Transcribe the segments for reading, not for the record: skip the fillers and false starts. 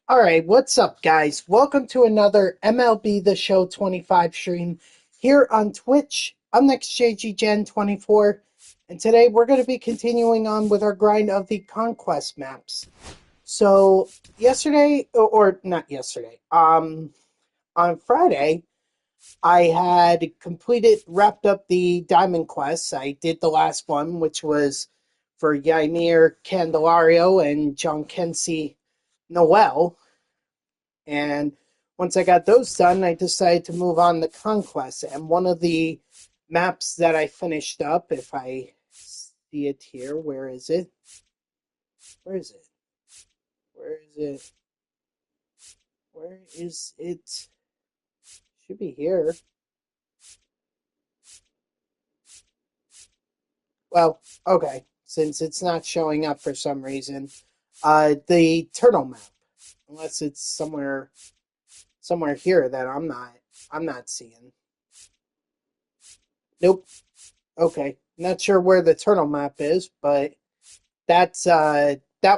All right, what's up, guys? Welcome to another MLB The Show 25 stream here on Twitch. I'm NextJGGen24, and today we're going to be continuing on with our grind of the Conquest maps. So, yesterday, or not yesterday, on Friday, I had wrapped up the Diamond Quests. I did the last one, which was for Yaimir Candelario and John Kency Noel. And once I got those done, I decided to move on to Conquest. And one of the maps that I finished up, if I see it here, where is it? Where is it? Where is it? Where is it? Should be here. Well, okay, since it's not showing up for some reason. The turtle map. Unless it's somewhere here that I'm not seeing. Nope. Okay. Not sure where the turtle map is, but that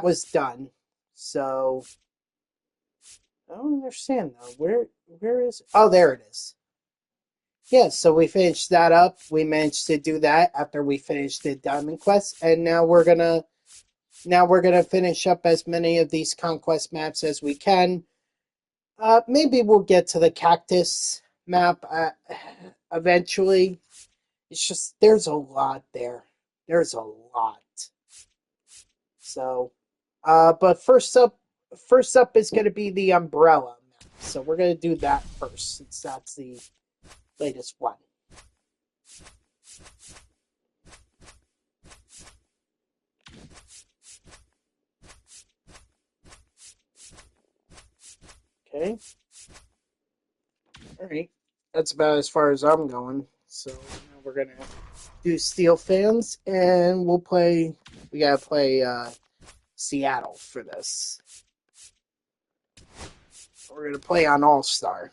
was done. So I don't understand though. Where is it? Oh, there it is. Yeah, so we finished that up. We managed to do that after we finished the Diamond Quest, and now we're gonna finish up as many of these Conquest maps as we can. Maybe we'll get to the Cactus map eventually. It's just there's a lot there. There's a lot. So, but first up is going to be the Umbrella map. So we're going to do that first, since that's the latest one. Okay. All right. That's about as far as I'm going. So now we're going to do Steel Fans, and we got to play Seattle for this. We're going to play on All-Star.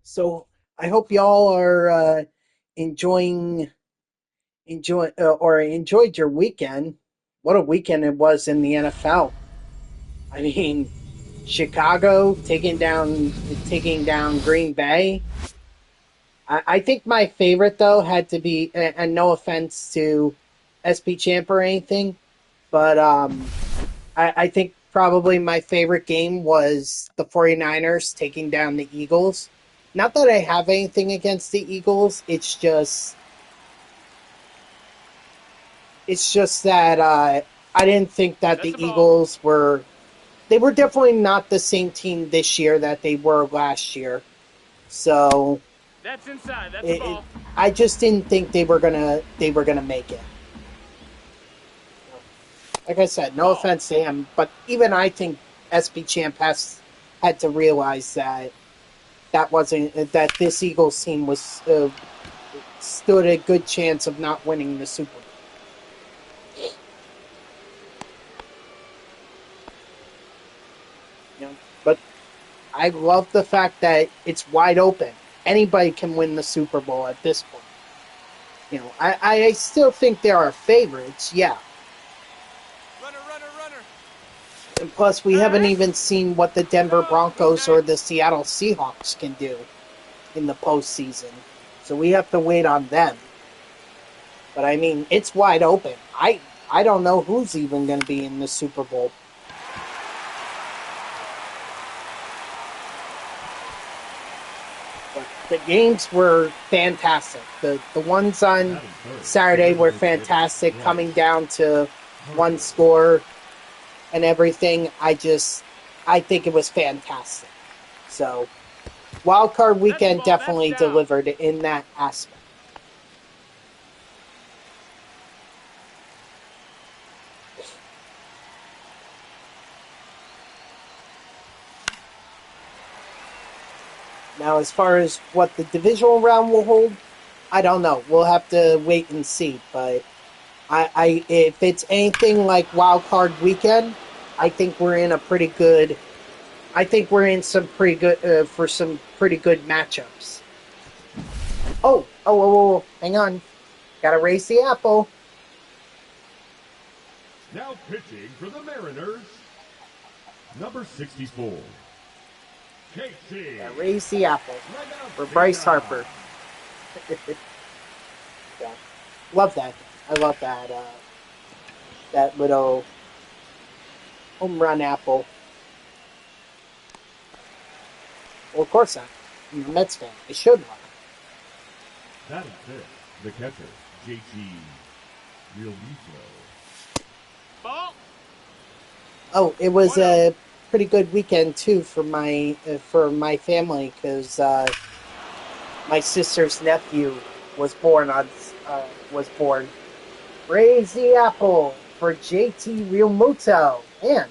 So I hope y'all are enjoyed your weekend. What a weekend it was in the NFL. I mean, Chicago taking down Green Bay. I think my favorite though had to be, and no offense to SP Champ or anything, but I think probably my favorite game was the 49ers taking down the Eagles. Not that I have anything against the Eagles, it's just that I didn't think that the Eagles were definitely not the same team this year that they were last year. So that's inside. That's a ball. I just didn't think they were gonna make it. Like I said, no offense to him, but even I think SB Champ had to realize that this Eagles team was stood a good chance of not winning the Super Bowl. But I love the fact that it's wide open. Anybody can win the Super Bowl at this point. I still think there are favorites, yeah. Runner. And plus, we haven't even seen what the Denver Broncos or the Seattle Seahawks can do in the postseason. So we have to wait on them. But I mean, it's wide open. I don't know who's even going to be in the Super Bowl. The games were fantastic. The ones on Saturday were fantastic, coming down to one score and everything. I think it was fantastic. So, Wild Card Weekend definitely delivered in that aspect. Now, as far as what the divisional round will hold, I don't know. We'll have to wait and see. But If it's anything like Wild Card Weekend, I think we're in a pretty good. I think we're in some pretty good for some pretty good matchups. Oh, hang on, gotta raise the apple. Now pitching for the Mariners, number 64, Casey. Gotta raise the apple for Bryce Harper. Yeah. Love that. I love that. That little home run apple. Well, of course I'm a Mets fan. I should love it. That is it. The catcher, JT Realmuto. Ball. Oh, it was a pretty good weekend too for my family because my sister's nephew was born. Raise the apple for JT Realmuto. Man,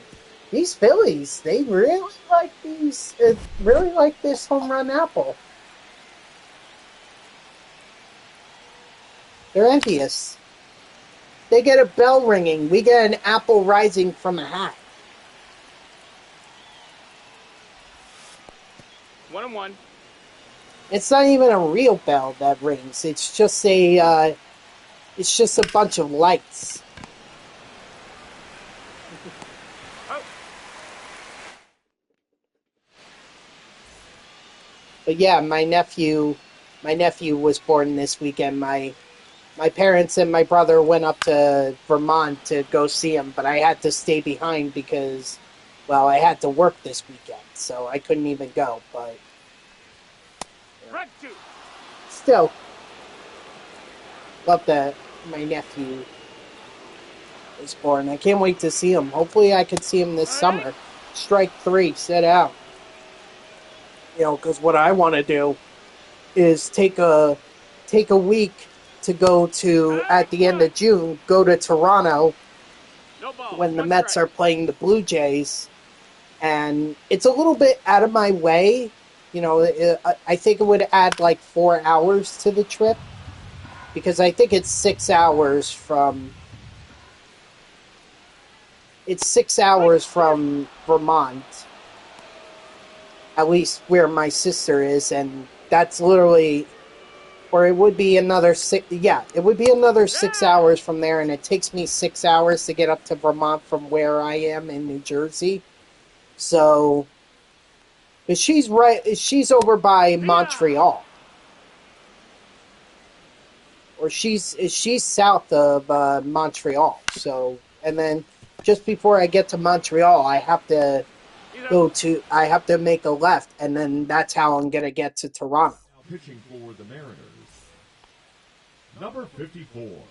these Phillies, they really like this home run apple. They're envious. They get a bell ringing. We get an apple rising from a hat. 1-1. It's not even a real bell that rings. It's just a bunch of lights. Oh. But yeah, my nephew was born this weekend. My parents and my brother went up to Vermont to go see him, but I had to stay behind because, well, I had to work this weekend, so I couldn't even go. But still, love that my nephew was born. I can't wait to see him. Hopefully, I could see him this summer. Strike 3, set out. Because what I want to do is take a week to go to, at the end of June, go to Toronto when the Mets are playing the Blue Jays. And it's a little bit out of my way. I think it would add like 4 hours to the trip. Because I think it's 6 hours from... It's 6 hours from Vermont. At least where my sister is. And that's literally... Or it would be another 6... Yeah, it would be another 6 hours from there. And it takes me 6 hours to get up to Vermont from where I am in New Jersey. So... But she's over by Montreal. Or she's south of Montreal. So, and then just before I get to Montreal, I have to make a left, and then that's how I'm gonna get to Toronto. Now pitching for the Mariners, number 54.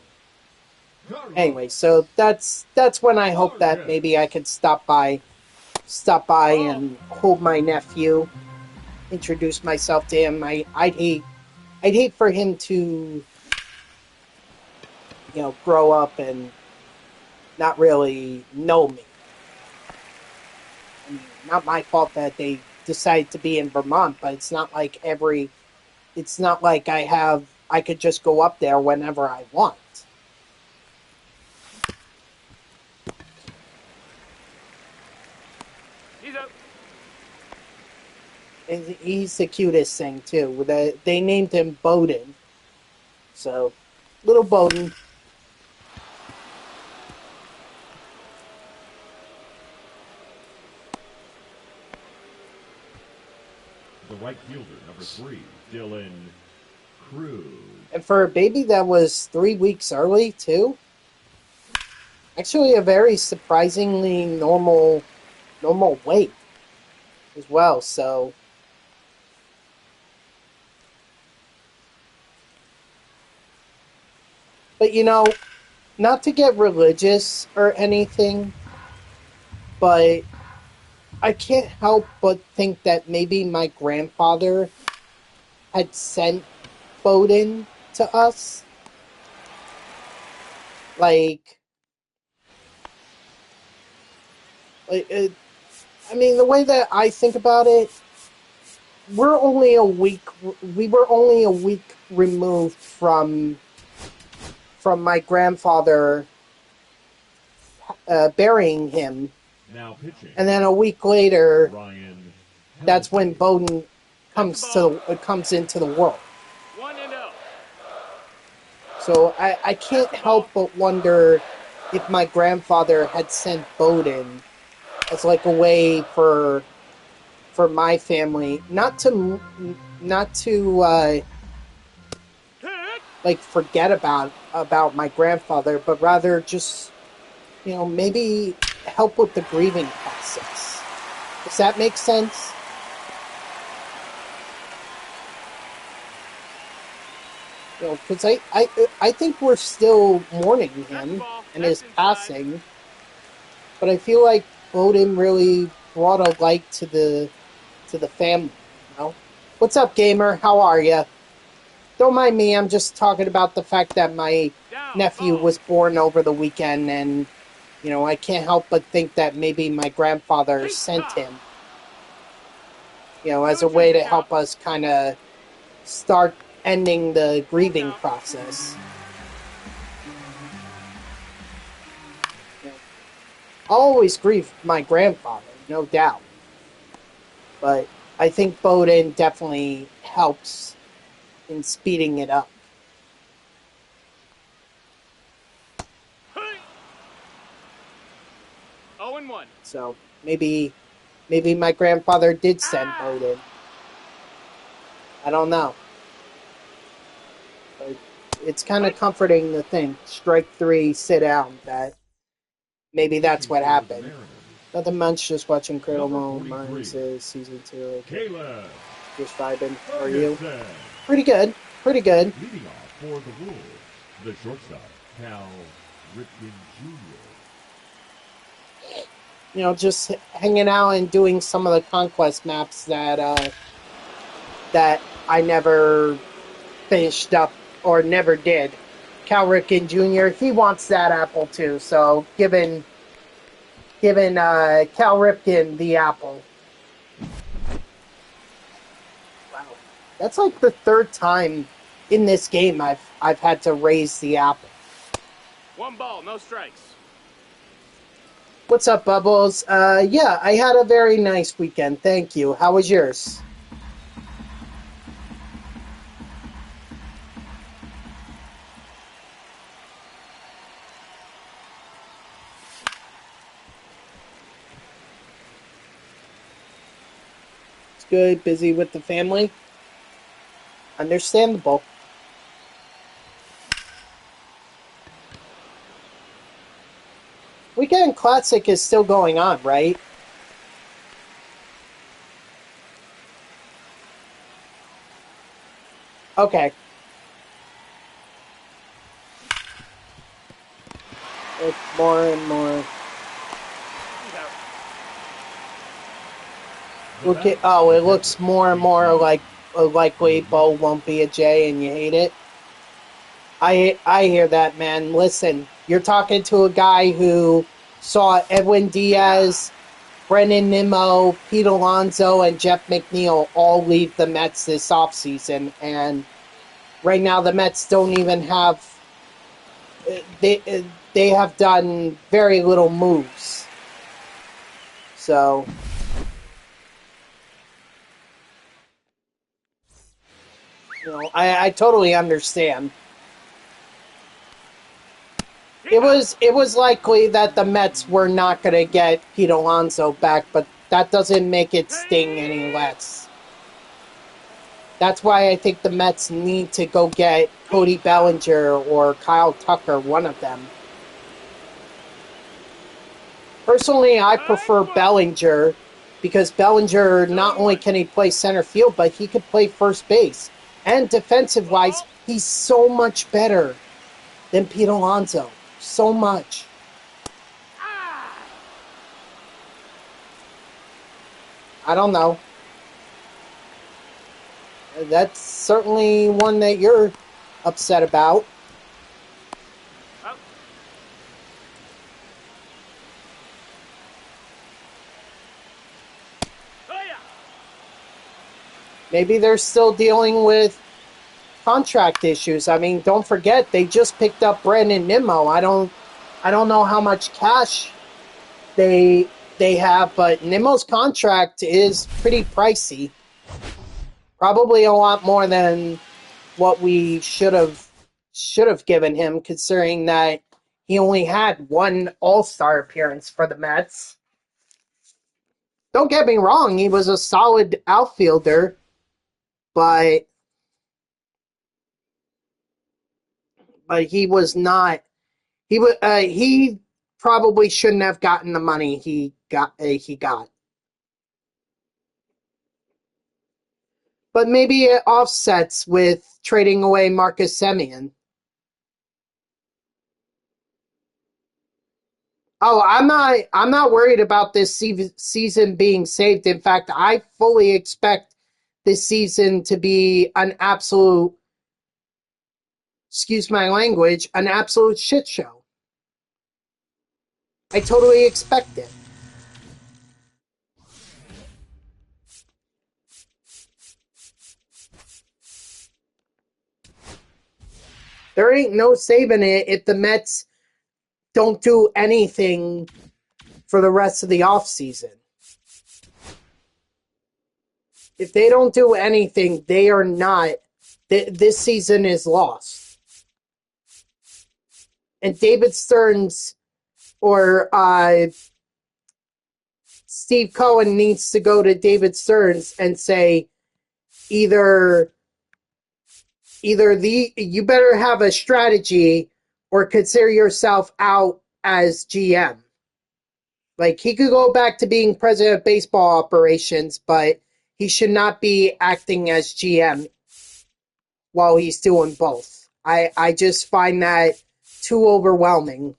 Anyway, so that's when I hope that maybe I could stop by and hold my nephew, introduce myself to him. I'd hate for him to grow up and not really know me. I mean, not my fault that they decided to be in Vermont, but it's not like I could just go up there whenever I want. He's up. And he's the cutest thing too. They named him Bowden. So, little Bowden. The right fielder, number 3, Dylan Cruz. And for a baby that was 3 weeks early, too. Actually, a very surprisingly normal weight as well, so... But, not to get religious or anything, but I can't help but think that maybe my grandfather had sent Bowden to us. I mean, the way that I think about it, we were only a week removed from from my grandfather burying him, Now pitching. and then a week later, Ryan. that's when Helsley. Bowden comes into the world. 1-0. So I can't help but wonder if my grandfather had sent Bowden as like a way for my family not to Hit. like forget about my grandfather, but rather just maybe help with the grieving process. Does that make sense? Because I think we're still mourning him and his passing, but I feel like Bowden really brought a light to the family. What's up, gamer? How are you? Don't mind me. I'm just talking about the fact that my nephew was born over the weekend, and I can't help but think that maybe my grandfather sent him, as a way to help us kind of start ending the grieving process. I'll always grieve my grandfather, no doubt. But I think Bowden definitely helps in speeding it up. 0-1. So maybe my grandfather did send Bowden. I don't know. But it's kind of comforting to think, strike three, sit down, that maybe that's what happened. Nothing much, just watching Cradle Mode. Mine says season 2. Caleb. Just vibing. How are you? Ferguson. Pretty good. Pretty good. Leading off for the Wolves, the shortstop, Cal Ripken Jr. Just hanging out and doing some of the Conquest maps that I never finished up or never did. Cal Ripken Jr., he wants that apple too, so giving Cal Ripken the apple. Wow. That's like the third time in this game I've had to raise the apple. 1 ball, no strikes. What's up, Bubbles? Yeah, I had a very nice weekend. Thank you. How was yours? It's good. Busy with the family. Understandable. Weekend Classic is still going on, right? Okay. It's more and more. It looks more and more like likely Bo won't be a J, and you hate it. I hear that, man. Listen, you're talking to a guy who saw Edwin Diaz, Brennan Nimmo, Pete Alonso, and Jeff McNeil all leave the Mets this offseason, and right now the Mets don't even have. They have done very little moves. So. I totally understand. It was likely that the Mets were not going to get Pete Alonso back, but that doesn't make it sting any less. That's why I think the Mets need to go get Cody Bellinger or Kyle Tucker, one of them. Personally, I prefer Bellinger because Bellinger, not only can he play center field, but he could play first base. And defensive-wise, he's so much better than Pete Alonso. So much. I don't know. That's certainly one that you're upset about. Maybe they're still dealing with contract issues. I mean, don't forget they just picked up Brandon Nimmo. I don't know how much cash they have, but Nimmo's contract is pretty pricey. Probably a lot more than what we should have given him, considering that he only had one All-Star appearance for the Mets. Don't get me wrong, he was a solid outfielder, but he was not. He probably shouldn't have gotten the money he got. But maybe it offsets with trading away Marcus Semien. Oh, I'm not worried about this season being saved. In fact, I fully expect this season to be an absolute, excuse my language, an absolute shit show. I totally expect it. There ain't no saving it if the Mets don't do anything for the rest of the offseason. If they don't do anything, they are not. This season is lost. And David Stearns or Steve Cohen needs to go to David Stearns and say, either you better have a strategy or consider yourself out as GM. Like, he could go back to being president of baseball operations, but he should not be acting as GM while he's doing both. I just find that too overwhelming.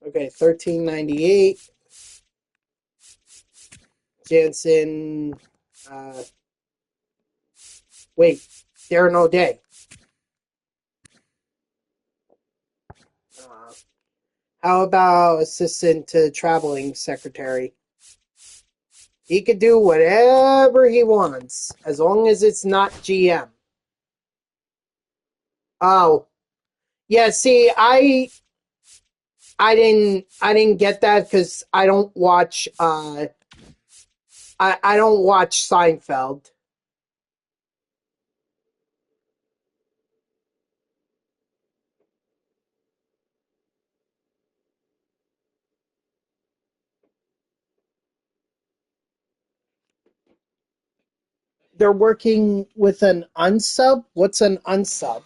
Okay, 1398. Jansen. Wait, Darren O'Day. How about assistant to traveling secretary? He could do whatever he wants, as long as it's not GM. Oh, yeah. See, I didn't get that because I don't watch. I don't watch Seinfeld. They're working with an unsub? What's an unsub?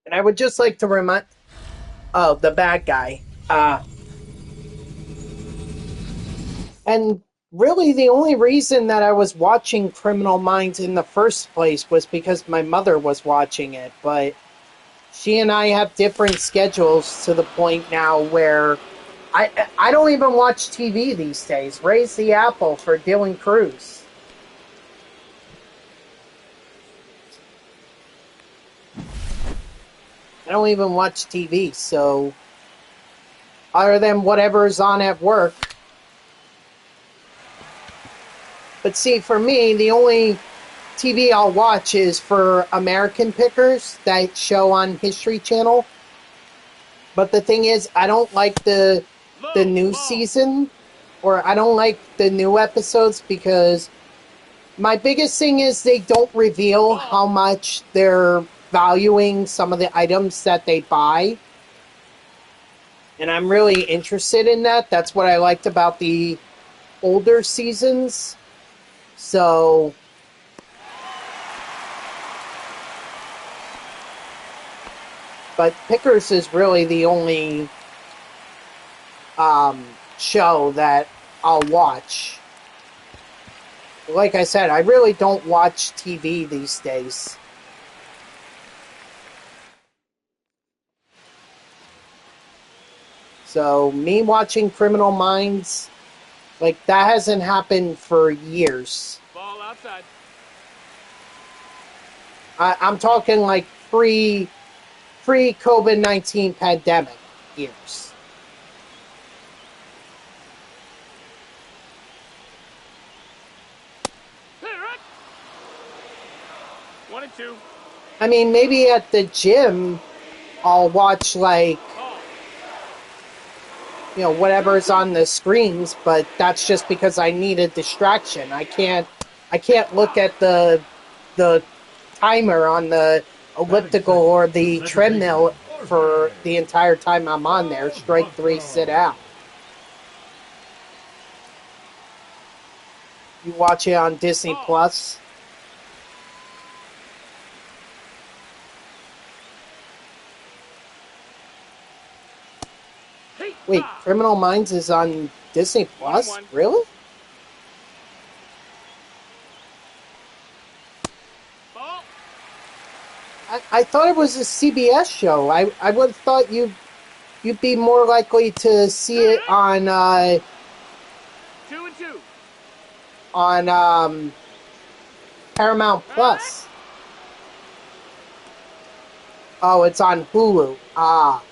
And I would just like to remind... Oh, the bad guy. And really, the only reason that I was watching Criminal Minds in the first place was because my mother was watching it. But she and I have different schedules to the point now where I don't even watch TV these days. Raise the apple for Dylan Cruz. I don't even watch TV, so other than whatever's on at work. But see, for me, the only TV I'll watch is for American Pickers, that show on History Channel. But the thing is, I don't like the new season, or I don't like the new episodes, because my biggest thing is they don't reveal how much they're valuing some of the items that they buy. And I'm really interested in that. That's what I liked about the older seasons. So, but Pickers is really the only show that I'll watch. like I said, I really don't watch TV these days. So me watching Criminal Minds, like that hasn't happened for years. Ball outside. I'm talking like pre-COVID-19 pandemic years. Hit it. 1 and 2. I mean, maybe at the gym, I'll watch like, Ball. you know, whatever's on the screens, but that's just because I need a distraction. I can't look at the timer on the elliptical or the treadmill for the entire time I'm on there. Strike 3, sit out. You watch it on Disney Plus. Wait, Criminal Minds is on Disney Plus? 1-1. Really? Ball. I thought it was a CBS show. I would have thought you'd be more likely to see it on 2 and 2. on Paramount Plus. Oh, it's on Hulu. Ah.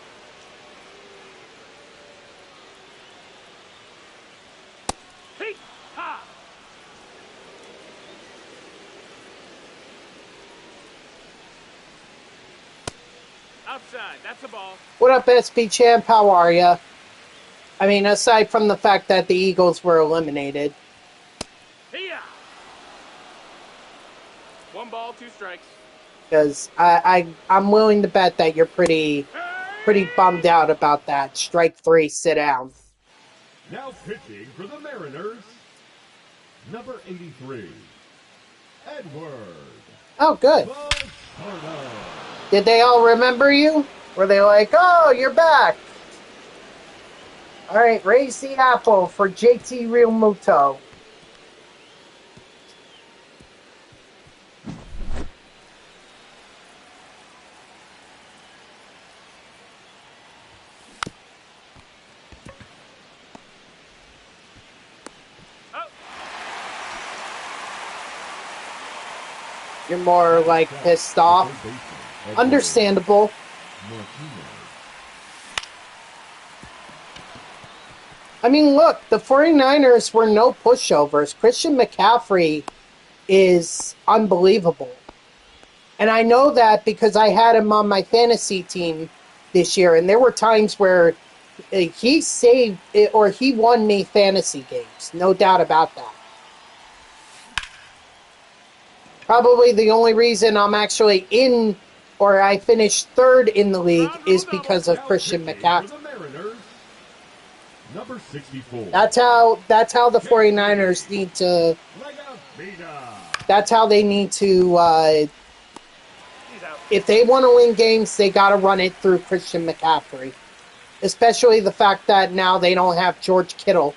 Heat. Ha. Outside. That's a ball. What up, SB Champ? How are ya? I mean, aside from the fact that the Eagles were eliminated. Here. 1 ball, 2 strikes. Because I'm willing to bet that you're pretty bummed out about that. Strike 3, sit down. Now pitching for the Mariners, number 83, Edward. Oh, good. Bosardo. Did they all remember you? Were they like, oh, you're back? All right, raise the apple for JT Realmuto. Oh. You're more like pissed off. Understandable. I mean, look, the 49ers were no pushovers. Christian McCaffrey is unbelievable. And I know that because I had him on my fantasy team this year, and there were times where he saved it, or he won me fantasy games. No doubt about that. Probably the only reason I'm actually in, or I finished third in the league, is because of Christian McCaffrey. Number 64. That's how the 49ers need to. That's how they need to. If they want to win games, they got to run it through Christian McCaffrey. Especially the fact that now they don't have George Kittle.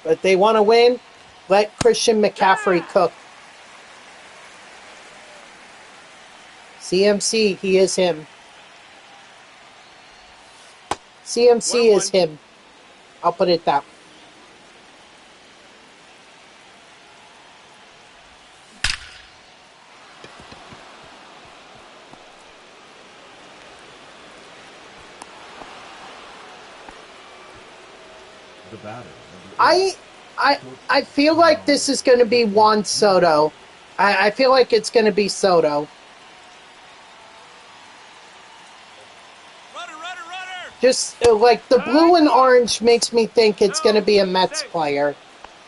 But if they want to win, let Christian McCaffrey cook. CMC, he is him. CMC is him. I'll put it that way. The batter. I feel like this is going to be Juan Soto. I feel like it's going to be Soto. Runner. Just like the blue and orange makes me think it's going to be a Mets player.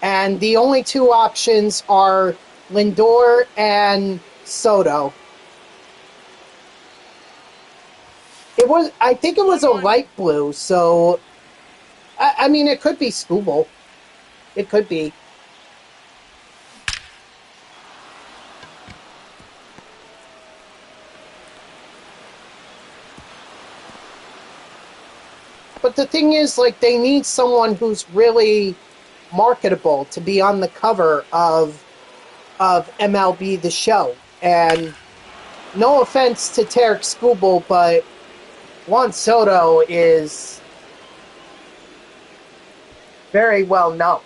And the only two options are Lindor and Soto. I think it was a light blue, so I mean, it could be Scooble. It could be. But the thing is, like, they need someone who's really marketable to be on the cover of MLB The Show. And no offense to Tarek Skubal, but Juan Soto is very well known.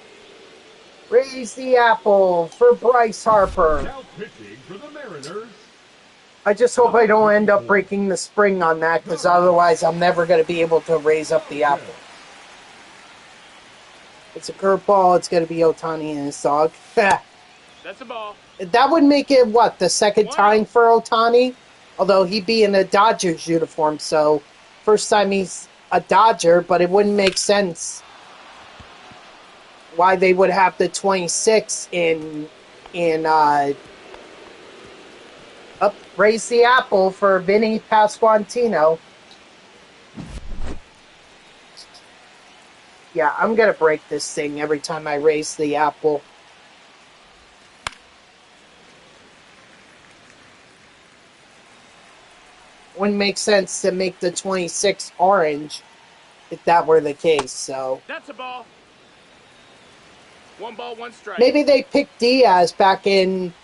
Raise the apple for Bryce Harper. Now pitching for the Mariners. I just hope I don't end up breaking the spring on that, because otherwise I'm never going to be able to raise up the apple. It's a curveball. It's going to be Ohtani and his dog. That's a ball. That would make it, what, the second time for Ohtani? Although he'd be in a Dodgers uniform, so first time he's a Dodger, but it wouldn't make sense why they would have the 26 raise the apple for Vinny Pasquantino. Yeah, I'm going to break this thing every time I raise the apple. Wouldn't make sense to make the 26 orange if that were the case, so. That's a ball. 1 ball, 1 strike. Maybe they picked Diaz back in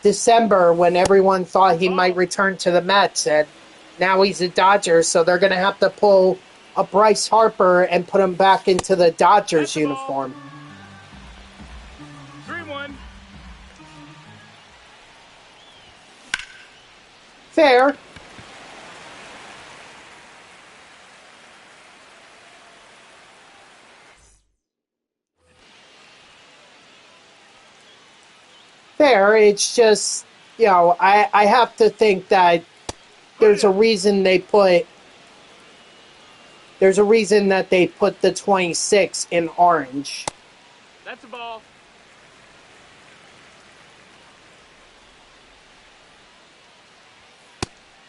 December when everyone thought he might return to the Mets, and now he's a Dodger, so they're going to have to pull a Bryce Harper and put him back into the Dodgers uniform. 3-1. Fair. Fair. It's just, you know, I have to think that there's a reason they put the 26 in orange. That's a ball.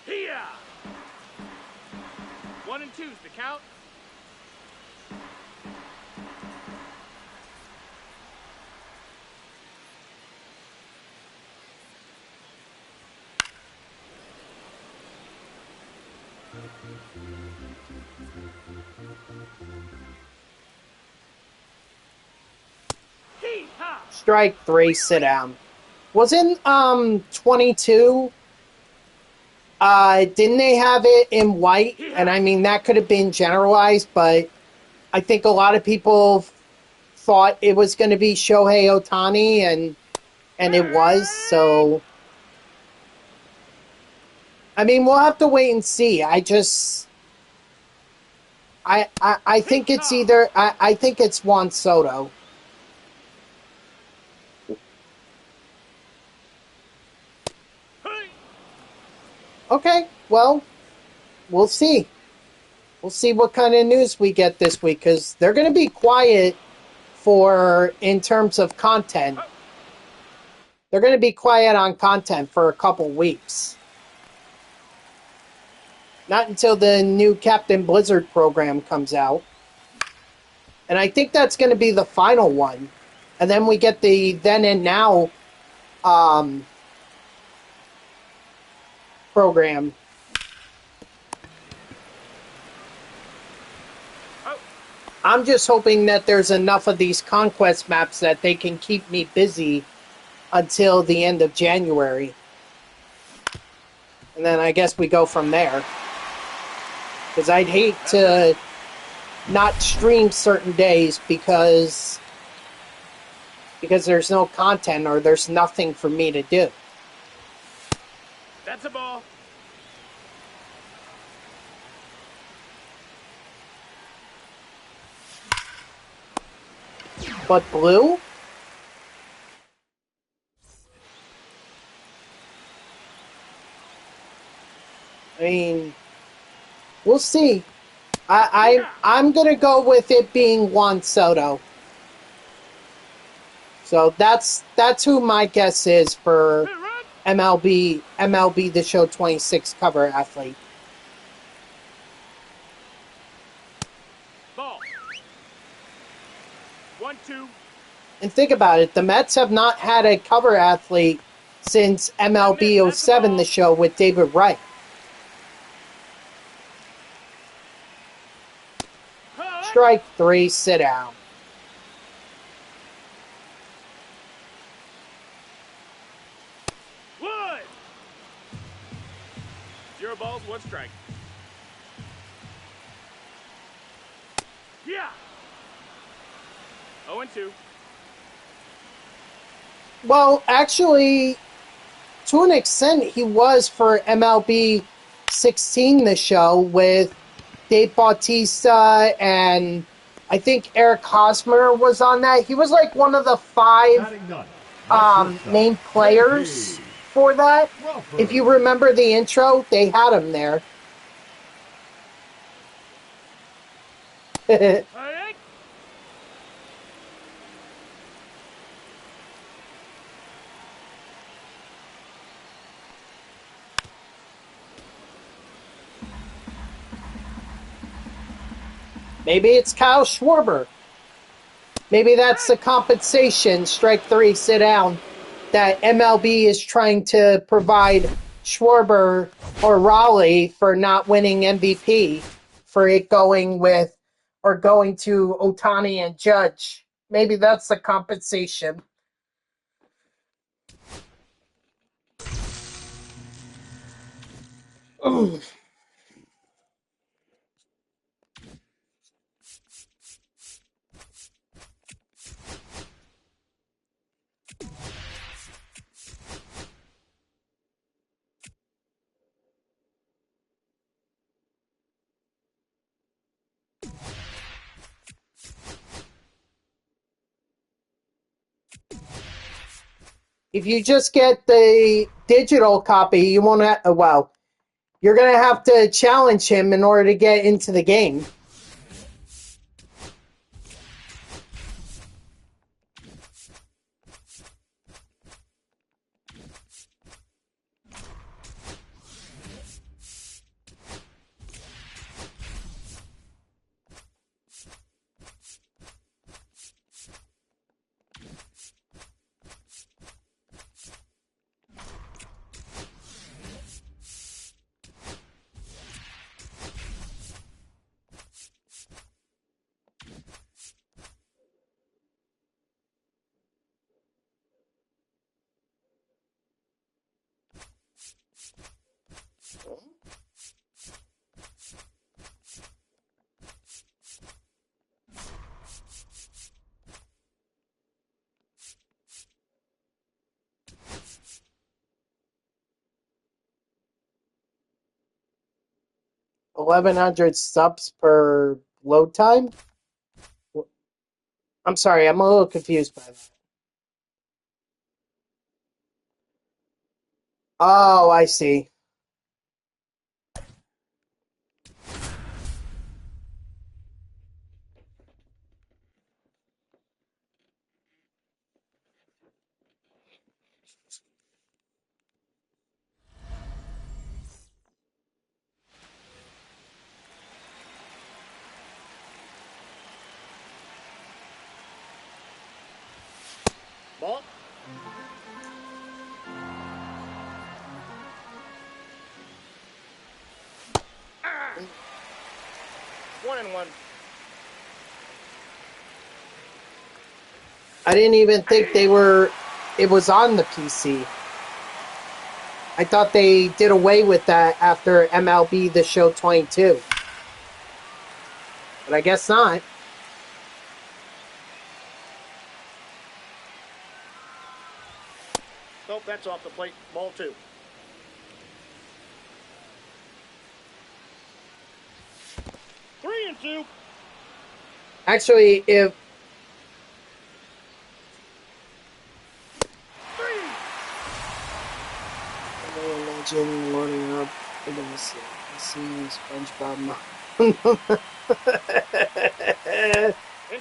Here. 1 and 2's the count. Strike 3, sit down. Wasn't 22? Didn't they have it in white? And I mean, that could have been generalized, but I think a lot of people thought it was going to be Shohei Ohtani, and it was. So, I mean, we'll have to wait and see. I think it's either I think it's Juan Soto. Okay, well, we'll see. We'll see what kind of news we get this week, because they're going to be quiet in terms of content. They're going to be quiet on content for a couple weeks. Not until the new Captain Blizzard program comes out. And I think that's going to be the final one. And then we get the Then and Now program. I'm just hoping that there's enough of these Conquest maps that they can keep me busy until the end of January. And then I guess we go from there. Because I'd hate to not stream certain days because there's no content or there's nothing for me to do. That's a ball. But blue? I mean, we'll see. I'm gonna go with it being Juan Soto. So that's who my guess is for MLB The Show 26 cover athlete. Ball. 1-2. And think about it, the Mets have not had a cover athlete since MLB 07 The Show with David Wright. Strike 3, sit down. 0 balls, 1 strike. Yeah. 0-2. Well, actually, to an extent, he was for MLB 16 this show with Dave Bautista and I think Eric Hosmer was on that. He was like one of the 5 Batting ninth, the shortstop, named players J.P. for that. Crawford. If you remember the intro, they had him there. Hey. Maybe it's Kyle Schwarber. Maybe that's the compensation, strike 3, sit down, that MLB is trying to provide Schwarber or Raleigh for not winning MVP, for it going with, or going to Ohtani and Judge. Maybe that's the compensation. Ooh. If you just get the digital copy, you won't have, well, you're going to have to challenge him in order to get into the game. $1,100 subs per load time? I'm sorry, I'm a little confused by that. Oh, I see. Ball. 1-1. I didn't even think it was on the PC. I thought they did away with that after MLB The Show 22. But I guess not. Nope, that's off the plate. Ball 2. Three and 2. Actually, if... Imagine loading up against SpongeBob.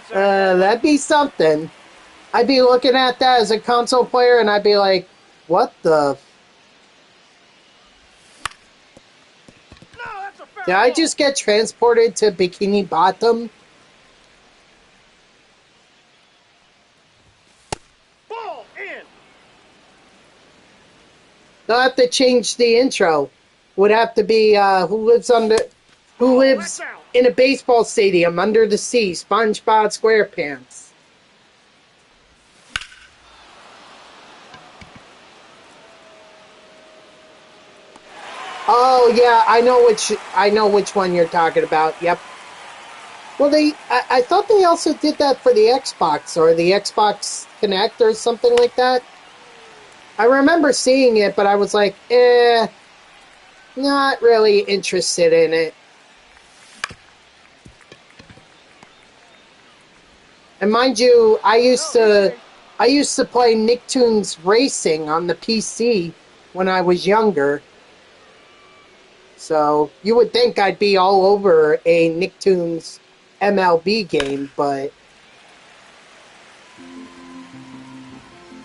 That'd be something. I'd be looking at that as a console player and I'd be like, what the... No, that's a foul Did I ball. just get transported to Bikini Bottom? Ball in. They'll have to change the intro. Would have to be who lives in a baseball stadium under the sea, SpongeBob SquarePants. Oh yeah, I know which one you're talking about. Yep. Well, I thought they also did that for the Xbox or the Xbox Connect or something like that. I remember seeing it, but I was like, not really interested in it. And mind you, I used to play Nicktoons Racing on the PC when I was younger. So you would think I'd be all over a Nicktoons MLB game, but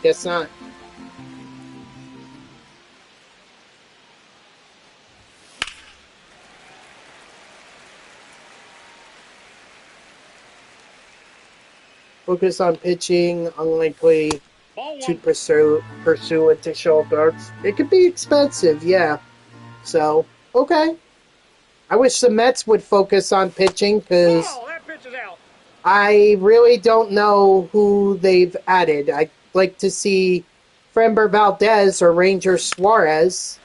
guess not. Focus on pitching, unlikely Ball to one. pursue additional darts. It could be expensive, yeah. So, okay. I wish the Mets would focus on pitching because Ball. That pitch is out. I really don't know who they've added. I'd like to see Framber Valdez or Ranger Suarez.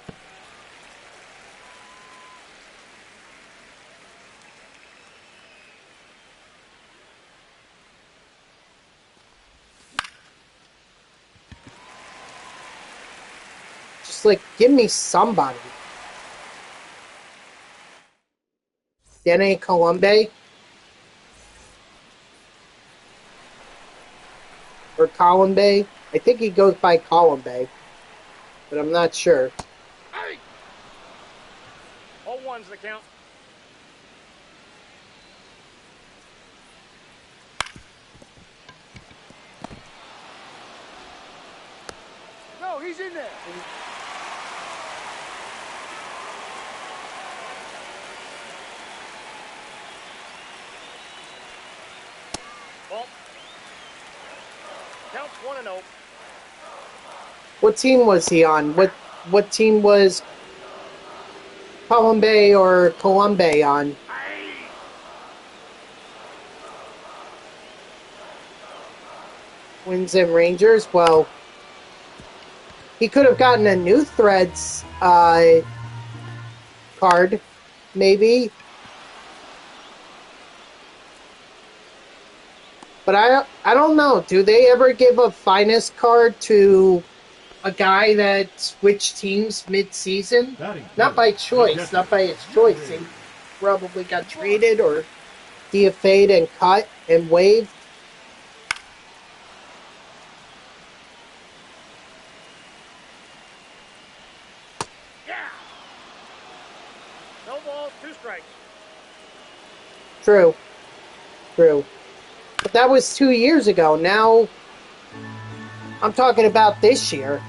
Just like, give me somebody. Dene Colombe? Or Colombe? I think he goes by Colombe, but I'm not sure. Hey. 0-1's the count. No, he's in there. Ball. Counts 1-0. What team was he on? What team was Colombe or Colombe on? Twins and Rangers? Well, he could have gotten a New Threads card, maybe. But I don't know. Do they ever give a finest card to a guy that switched teams mid-season? Not by choice, not by his choice. He probably got traded or DFA'd and cut and waived. Yeah. No balls, 2 strikes. True. True. But that was 2 years ago. Now, I'm talking about this year.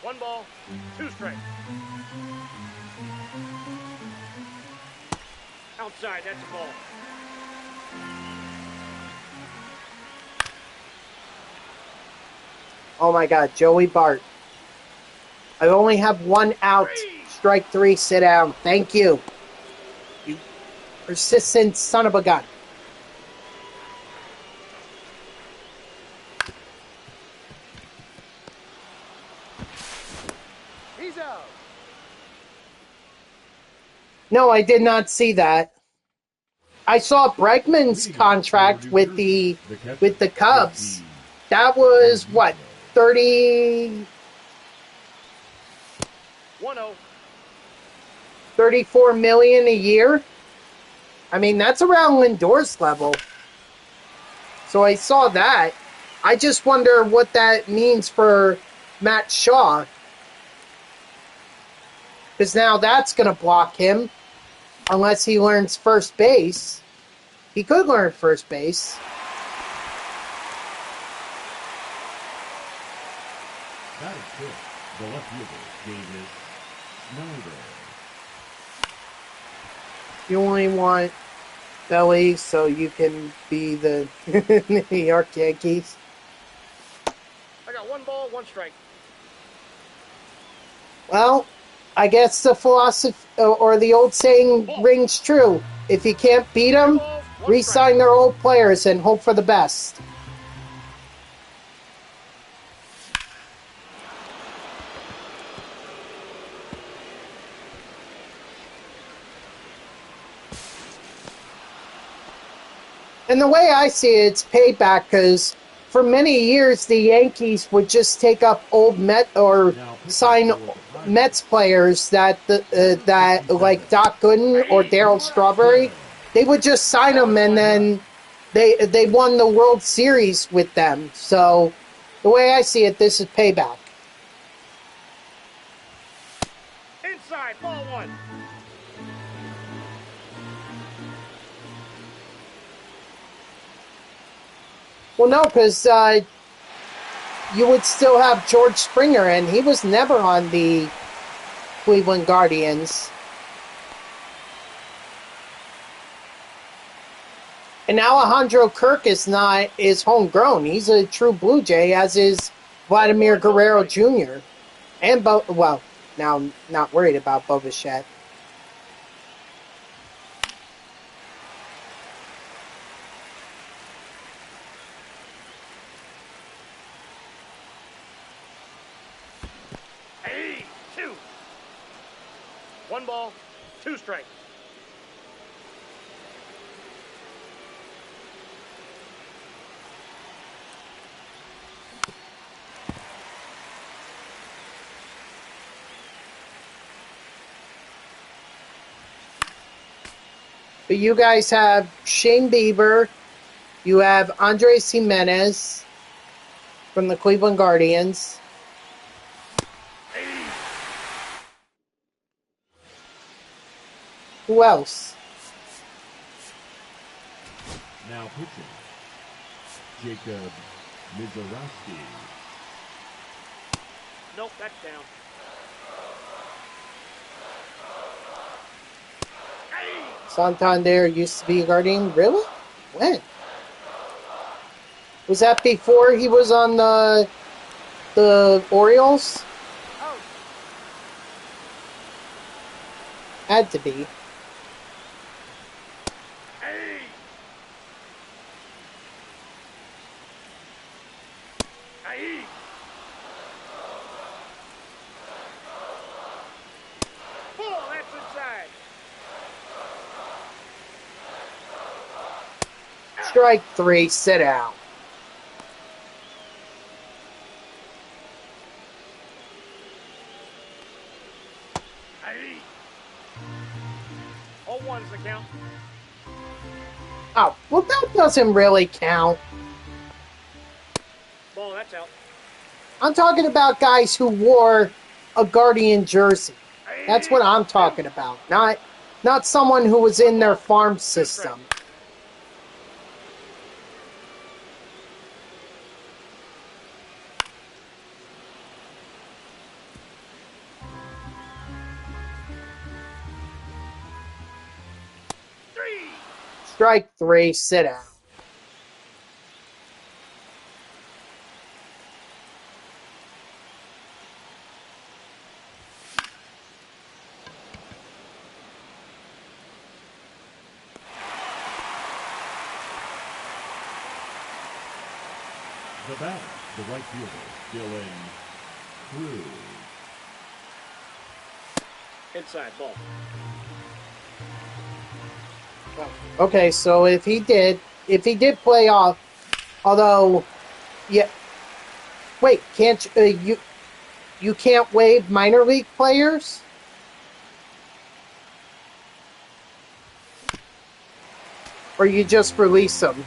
1 ball, 2 strikes. Outside, that's a ball. Oh my God, Joey Bart. I only have 1 out. Strike 3, sit down. Thank you. You persistent son of a gun. He's out. No, I did not see that. I saw Bregman's contract with the Cubs. That was what, 30 1-0. 34 million a year? I mean, that's around Lindor's level. So I saw that. I just wonder what that means for Matt Shaw. Because now that's going to block him. Unless he learns first base. He could learn first base. That is good. The left fielder, Davis Snyder. You only want Belly so you can be the New York Yankees. I got 1 ball, 1 strike. Well, I guess the philosophy or the old saying rings true. If you can't beat them, re-sign their old players and hope for the best. And the way I see it, it's payback because for many years the Yankees would just take up old Met or sign Mets players that like Doc Gooden or Darryl Strawberry. They would just sign them and then they won the World Series with them. So the way I see it, this is payback. Inside, ball one. Well, no, because you would still have George Springer, and he was never on the Cleveland Guardians. And Alejandro Kirk is homegrown. He's a true Blue Jay, as is Vladimir Guerrero Jr. And well, now I'm not worried about Bo Bichette. Hey, 2. 1 ball, 2 strikes. But you guys have Shane Bieber. You have Andres Jimenez from the Cleveland Guardians. Who else? Now pitching, Jacob Mizorowski. Nope, that's down. Santander used to be a Guardian. Really? When? Was that before he was on the Orioles? Oh. Had to be. Hey. Hey. Ball, that's inside. Strike 3, sit down. Hey. 0-1's the count. Oh, well, that doesn't really count. Ball, that's out. I'm talking about guys who wore a Guardian jersey. That's what I'm talking about. Not someone who was in their farm system. Strike 3, sit down. The batter, the right fielder, Dylan Cruz. Inside, ball. Okay, so if he did play off, although, yeah, wait, can't you can't waive minor league players? Or you just release them?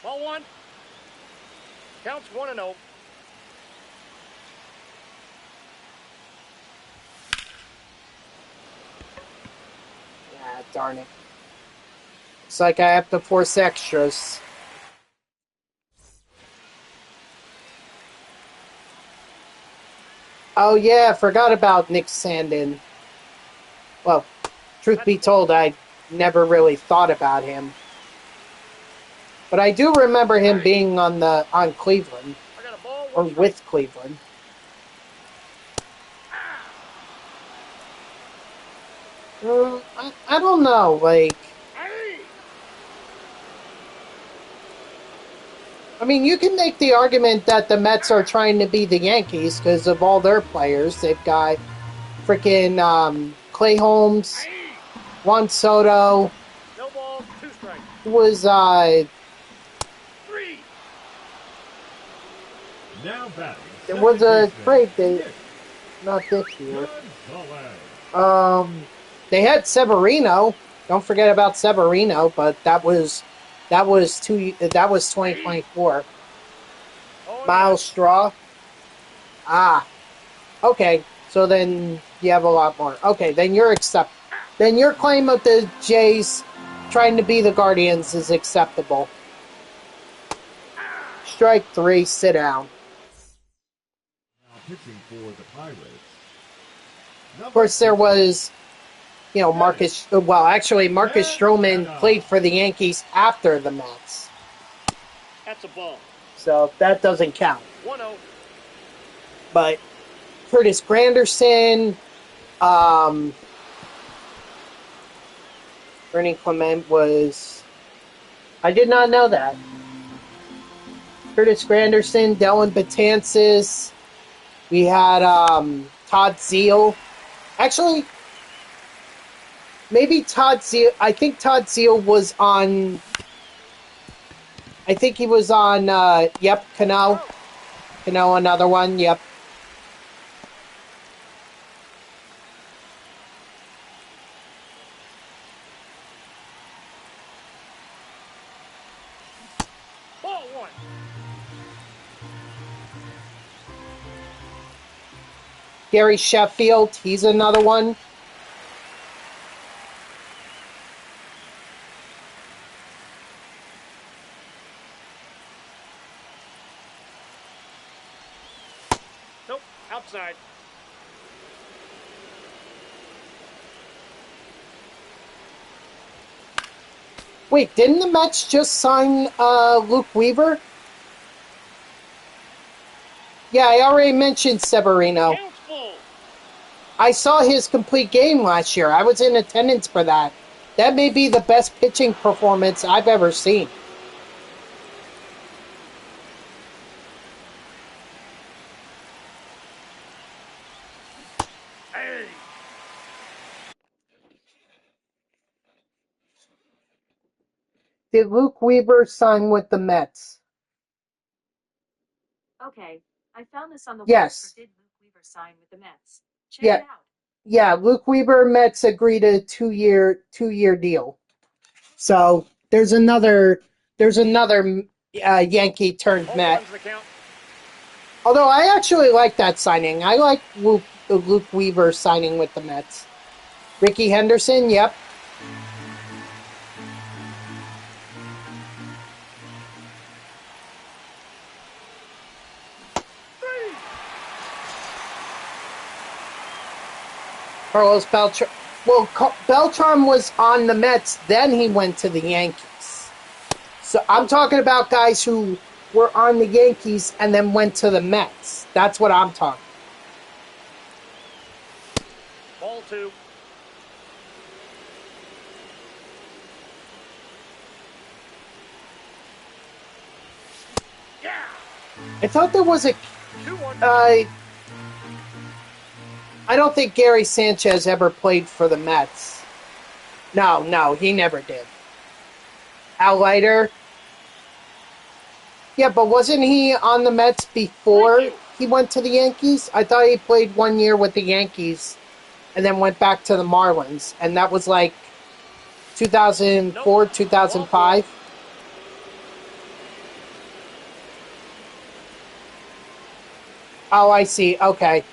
Ball 1. Counts 1-0. Ah, darn it. Looks like I have to force extras. Oh yeah, I forgot about Nick Sandin. Well, truth be told, I never really thought about him. But I do remember him being on Cleveland I got a ball, or one strike. with Cleveland. I don't know. Like, Aye. I mean, you can make the argument that the Mets are trying to be the Yankees because of all their players. They've got freaking Clay Holmes, Aye. Juan Soto, No balls, two strikes. who was 3. Now batting. there was a second trade baseman, they not this year. Gonzalez. They had Severino. Don't forget about Severino, but that was 2024. Oh, Miles Straw. Ah, okay. So then you have a lot more. Okay, then then your claim of the Jays trying to be the Guardians is acceptable. Strike 3, sit down. Now pitching for the Pirates. Of course, there was, Marcus. Well, actually, Marcus Stroman played for the Yankees after the Mets, that's a ball. so that doesn't count. 1-0. But Curtis Granderson, Bernie Clement was. I did not know that. Curtis Granderson, Dellin Betances. We had Todd Zeal. Actually, maybe Todd Zeal. I think Todd Zeal was on. I think he was on. Yep, Cano. Cano, another one. Yep. Ball 1. Gary Sheffield. He's another one. Nope, outside. Wait, didn't the Mets just sign Luke Weaver? Yeah, I already mentioned Severino. Count's full. I saw his complete game last year. I was in attendance for that. That may be the best pitching performance I've ever seen. Hey. Did Luke Weaver sign with the Mets? Okay, I found this on the Yes. web for Did Luke Weaver sign with the Mets? Check Yeah. it out. Yeah, Luke Weaver Mets agreed a two-year deal. So there's another Yankee turned Met. 0-1's the count. Although I actually like that signing. I like Luke Weaver signing with the Mets. Ricky Henderson, yep. Carlos Beltran. Well, Beltran was on the Mets, then he went to the Yankees. So I'm talking about guys who were on the Yankees and then went to the Mets. That's what I'm talking. Ball 2. Yeah. I thought there was a 2-1. I don't think Gary Sanchez ever played for the Mets. No, he never did. Al Leiter. Yeah, but wasn't he on the Mets before he went to the Yankees? I thought he played 1 year with the Yankees and then went back to the Marlins. And that was like 2004, 2005. Oh, I see. Okay.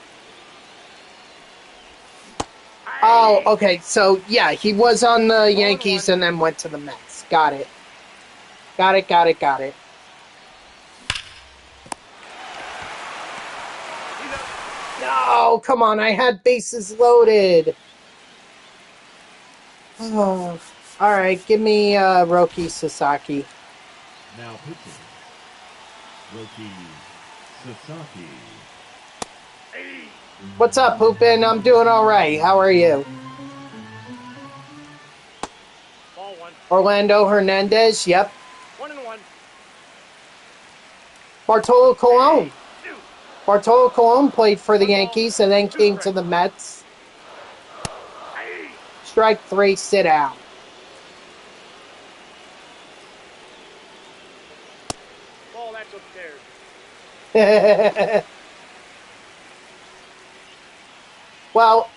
Oh, okay. So, yeah, he was on the Yankees and then went to the Mets. Got it. Got it. No, come on. I had bases loaded. Oh, all right. Give me Roki Sasaki. Now pitching, Roki Sasaki. What's up, Poopin? I'm doing all right. How are you? Ball one. Orlando Hernandez. Yep. 1-1. Bartolo Colon. Two. Bartolo Colon played for the One ball, Yankees and then two came to strikes. the Mets. Strike 3, sit down. Ball, that's upstairs. Well,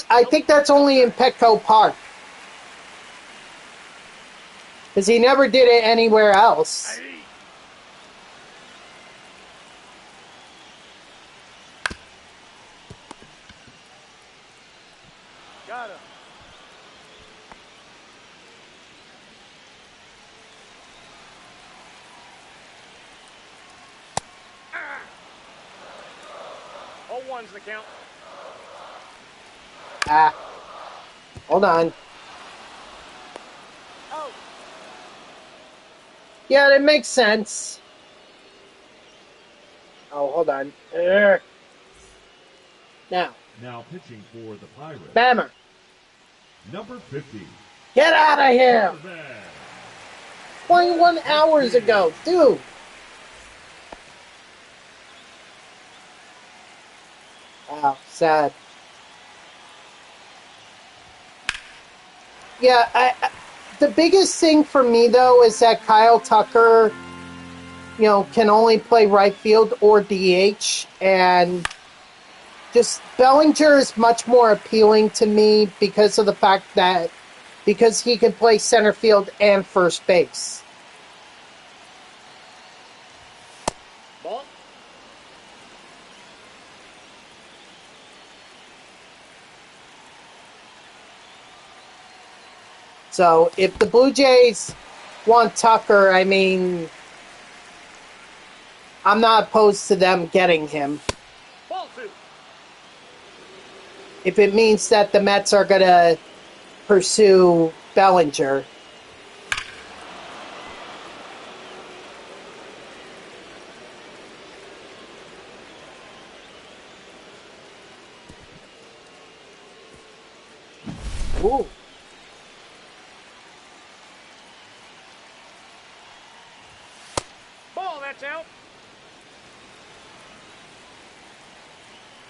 I think that's only in Petco Park. Because he never did it anywhere else. Got him. Oh, one's the count. Hold on. Oh. Yeah, that makes sense. Oh, hold on. Now, Pitching for the Pirates, Bammer, number 50. get out of here! Corvette. 21 hours ago, dude. Wow, sad. Yeah, the biggest thing for me, though, is that Kyle Tucker, can only play right field or DH, and just Bellinger is much more appealing to me because of the fact that because he can play center field and first base. Ball. So if the Blue Jays want Tucker, I mean, I'm not opposed to them getting him. Ball two. If it means that the Mets are going to pursue Bellinger. Ooh. Ball, that's out.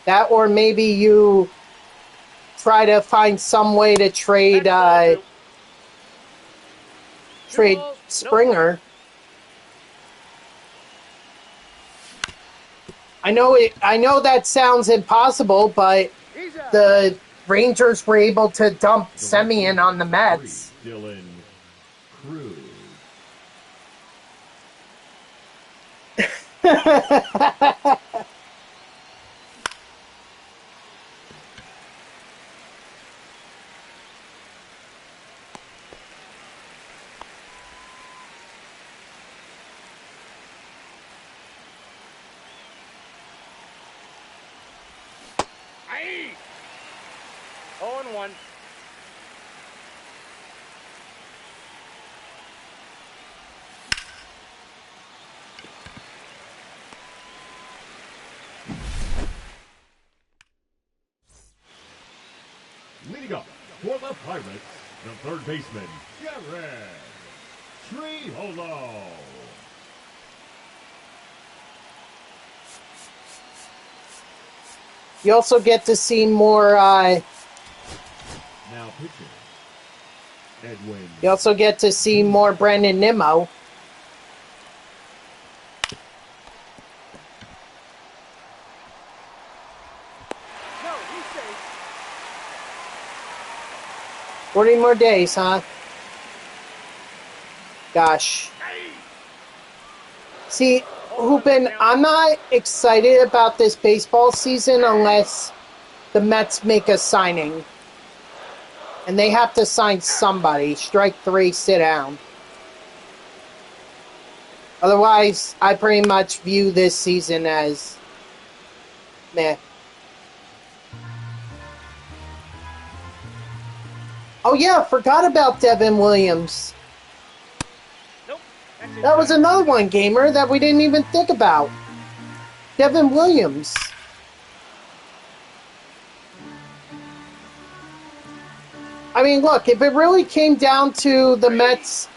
That, or maybe you try to find some way to trade That's ball two. trade balls, no Springer. I know that sounds impossible, but He's out. the Rangers were able to dump Semien on the Mets. Dylan Cruz. Aye. 0-1. Leading up for the Pirates, the third baseman, Jared Triolo. You also get to see more. Now pitching, Edwin. You also get to see more Brandon Nimmo. No, he's safe. 40 more days, huh? Gosh. Aye. See, Hoopin, I'm not excited about this baseball season unless the Mets make a signing. And they have to sign somebody. Strike 3, sit down. Otherwise, I pretty much view this season as meh. Oh yeah, forgot about Devin Williams. Nope. That's That was another one, gamer, that we didn't even think about. Devin Williams. I mean, look, if it really came down to the Mets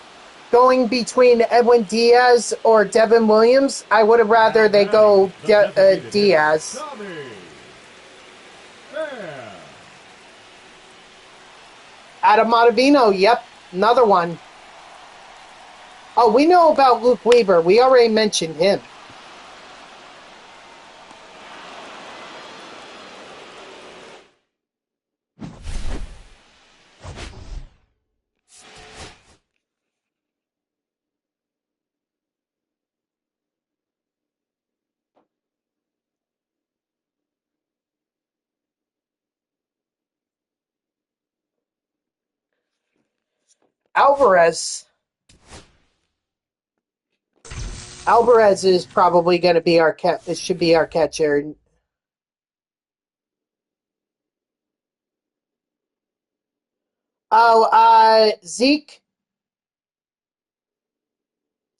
going between Edwin Diaz or Devin Williams, I would have rather they go Diaz. Adam Ottavino, yep, another one. Oh, we know about Luke Weaver. We already mentioned him. Alvarez. Alvarez is probably going to be our it should be our catcher. Oh, Zeke.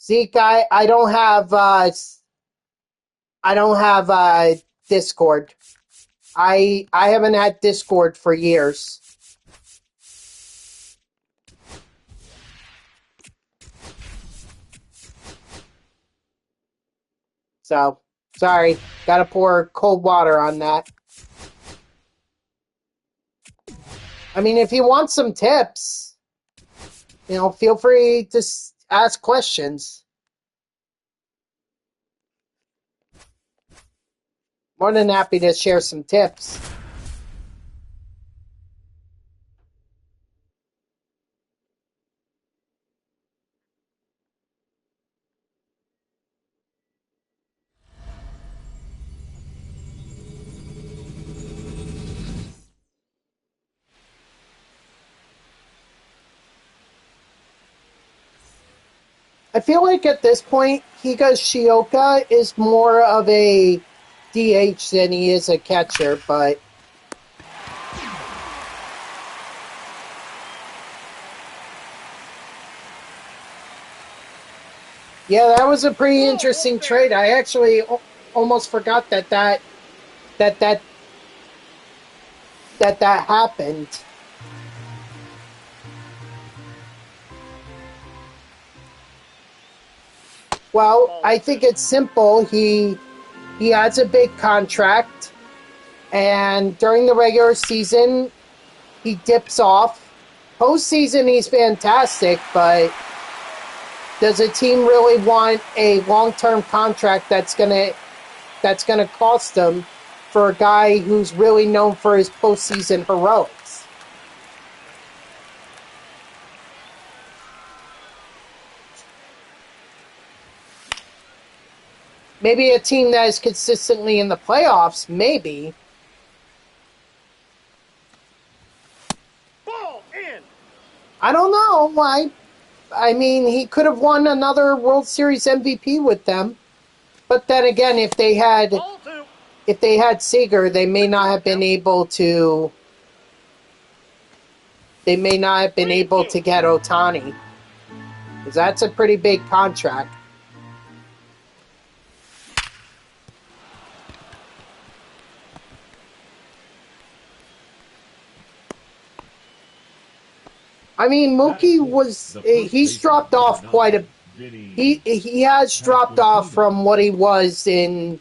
Zeke, I don't have Discord. I haven't had Discord for years. So, sorry. Gotta pour cold water on that. I mean, if you want some tips, feel free to ask questions. More than happy to share some tips. I feel like at this point, Higashioka is more of a DH than he is a catcher, but yeah, that was a pretty interesting trade. I actually almost forgot that happened. Well, I think it's simple. He has a big contract, and during the regular season, he dips off. Postseason, he's fantastic, but does a team really want a long-term contract that's gonna cost them for a guy who's really known for his postseason heroics? Maybe a team that is consistently in the playoffs, maybe. Ball in. I don't know. I mean, he could have won another World Series MVP with them. But then again, if they had Seager, they may not have been able to. They may not have been able to get Ohtani, because that's a pretty big contract. I mean, Mookie he's dropped off quite a. He has dropped off from what he was in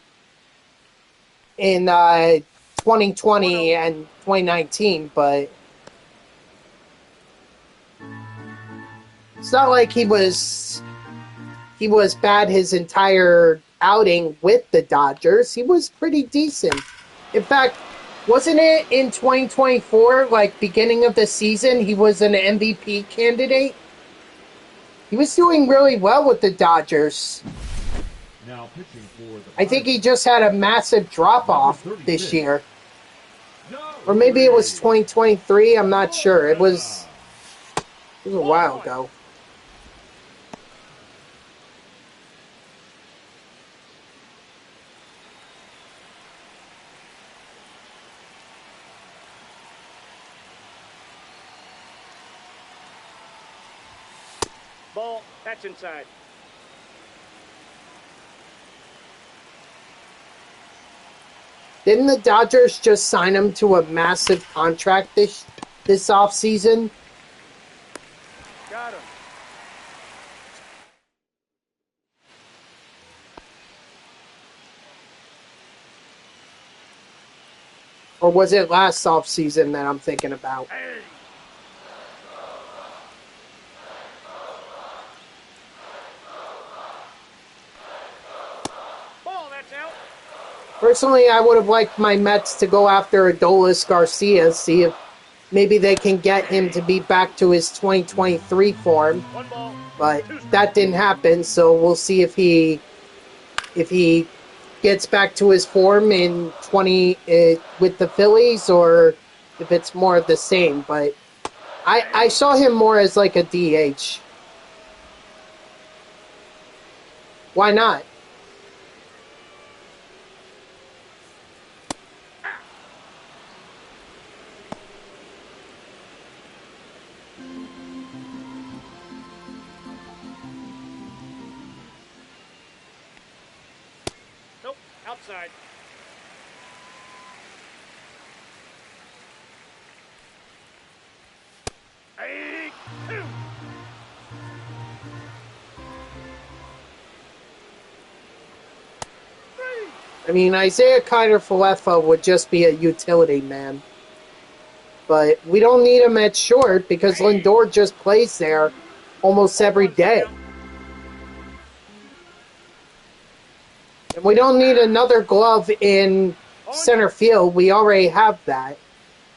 2020 and 2019, but it's not like he was bad his entire outing with the Dodgers. He was pretty decent. In fact, wasn't it in 2024, like beginning of the season, he was an MVP candidate? He was doing really well with the Dodgers. Now pitching for the I think he just had a massive drop-off this year. Or maybe it was 2023, I'm not sure. It was a while ago. Ball. That's inside. Didn't the Dodgers just sign him to a massive contract this offseason? Got him. Or was it last offseason that I'm thinking about? Hey. Ball, that's out. Personally, I would have liked my Mets to go after Adolis Garcia, see if maybe they can get him to be back to his 2023 form. One ball. But that didn't happen, so we'll see if he gets back to his form in with the Phillies, or if it's more of the same. But I saw him more as like a DH. Why not? Nope, outside. Hey, two. Three. I mean, Isaiah Kiner-Falefa would just be a utility man. But we don't need him at short because Lindor just plays there almost every day. And we don't need another glove in center field. We already have that.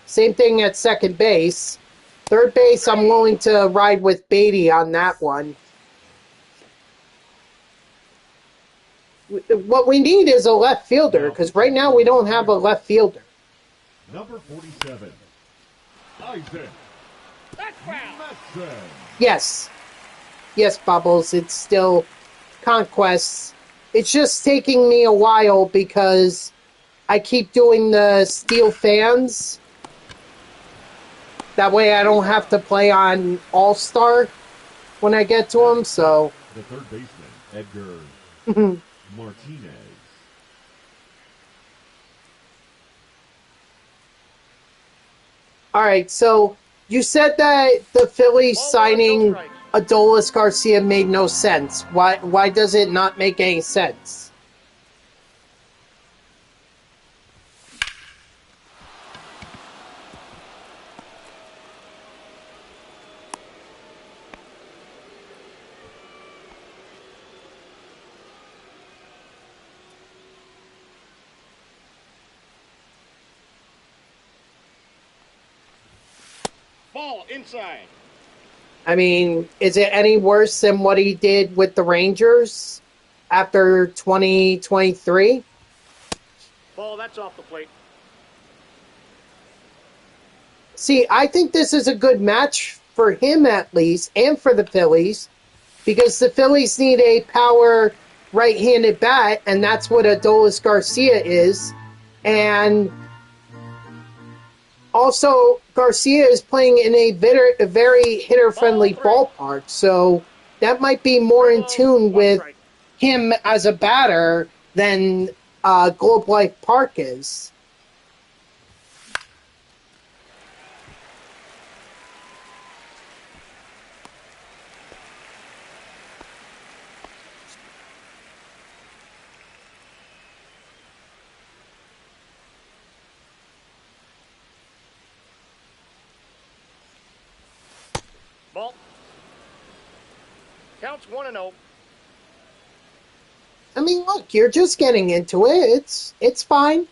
Same thing at second base. Third base, I'm willing to ride with Beatty on that one. What we need is a left fielder, because right now we don't have a left fielder. Number 47, Isaac That's foul. Messon. Yes. Yes, Bubbles, it's still Conquest. It's just taking me a while because I keep doing the steel fans. That way I don't have to play on All-Star when I get to them, so... The third baseman, Edgar Martinez. Alright, so you said that the Phillies signing Adolis Garcia made no sense. Why does it not make any sense? Ball inside. I mean, is it any worse than what he did with the Rangers after 2023? Ball, that's off the plate. See, I think this is a good match for him at least, and for the Phillies, because the Phillies need a power right-handed bat, and that's what Adolis Garcia is. And also, Garcia is playing in a very hitter-friendly ballpark, so that might be more in tune with him as a batter than Globe Life Park is. Ball. Counts 1-0. I mean, look, you're just getting into it. It's fine.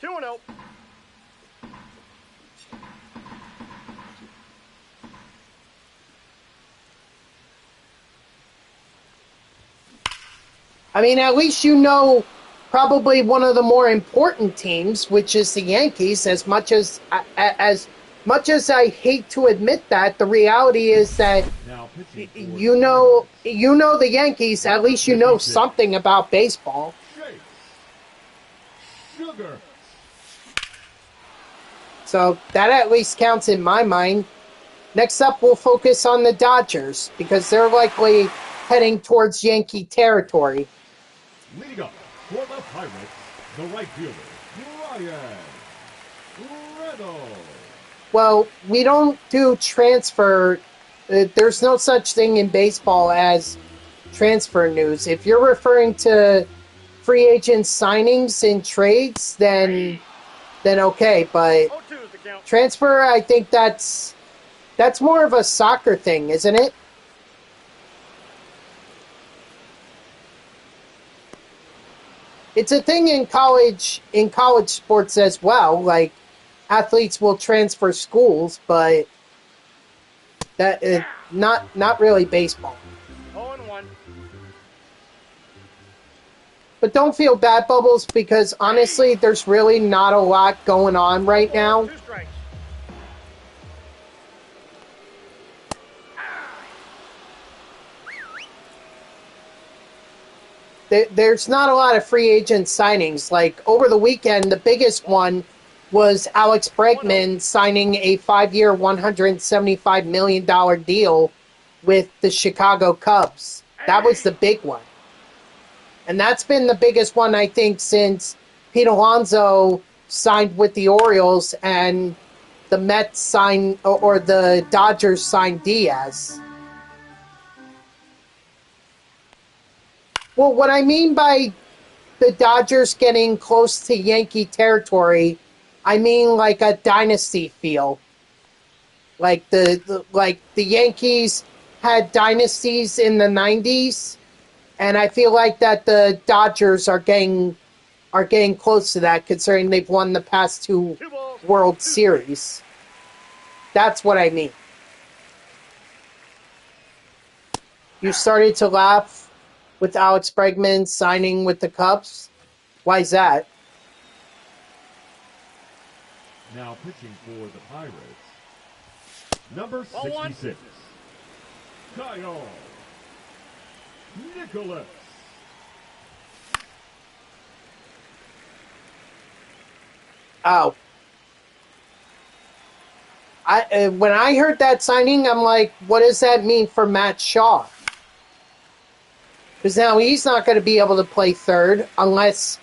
2-0. I mean, at least you know probably one of the more important teams, which is the Yankees. As much as I hate to admit that, the reality is that you know the Yankees. At least you know something about baseball. Sugar. So that at least counts in my mind. Next up, we'll focus on the Dodgers because they're likely heading towards Yankee territory. Leading up for the Pirates, The right fielder, Brian Reynolds. Well, we don't do transfer. There's no such thing in baseball as transfer news. If you're referring to free agent signings and trades, then okay. But 0-2 is the count. transfer, I think that's more of a soccer thing, isn't it? It's a thing in college sports as well. Like athletes will transfer schools, but that not really baseball. 0-1. But don't feel bad, Bubbles, because honestly, there's really not a lot going on right now. 2 strikes. There's not a lot of free agent signings. Like over the weekend, the biggest one was Alex Bregman signing a 5-year, $175 million deal with the Chicago Cubs. That was the big one. And that's been the biggest one, I think, since Pete Alonso signed with the Orioles and the Mets signed, or the Dodgers signed Diaz. Well, what I mean by the Dodgers getting close to Yankee territory, I mean like a dynasty feel. Like the Yankees had dynasties in the 90s, and I feel like that the Dodgers are getting close to that, considering they've won the past 2 World Series. That's what I mean. You started to laugh with Alex Bregman signing with the Cubs. Why is that? Now pitching for the Pirates, number 66, Kyle Nicholas. Oh. When I heard that signing, I'm like, what does that mean for Matt Shaw? Because now he's not going to be able to play third unless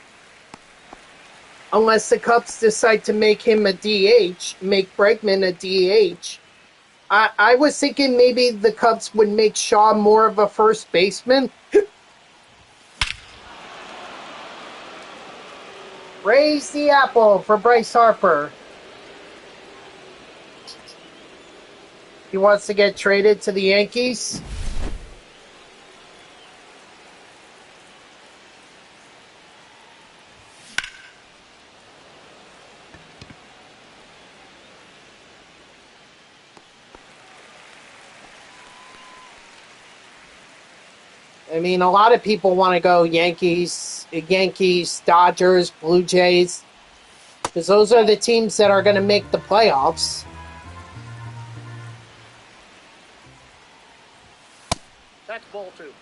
the Cubs decide to make him a DH, make Bregman a DH. I was thinking maybe the Cubs would make Shaw more of a first baseman. Raise the apple for Bryce Harper. He wants to get traded to the Yankees. I mean, a lot of people want to go Yankees, Dodgers, Blue Jays, because those are the teams that are going to make the playoffs. That's ball 2.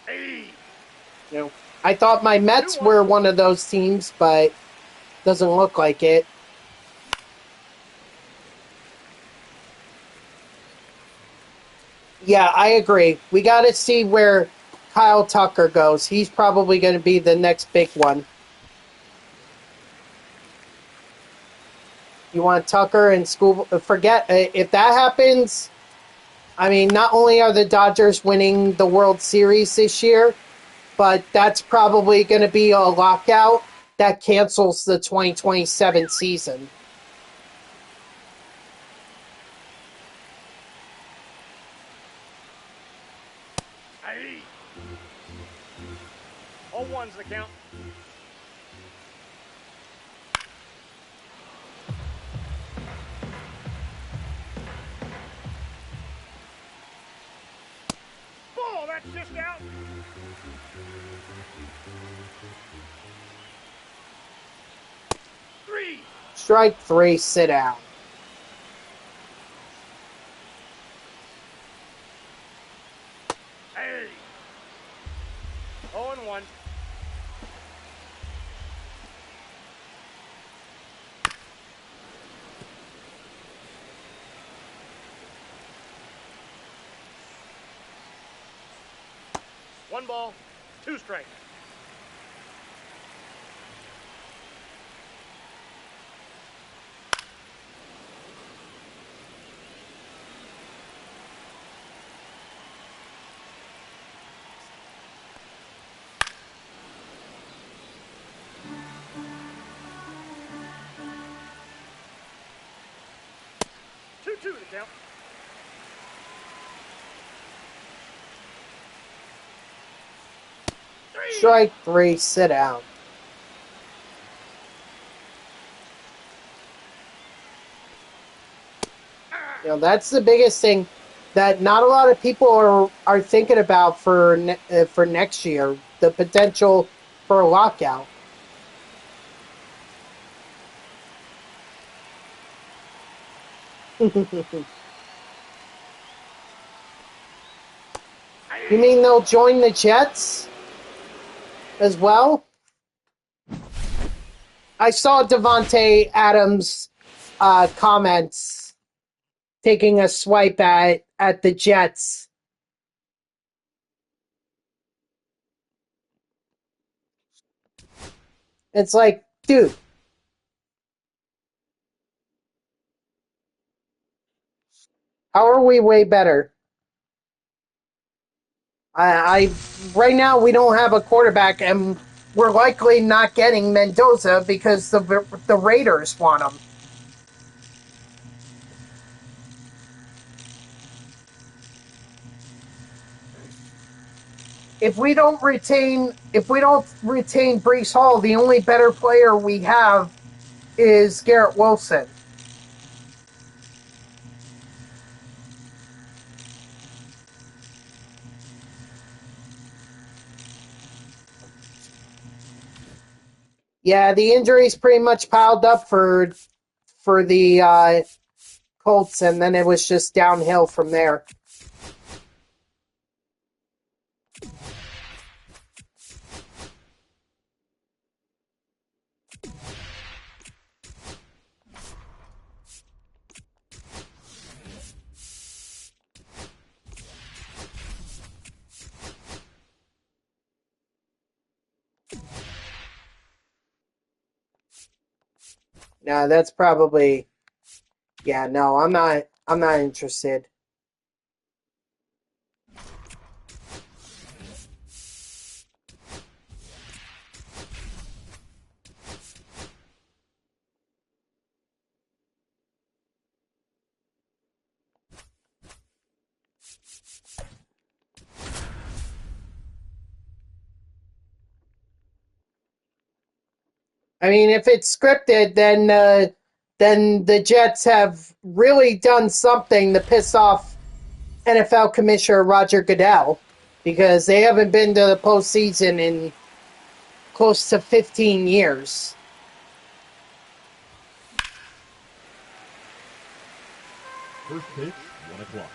Hey. You know, I thought my Mets were one of those teams, but doesn't look like it. Yeah, I agree. We got to see where Kyle Tucker goes. He's probably going to be the next big one. You want Tucker and school? Forget if that happens. I mean, not only are the Dodgers winning the World Series this year, but that's probably going to be a lockout that cancels the 2027 season. Hey. 0-1's the count. Ball, that's just out. Strike 3, sit down. Hey. 0-1. 1 ball, 2 strikes. Two to count. Strike 3, sit down. You know, that's the biggest thing that not a lot of people are thinking about for next year, the potential for a lockout. You mean they'll join the Jets as well? I saw Devontae Adams' comments taking a swipe at the Jets. It's like, dude, how are we way better? I right now we don't have a quarterback, and we're likely not getting Mendoza because the Raiders want him. If we don't retain Brees Hall, the only better player we have is Garrett Wilson. Yeah, the injuries pretty much piled up for the Colts, and then it was just downhill from there. No, that's probably, yeah, no, I'm not interested. I mean, if it's scripted, then the Jets have really done something to piss off NFL Commissioner Roger Goodell, because they haven't been to the postseason in close to 15 years. First pitch, 1 o'clock.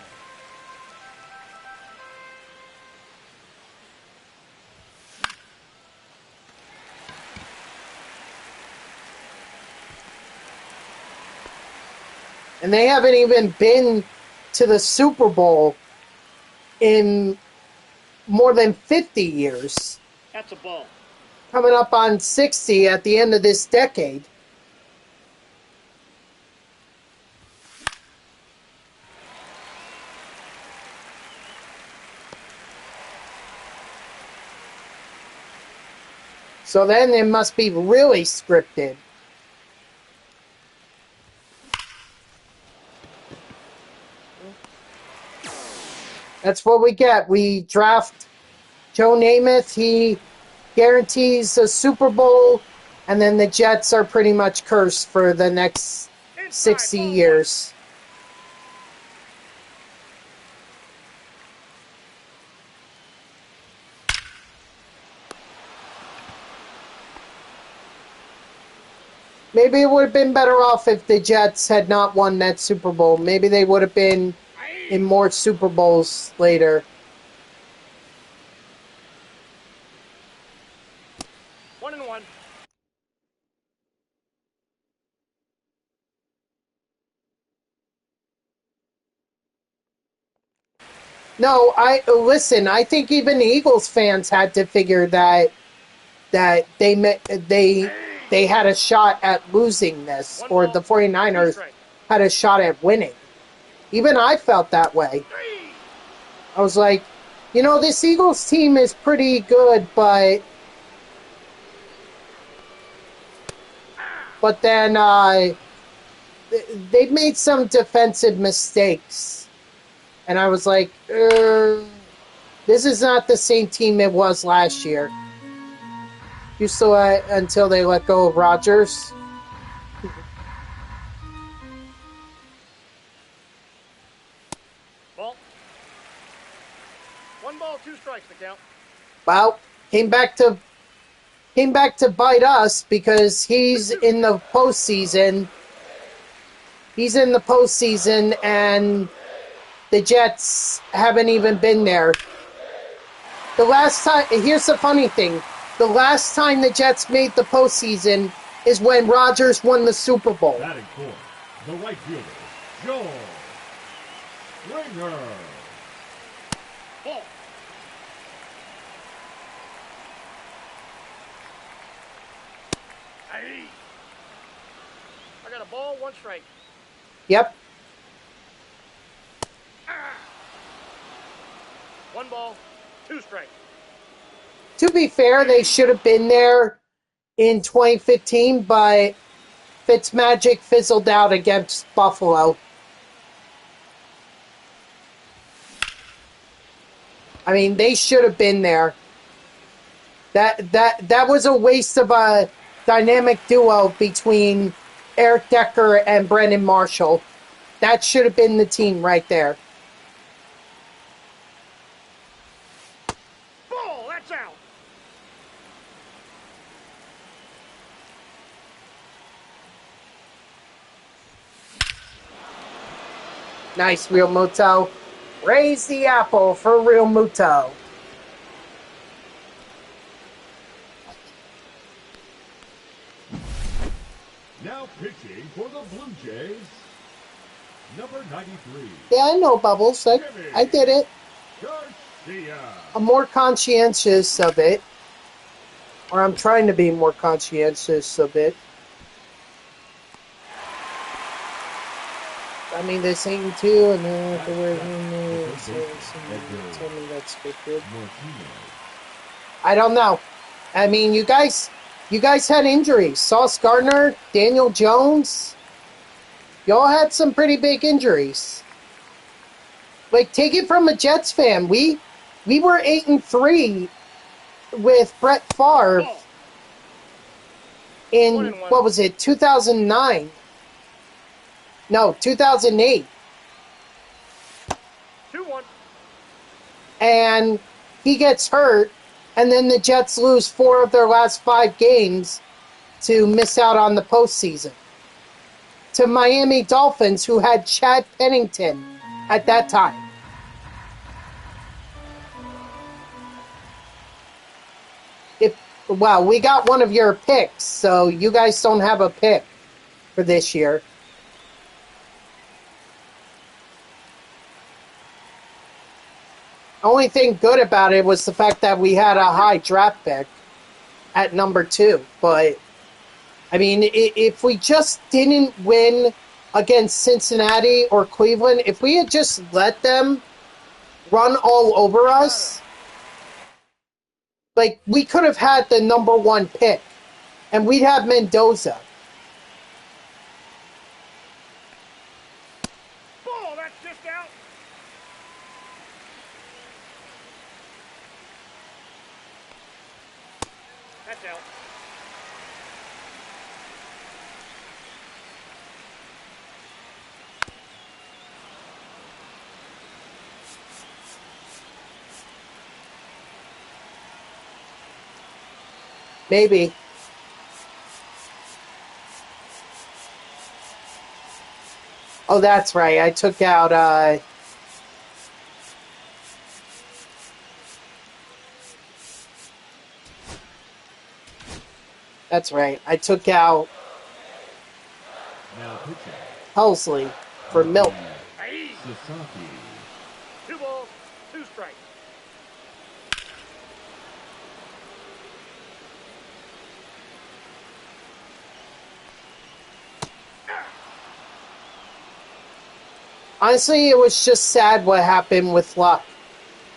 And they haven't even been to the Super Bowl in more than 50 years. That's a ball. Coming up on 60 at the end of this decade. So then it must be really scripted. That's what we get. We draft Joe Namath. He guarantees a Super Bowl, and then the Jets are pretty much cursed for the next 60 years. Maybe it would have been better off if the Jets had not won that Super Bowl. Maybe they would have been in more Super Bowls later. 1-1. No, listen. I think even Eagles fans had to figure that they had a shot at losing this, One or ball, the two 49ers strikes. had a shot at winning. Even I felt that way. Three. I was like, this Eagles team is pretty good, but then they made some defensive mistakes, and I was like, this is not the same team it was last year. You saw it until they let go of Rodgers. Ball. One ball, two strikes to count. Well, came back to bite us because he's in the postseason. He's in the postseason, and the Jets haven't even been there. The last time, here's the funny thing: the last time the Jets made the postseason is when Rodgers won the Super Bowl. Batting fourth, the right fielder, Joe Springer. Ball. Hey. I got a ball, one strike. Yep. One ball, two strikes. To be fair, they should have been there in 2015, but Fitzmagic fizzled out against Buffalo. I mean, they should have been there. That was a waste of a dynamic duo between Eric Decker and Brendan Marshall. That should have been the team right there. Ball, that's out. Nice, Real Muto. Raise the apple for Real Muto. Now pitching for the Blue Jays, number 93. Yeah, I know, Bubbles. I did it. Garcia. I'm more conscientious of it. Or I'm trying to be more conscientious of it. I mean, they're saying too, and then afterwards, tell me that's good. I don't know. I mean, you guys had injuries. Sauce Gardner, Daniel Jones. Y'all had some pretty big injuries. Like, take it from a Jets fan. We were 8-3 with Brett Favre in, what was it, 2009? No, 2008. 2-1. And he gets hurt, and then the Jets lose 4 of their last 5 games to miss out on the postseason. To Miami Dolphins, who had Chad Pennington at that time. Well, we got one of your picks, so you guys don't have a pick for this year. Only thing good about it was the fact that we had a high draft pick at number 2. But, I mean, if we just didn't win against Cincinnati or Cleveland, if we had just let them run all over us, like, we could have had the number 1 pick, and we'd have Mendoza. Ball, that's just out. That's out. Maybe. Oh, that's right. I took out, that's right. I took out Now pitching, Helsley for Milton. Hey. Sasaki. 2 balls, 2 strikes. Honestly, it was just sad what happened with Luck.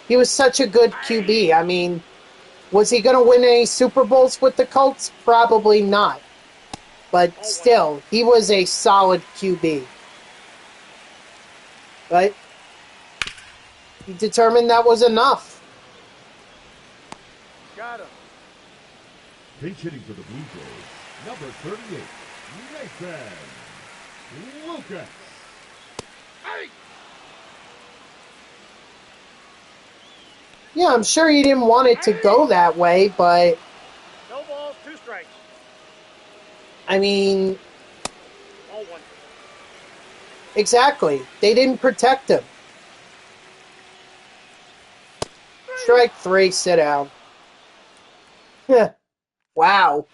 He was such a good QB. I mean, was he going to win any Super Bowls with the Colts? Probably not. But still, he was a solid QB. But he determined that was enough. Got him. Pinch hitting for the Blue Jays, number 38, Nathan Lucas. Hey! Yeah, I'm sure he didn't want it to go that way, but No balls, 2 strikes. I mean, All 1. exactly. They didn't protect him. Strike 3, sit down. Wow.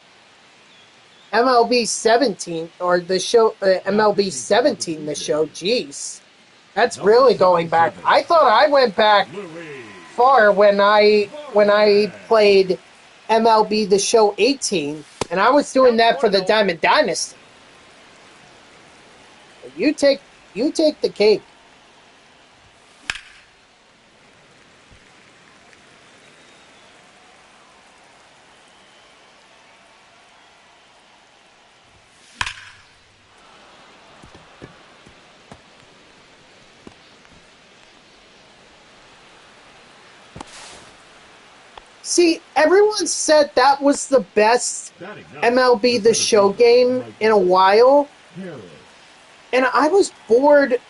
MLB 17, or the show, MLB 17, the show, jeez. That's really going back. I thought I went back far when I played MLB The Show 18, and I was doing that for the Diamond Dynasty. You take the cake. See, everyone said that was the best MLB The Show game in a while. And I was bored,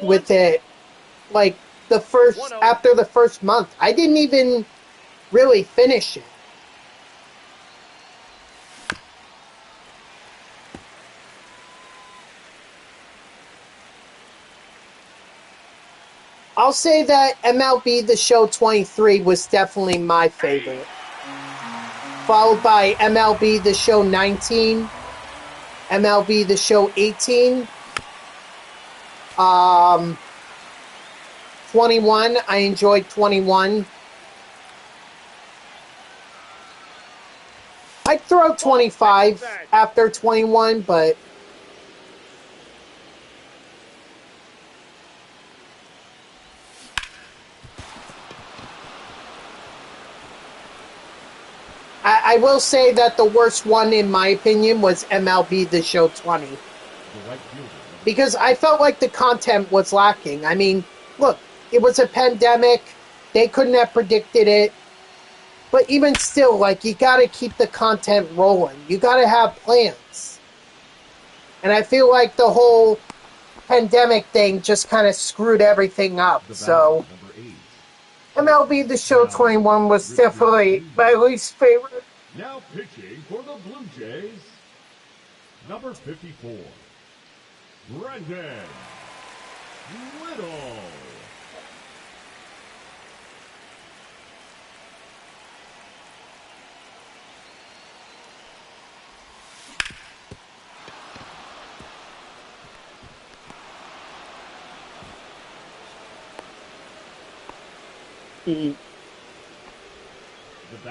with it, like, after the first month. I didn't even really finish it. I'll say that MLB The Show 23 was definitely my favorite. Followed by MLB The Show 19, MLB The Show 18, 21. I enjoyed 21. I'd throw 25 after 21, but I will say that the worst one, in my opinion, was MLB The Show 20. Because I felt like the content was lacking. I mean, look, it was a pandemic. They couldn't have predicted it. But even still, like, you got to keep the content rolling. You got to have plans. And I feel like the whole pandemic thing just kind of screwed everything up. So, MLB The Show 21 was definitely my least favorite. Now pitching for the Blue Jays, number 54, Brandon Little.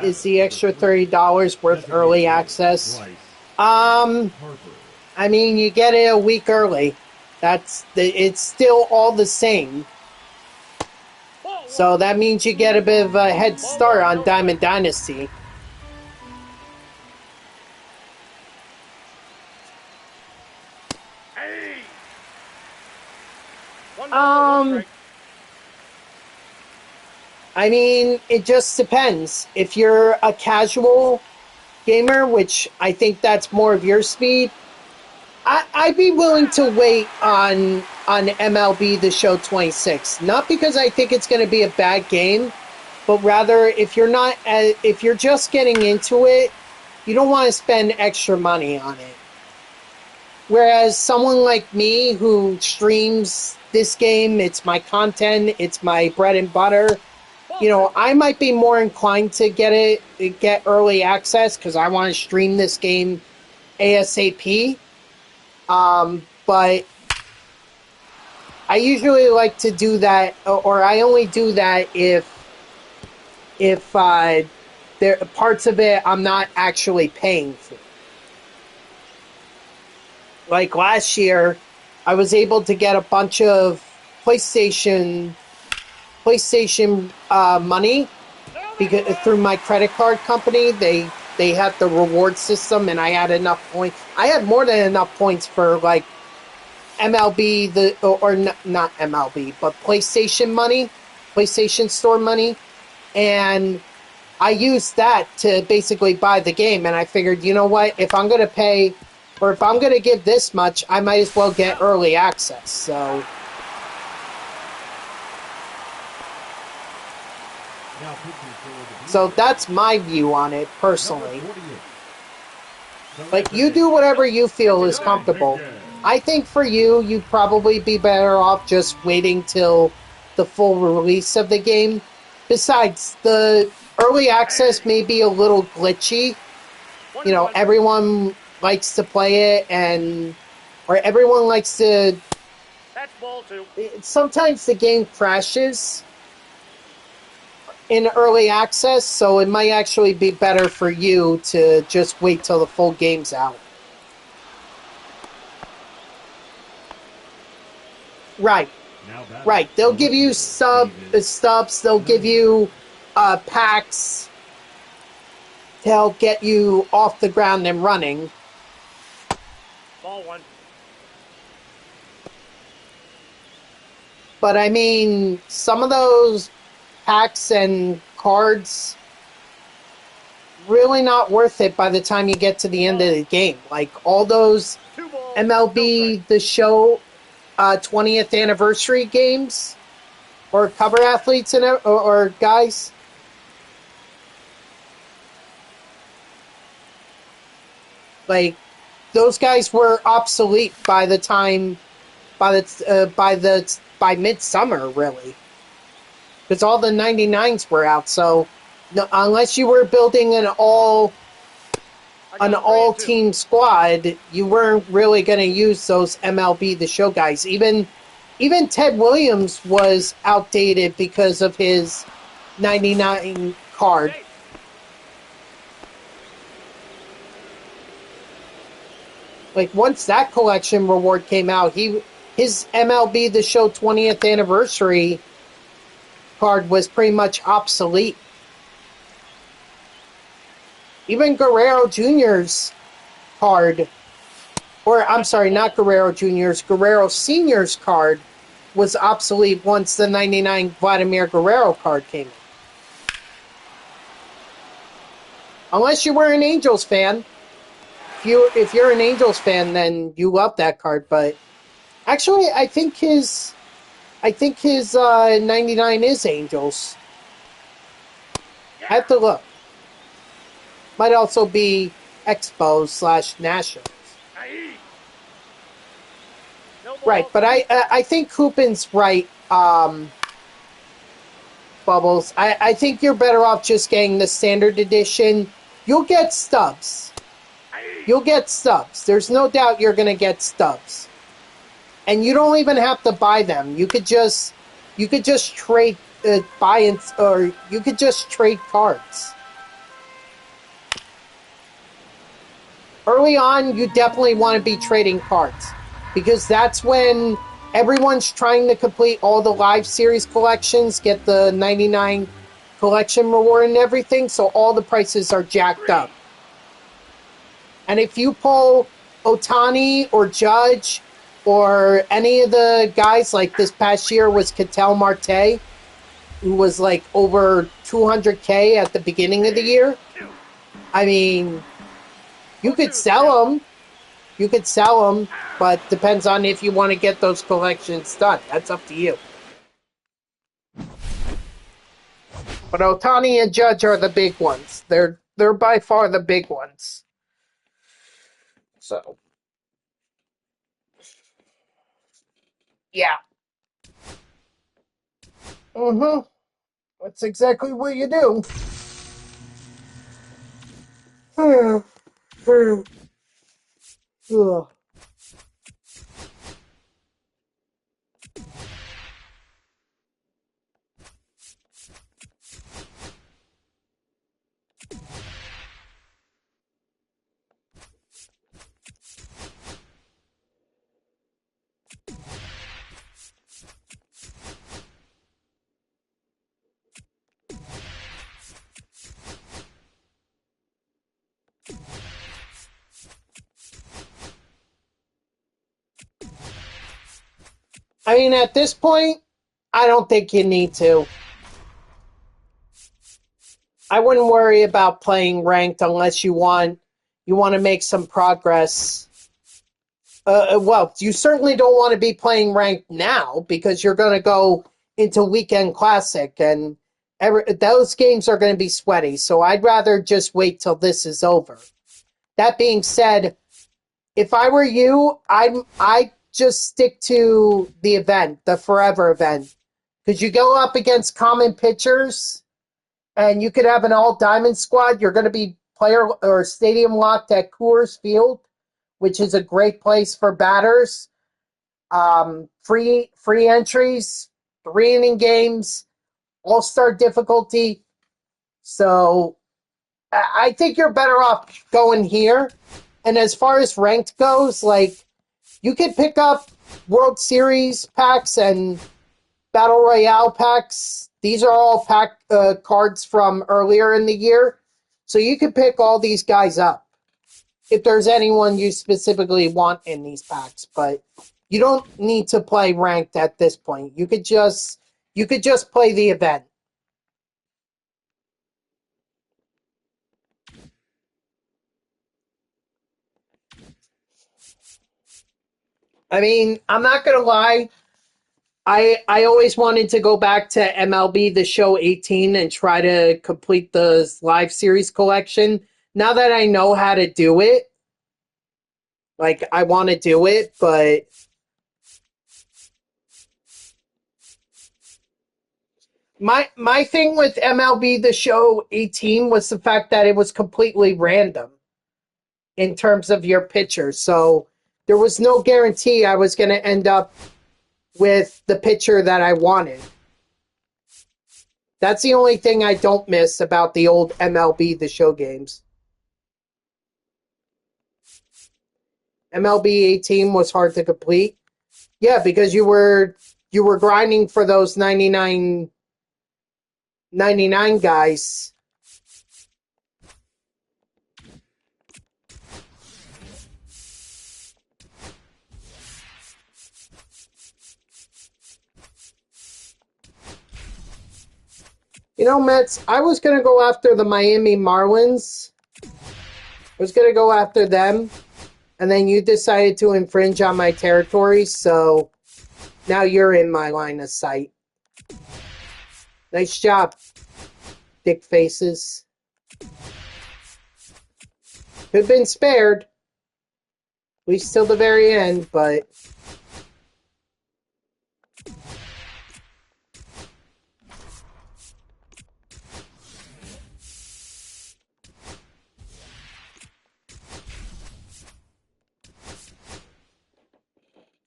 Is the extra $30 worth early access? I mean, you get it a week early. It's still all the same. So that means you get a bit of a head start on Diamond Dynasty. I mean, it just depends. If you're a casual gamer, which I think that's more of your speed, I'd be willing to wait on MLB The Show 26. Not because I think it's going to be a bad game, but rather if you're just getting into it, you don't want to spend extra money on it. Whereas someone like me who streams this game, it's my content, it's my bread and butter. You know, I might be more inclined to get early access because I want to stream this game ASAP. But I usually like to do that, or I only do that if there parts of it I'm not actually paying for. Like last year, I was able to get a bunch of PlayStation money because through my credit card company. They had the reward system, and I had enough points. I had more than enough points for like MLB not MLB, but PlayStation money, PlayStation Store money, and I used that to basically buy the game. And I figured, you know what? If I'm gonna pay, or if I'm gonna give this much, I might as well get early access. So that's my view on it personally. Like, you do whatever you feel is comfortable. I think for you, you'd probably be better off just waiting till the full release of the game. Besides, the early access may be a little glitchy. You know, everyone likes to play it, or everyone likes to... That's ball two. Sometimes the game crashes in early access, so it might actually be better for you to just wait till the full game's out. Right. Right. They'll give you stubs, they'll give you packs to help get you off the ground and running. Ball one. But I mean, some of those packs and cards really not worth it by the time you get to the end of the game. Like all those MLB The Show 20th anniversary games or cover athletes or guys. Like those guys were obsolete by the time by midsummer, really, because all the 99s were out. So no, unless you were building an all team squad, you weren't really going to use those MLB The Show guys. Even Ted Williams was outdated because of his 99 card. Like once that collection reward came out, his MLB The Show 20th anniversary card was pretty much obsolete. Even Guerrero Jr.'s card, or I'm sorry, not Guerrero Jr.'s, Guerrero Sr.'s card was obsolete once the 99 Vladimir Guerrero card came in. Unless you were an Angels fan. If you're an Angels fan, then you love that card. But actually, I think his 99 is Angels. I have to look. Might also be Expos / Nationals. Right, but I think Coopin's right, Bubbles. I think you're better off just getting the standard edition. You'll get stubs. There's no doubt you're going to get stubs. And you don't even have to buy them. You could just trade or you could just trade cards. Early on, you definitely want to be trading cards because that's when everyone's trying to complete all the live series collections, get the 99 collection reward and everything, so all the prices are jacked up. And if you pull Ohtani or Judge or any of the guys, like this past year was Ketel Marte, who was like over 200K at the beginning of the year, I mean, you could sell them. But depends on if you want to get those collections done. That's up to you. But Ohtani and Judge are the big ones. They're by far the big ones. So, yeah. That's exactly what you do. I mean, at this point, I don't think you need to. I wouldn't worry about playing ranked unless you want to make some progress. Well, you certainly don't want to be playing ranked now because you're going to go into Weekend Classic and those games are going to be sweaty. So I'd rather just wait till this is over. That being said, if I were you, I'd just stick to the event, the Forever event, because you go up against common pitchers, and you could have an all-diamond squad. You're going to be player or stadium locked at Coors Field, which is a great place for batters. Free entries, 3-inning games, all-star difficulty. So I think you're better off going here. And as far as ranked goes, like, you could pick up World Series packs and Battle Royale packs. These are all pack cards from earlier in the year. So you could pick all these guys up if there's anyone you specifically want in these packs. But you don't need to play ranked at this point. You could just play the event. I mean, I'm not going to lie. I always wanted to go back to MLB The Show 18 and try to complete the live series collection. Now that I know how to do it, like, I want to do it, but my thing with MLB The Show 18 was the fact that it was completely random in terms of your pitcher. So there was no guarantee I was going to end up with the pitcher that I wanted. That's the only thing I don't miss about the old MLB The Show games. MLB 18 was hard to complete. Yeah, because you were grinding for those 99 guys. You know, Mets, I was going to go after the Miami Marlins. I was going to go after them. And then you decided to infringe on my territory, so now you're in my line of sight. Nice job, dick faces. Could have been spared. At least till the very end, but...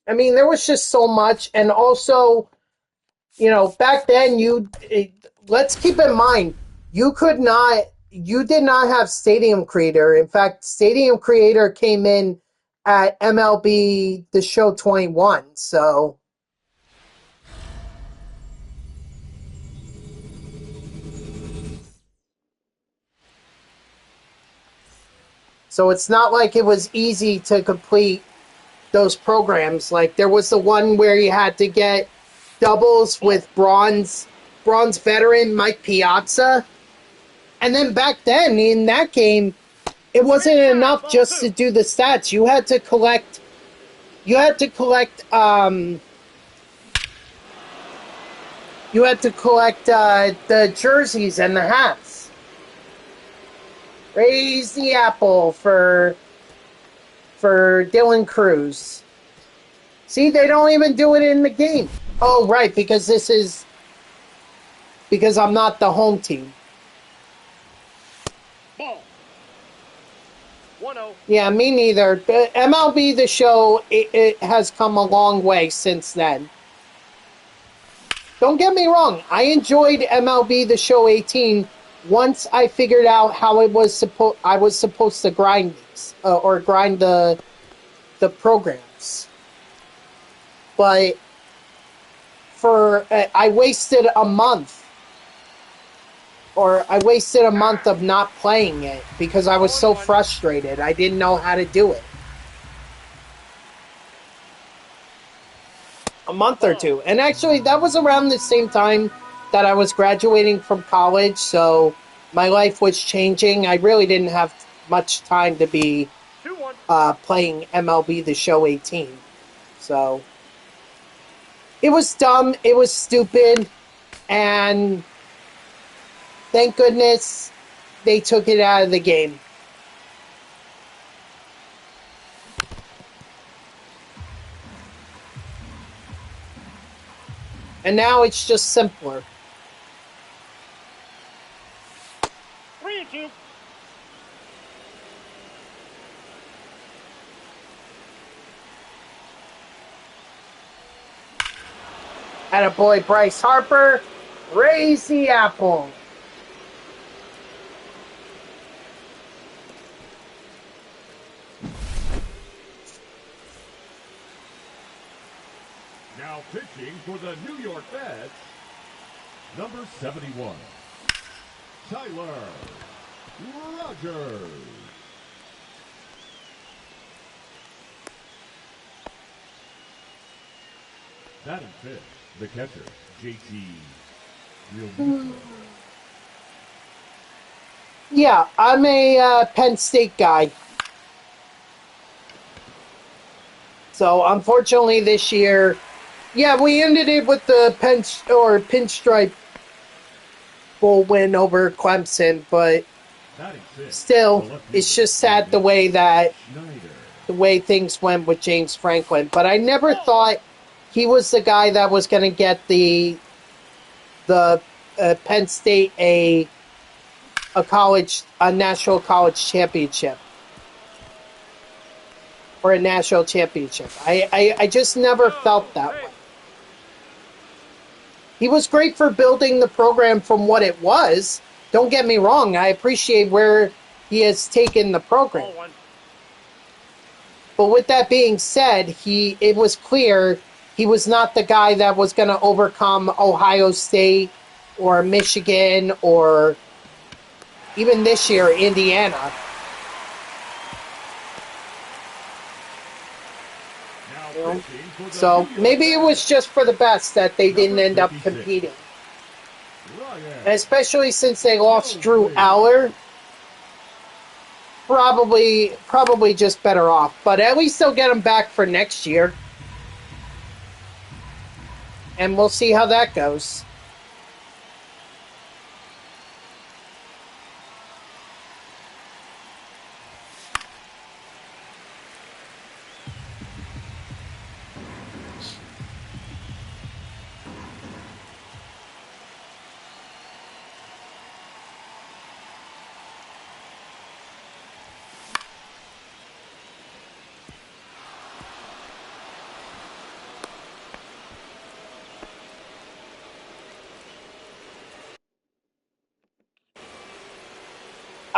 I mean, there was just so much, and also, you know, back then, let's keep in mind, you did not have Stadium Creator. In fact, Stadium Creator came in at MLB The Show 21, so... So it's not like it was easy to complete those programs. Like, there was the one where you had to get doubles with bronze veteran Mike Piazza. And then back then, in that game, it wasn't enough just to do the stats. You had to collect the jerseys and the hats. Raise the apple for Dylan Cruz. See, they don't even do it in the game. Oh, right, because I'm not the home team. Ball. 1-0. Yeah, me neither. But MLB The Show, it has come a long way since then. Don't get me wrong. I enjoyed MLB The Show 18 once I figured out how I was supposed to grind these or grind the programs. But I wasted a month of not playing it because I was so frustrated. I didn't know how to do it. a month or two. And actually, that was around the same time that I was graduating from college, so my life was changing. I really didn't have much time to be 2-1. playing MLB The Show 18. So it was dumb, it was stupid, and thank goodness they took it out of the game. And now it's just simpler. 3-2. Attaboy Bryce Harper, raise the apple. Now pitching for the New York Mets, number 71, Tyler Rogers. Batting fifth, the catcher, JT Realmuto. Yeah, I'm a Penn State guy. So unfortunately this year, yeah, we ended it with the pinstripe bowl win over Clemson, but still, it's just sad the way things went with James Franklin. But I never thought he was the guy that was going to get the Penn State a national college championship or a national championship. I just never felt that way. He was great for building the program from what it was. Don't get me wrong. I appreciate where he has taken the program. But with that being said, it was clear he was not the guy that was going to overcome Ohio State or Michigan or even this year, Indiana. So maybe it was just for the best that they didn't end up competing. Especially since they lost Drew Aller. Probably just better off. But at least they'll get him back for next year. And we'll see how that goes.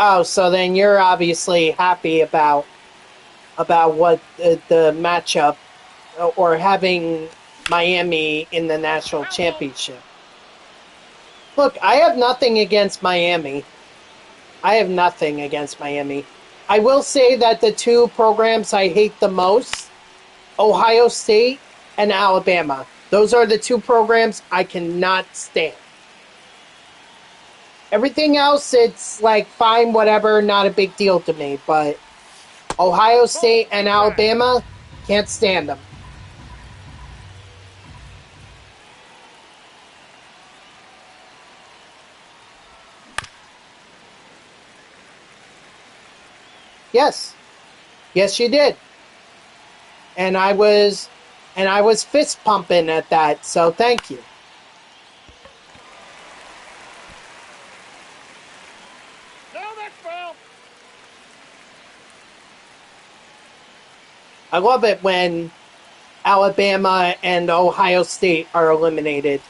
Oh, so then you're obviously happy about what the matchup or having Miami in the national championship. Look, I have nothing against Miami. I will say that the two programs I hate the most, Ohio State and Alabama. Those are the two programs I cannot stand. Everything else, it's like fine, whatever, not a big deal to me. But Ohio State and Alabama, can't stand them. Yes, you did. And I was fist pumping at that. So thank you. I love it when Alabama and Ohio State are eliminated.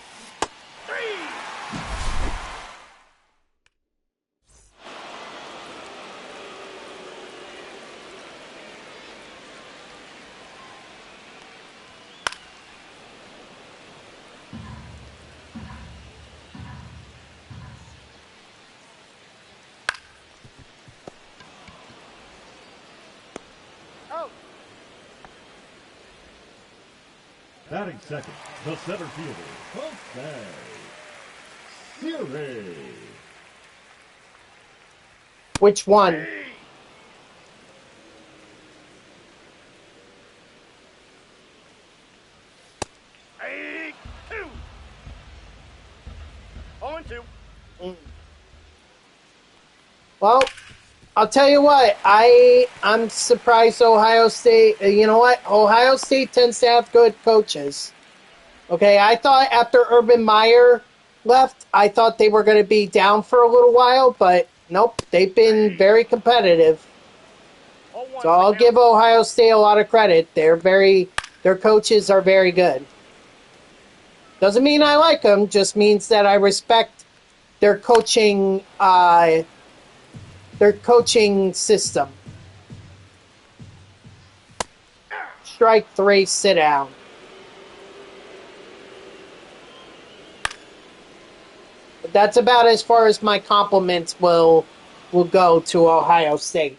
Batting second, the center fielder, Conquest. Series. Which one? Hey, 2. 0-2. Well, I'll tell you what. I'm surprised Ohio State. You know what? Ohio State tends to have good coaches. Okay, I thought after Urban Meyer left, I thought they were going to be down for a little while, but nope, they've been very competitive. 0-1's So I'll the give count. Ohio State a lot of credit. Their coaches are very good. Doesn't mean I like them, just means that I respect their coaching system. Strike 3, sit down. But that's about as far as my compliments will go to Ohio State.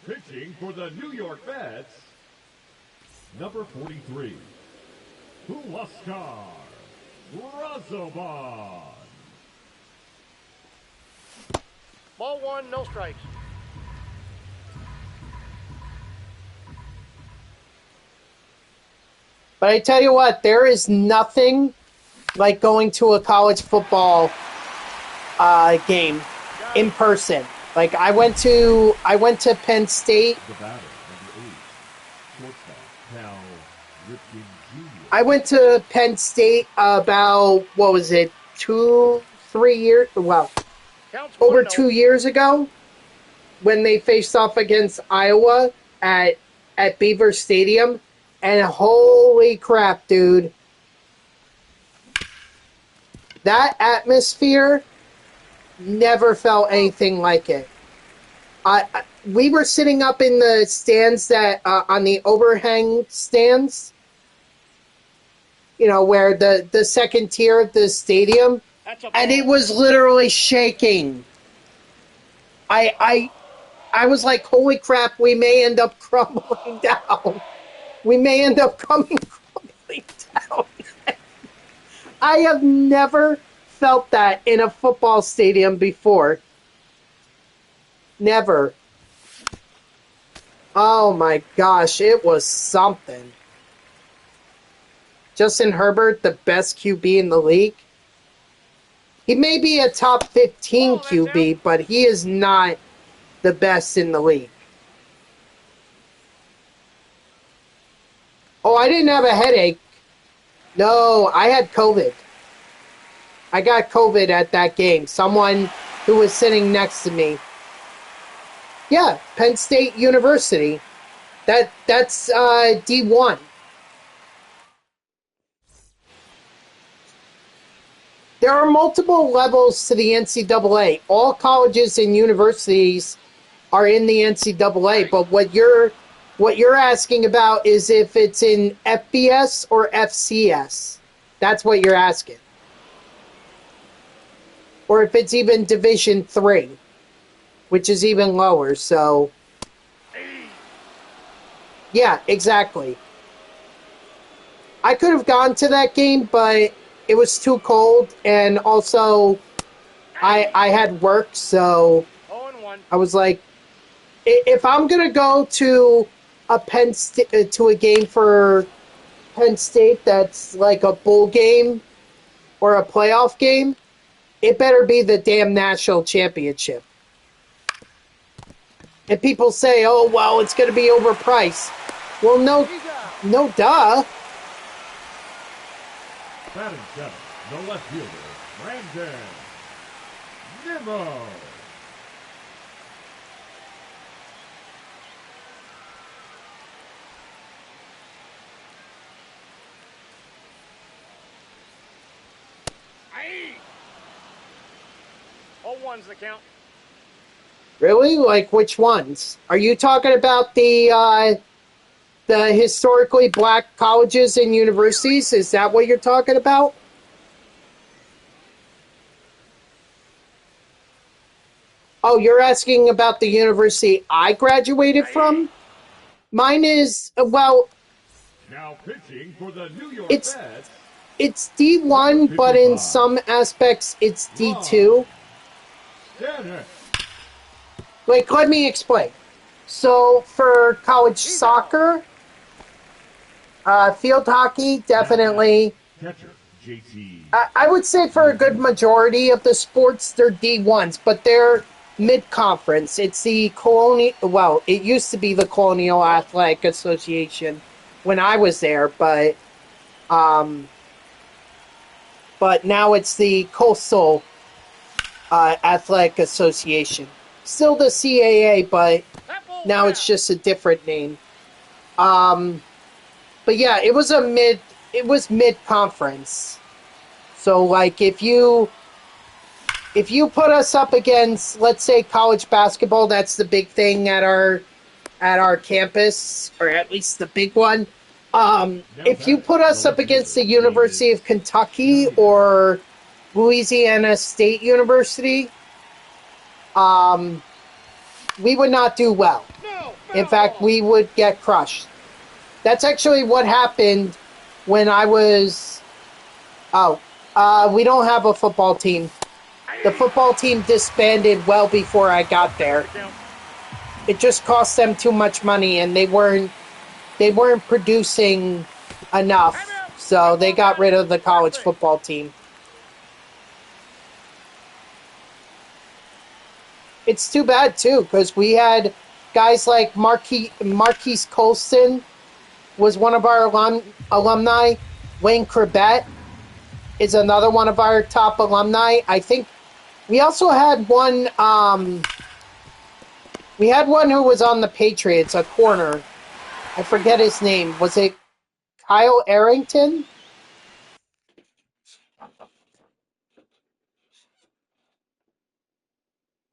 Pitching for the New York Mets, number 43, Huascar Brazoban. Ball 1, no strikes. But I tell you what, there is nothing like going to a college football game in person. Like I went to Penn State. The batter, number 8, shortstop, Cal Ripken Jr. I went to Penn State about, what was it, 2-3 years? Well, Counts over 1-0. 2 years ago when they faced off against Iowa at Beaver Stadium. And holy crap, dude. That atmosphere, never felt anything like it. We were sitting up in the stands that on the overhang stands, you know, where the second tier of the stadium, and it was literally shaking. I was like, holy crap, we may end up crumbling down. We may end up crumbling down. I have never felt that in a football stadium before. Never. Oh my gosh, it was something. Justin Herbert, the best QB in the league. He may be a top 15 QB, but he is not the best in the league. Oh, I didn't have a headache. No, I had COVID. I got COVID at that game. Someone who was sitting next to me. Yeah, Penn State University. That's D1. There are multiple levels to the NCAA. All colleges and universities are in the NCAA, but what you're asking about is if it's in FBS or FCS. That's what you're asking. Or if it's even Division 3, which is even lower. So, yeah, exactly. I could have gone to that game, but it was too cold, and also I had work, so I was like, if I'm gonna go to a game for Penn State that's like a bowl game or a playoff game, it better be the damn national championship. And people say, oh, well, it's going to be overpriced. Well, no, duh. Batting seven, the left fielder, Brandon Nimmo. Oh, 1's the count. Really? Like which ones? Are you talking about the historically black colleges and universities? Is that what you're talking about? Oh, you're asking about the university I graduated from? Mine is, well, Now pitching for the New York it's Mets, it's D1, but in 55. some aspects it's Ron D2. Stannis. Like, let me explain. So, for college soccer, field hockey, definitely. Catcher, JT. I would say for a good majority of the sports, they're D1s, but they're mid-conference. It's the well, it used to be the Colonial Athletic Association when I was there, but now it's the Coastal Athletic Association. Still the CAA, but now it's just a different name. But yeah, it was mid-conference. So like if you put us up against, let's say, college basketball, that's the big thing at our campus, or at least the big one. If you put us up against the University of Kentucky or Louisiana State University, we would not do well. In fact, we would get crushed. That's actually what happened when I was... we don't have a football team. The football team disbanded well before I got there. It just cost them too much money, and they weren't producing enough, so they got rid of the college football team. It's too bad too, because we had guys like Marquise Colston was one of our alumni. Wayne Corbett is another one of our top alumni. I think we also had one. We had one who was on the Patriots, a corner. I forget his name. Was it Kyle Arrington?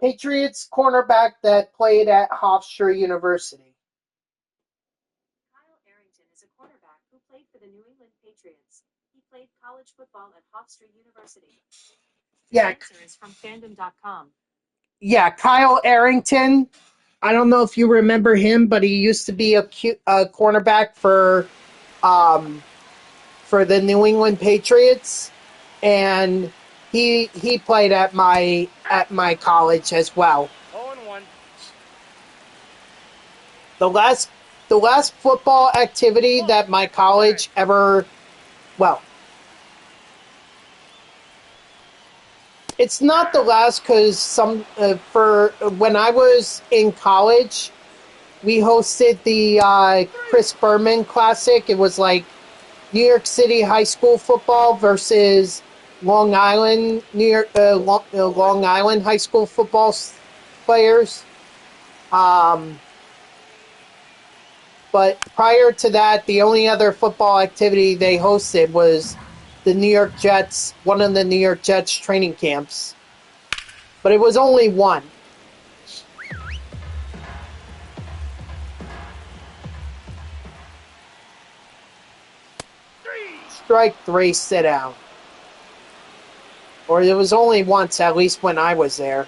Patriots cornerback that played at Hofstra University. Kyle Arrington is a cornerback who played for the New England Patriots. He played college football at Hofstra University. The answer is from fandom.com. Yeah, Kyle Arrington. I don't know if you remember him, but he used to be a cornerback for the New England Patriots, and he played at my college as well. 0-1. The last football activity that my college ever, well, it's not the last, because for when I was in college, we hosted the Chris Berman Classic. It was like New York City high school football versus Long Island Long Island high school football players. But prior to that, the only other football activity they hosted was the New York Jets, one of the New York Jets training camps. But it was only one. Strike 3, sit out. Or it was only once, at least when I was there.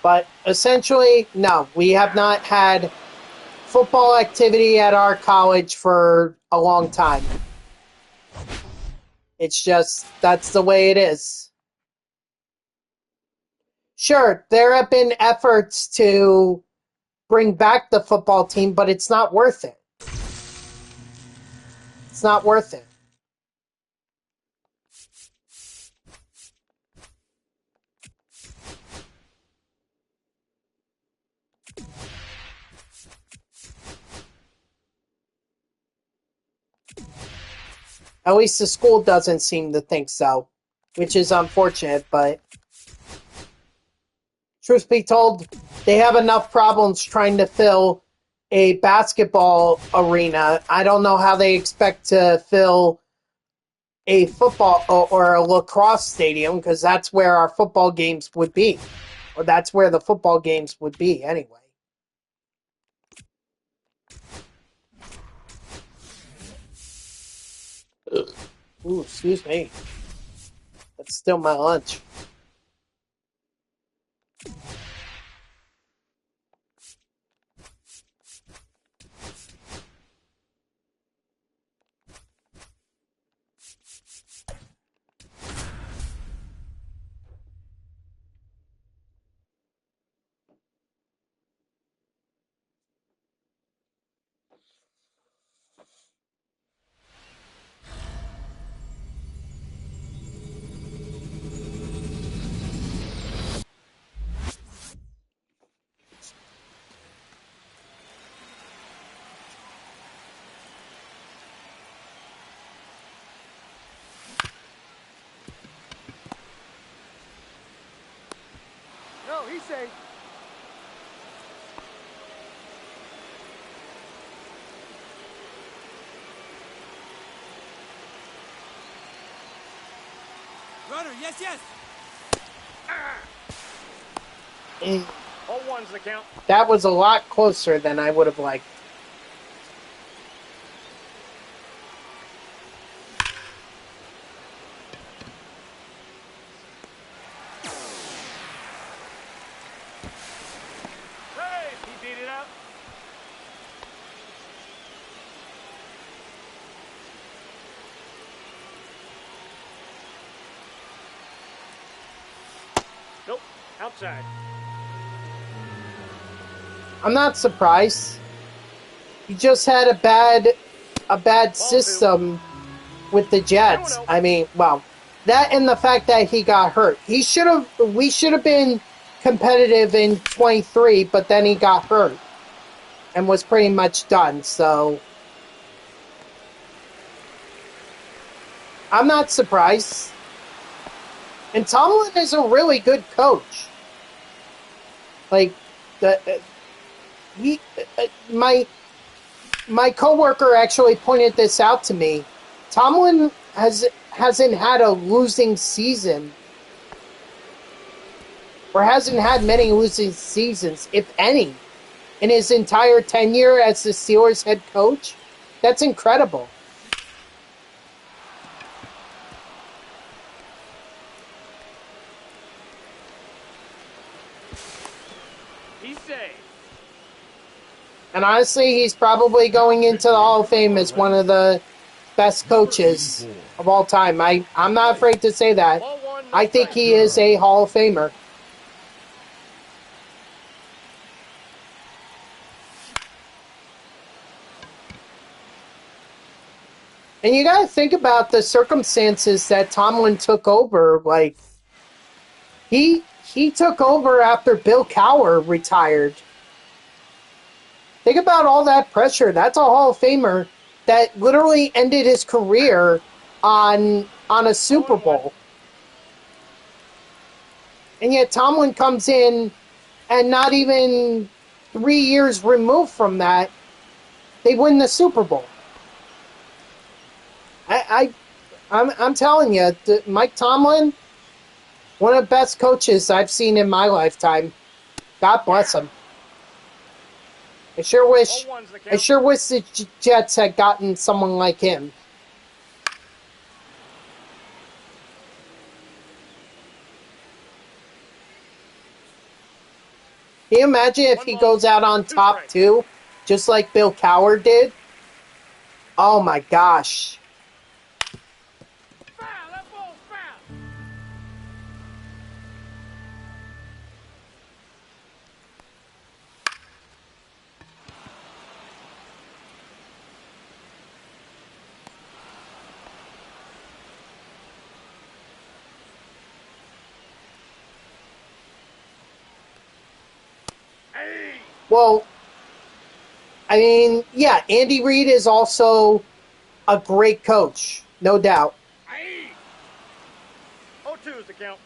But essentially, no, we have not had football activity at our college for a long time. It's just, that's the way it is. Sure, there have been efforts to bring back the football team, but it's not worth it. It's not worth it. At least the school doesn't seem to think so, which is unfortunate, but truth be told, they have enough problems trying to fill a basketball arena. I don't know how they expect to fill a football or a lacrosse stadium, because that's where our football games would be. Or that's where the football games would be anyway. Ooh, excuse me. That's still my lunch. No, he's safe. Runner, yes, yes. All one's the count. That was a lot closer than I would have liked. Hey, he beat it up. Nope, outside. I'm not surprised. He just had a bad system with the Jets. I mean, well, that and the fact that he got hurt. We should have been competitive in 23, but then he got hurt and was pretty much done. So I'm not surprised. And Tomlin is a really good coach. Like my coworker actually pointed this out to me. Tomlin hasn't had a losing season, or hasn't had many losing seasons, if any, in his entire tenure as the Steelers head coach. That's incredible. He's safe. And honestly, he's probably going into the Hall of Fame as one of the best coaches of all time. I'm not afraid to say that. Ball one, no I think strike. he is a Hall of Famer. And you got to think about the circumstances that Tomlin took over. Like, he took over after Bill Cowher retired. Think about all that pressure. That's a Hall of Famer that literally ended his career on a Super Bowl. And yet Tomlin comes in, and not even 3 years removed from that, they win the Super Bowl. I'm telling you, Mike Tomlin, one of the best coaches I've seen in my lifetime. God bless him. I sure wish the Jets had gotten someone like him. Can you imagine if he goes out on top too, just like Bill Cowher did? Oh my gosh. Foul, that ball's foul. Hey. Well, I mean, yeah, Andy Reid is also a great coach, no doubt. Hey. 0-2 is the count.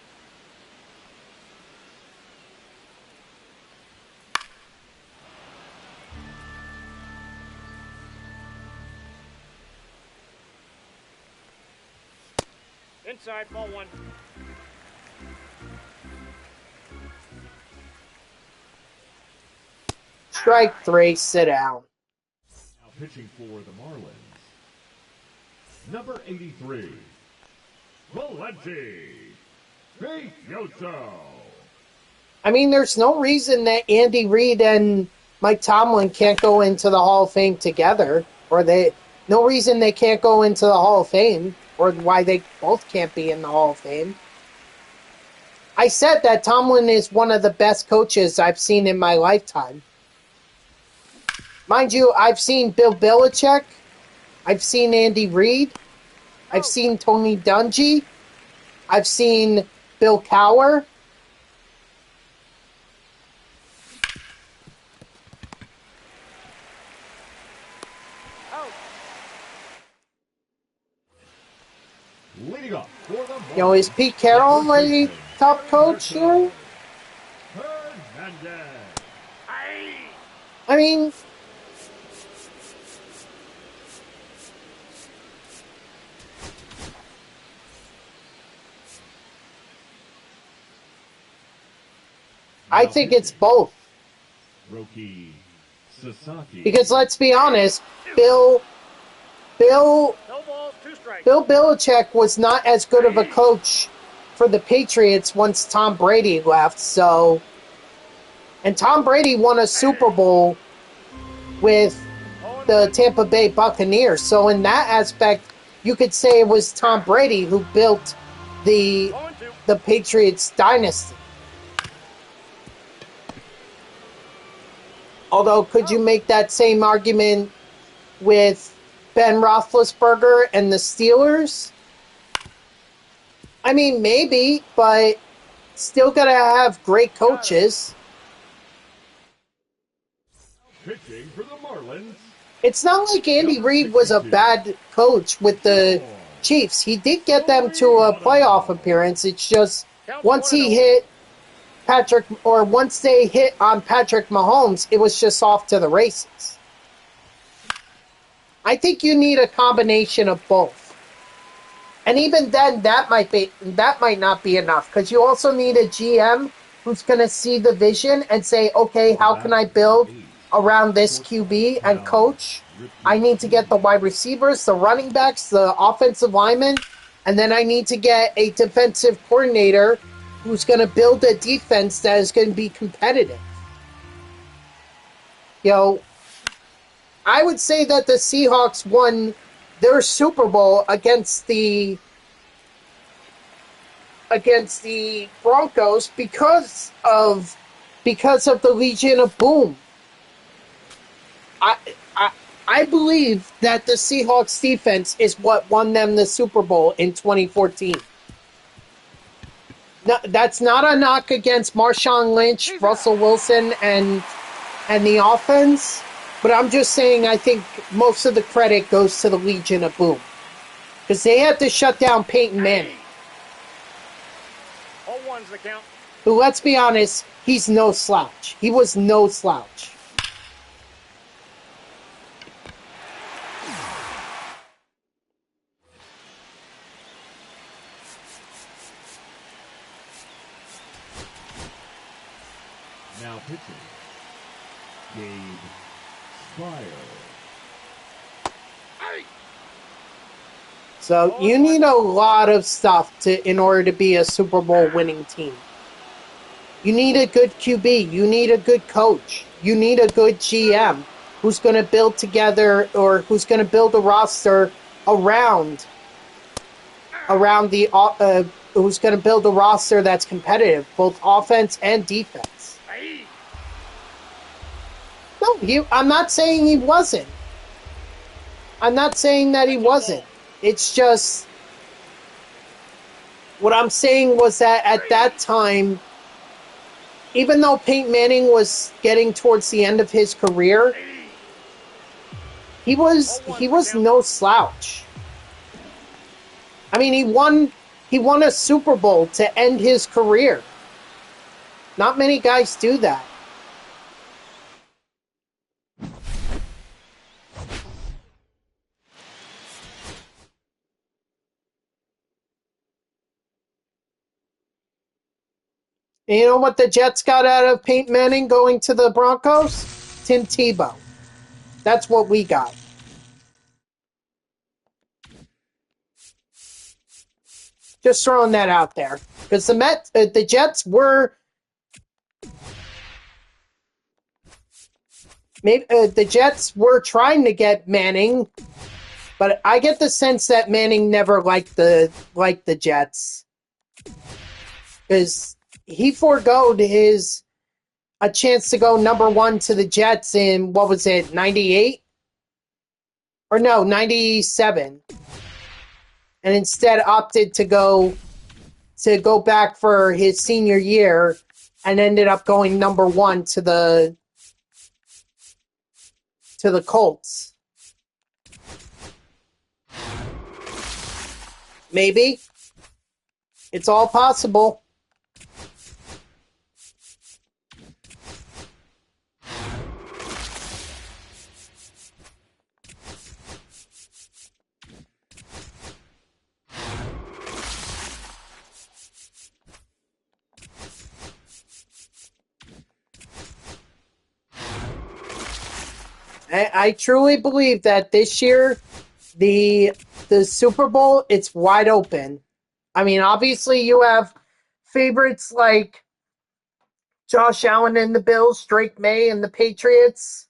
Inside, ball one. Strike three, sit down. Now pitching for the Marlins, Number 83, Valenti Yoso. I mean, there's no reason that Andy Reid and Mike Tomlin can't go into the Hall of Fame together, or no reason they can't go into the Hall of Fame, or why they both can't be in the Hall of Fame. I said that Tomlin is one of the best coaches I've seen in my lifetime. Mind you, I've seen Bill Belichick, I've seen Andy Reid, I've seen Tony Dungy, I've seen Bill Cowher. Leading up for the You know, is Pete Carroll a top coach here? Hernandez. I mean, I think it's both. Roki Sasaki. Because let's be honest, Bill No balls, 2 strikes. Bill Belichick was not as good of a coach for the Patriots once Tom Brady left, so... And Tom Brady won a Super Bowl with the Tampa Bay Buccaneers, so in that aspect, you could say it was Tom Brady who built the Patriots dynasty. Although, could you make that same argument with Ben Roethlisberger and the Steelers? I mean, maybe, but still gotta have great coaches. Pitching for the Marlins. It's not like Andy Reid was a bad coach with the Chiefs. He did get them to a playoff appearance. It's just once he hit once they hit on Patrick Mahomes, it was just off to the races. I think you need a combination of both. And even then, that might not be enough, because you also need a GM who's going to see the vision and say, okay, how can I build around this QB and coach? I need to get the wide receivers, the running backs, the offensive linemen, and then I need to get a defensive coordinator who's going to build a defense that is going to be competitive. You know, I would say that the Seahawks won their Super Bowl against the Broncos because of the Legion of Boom. I believe that the Seahawks defense is what won them the Super Bowl in 2014. No, that's not a knock against Marshawn Lynch, Russell Wilson, and the offense, but I'm just saying I think most of the credit goes to the Legion of Boom, because they had to shut down Peyton Manning. All ones the count. Who, let's be honest, he's no slouch. He was no slouch. Now pitching, Gabe Spire. So you need a lot of stuff in order to be a Super Bowl winning team. You need a good QB. You need a good coach. You need a good GM who's going to build together, or who's going to build a roster around the who's going to build a roster that's competitive, both offense and defense. No, I'm not saying he wasn't. I'm not saying that he wasn't. It's just, what I'm saying was that at that time, even though Peyton Manning was getting towards the end of his career, he was no slouch. I mean, he won a Super Bowl to end his career. Not many guys do that. And you know what the Jets got out of Peyton Manning going to the Broncos? Tim Tebow. That's what we got. Just throwing that out there. Because the Jets were... Maybe the Jets were trying to get Manning, but I get the sense that Manning never liked the Jets. Because he foregoed a chance to go number 1 to the Jets in, what was it, 98? Or no, 97. And instead opted to go back for his senior year and ended up going number 1 to the Colts. Maybe. It's all possible. I truly believe that this year, the Super Bowl, it's wide open. I mean, obviously you have favorites like Josh Allen and the Bills, Drake May and the Patriots,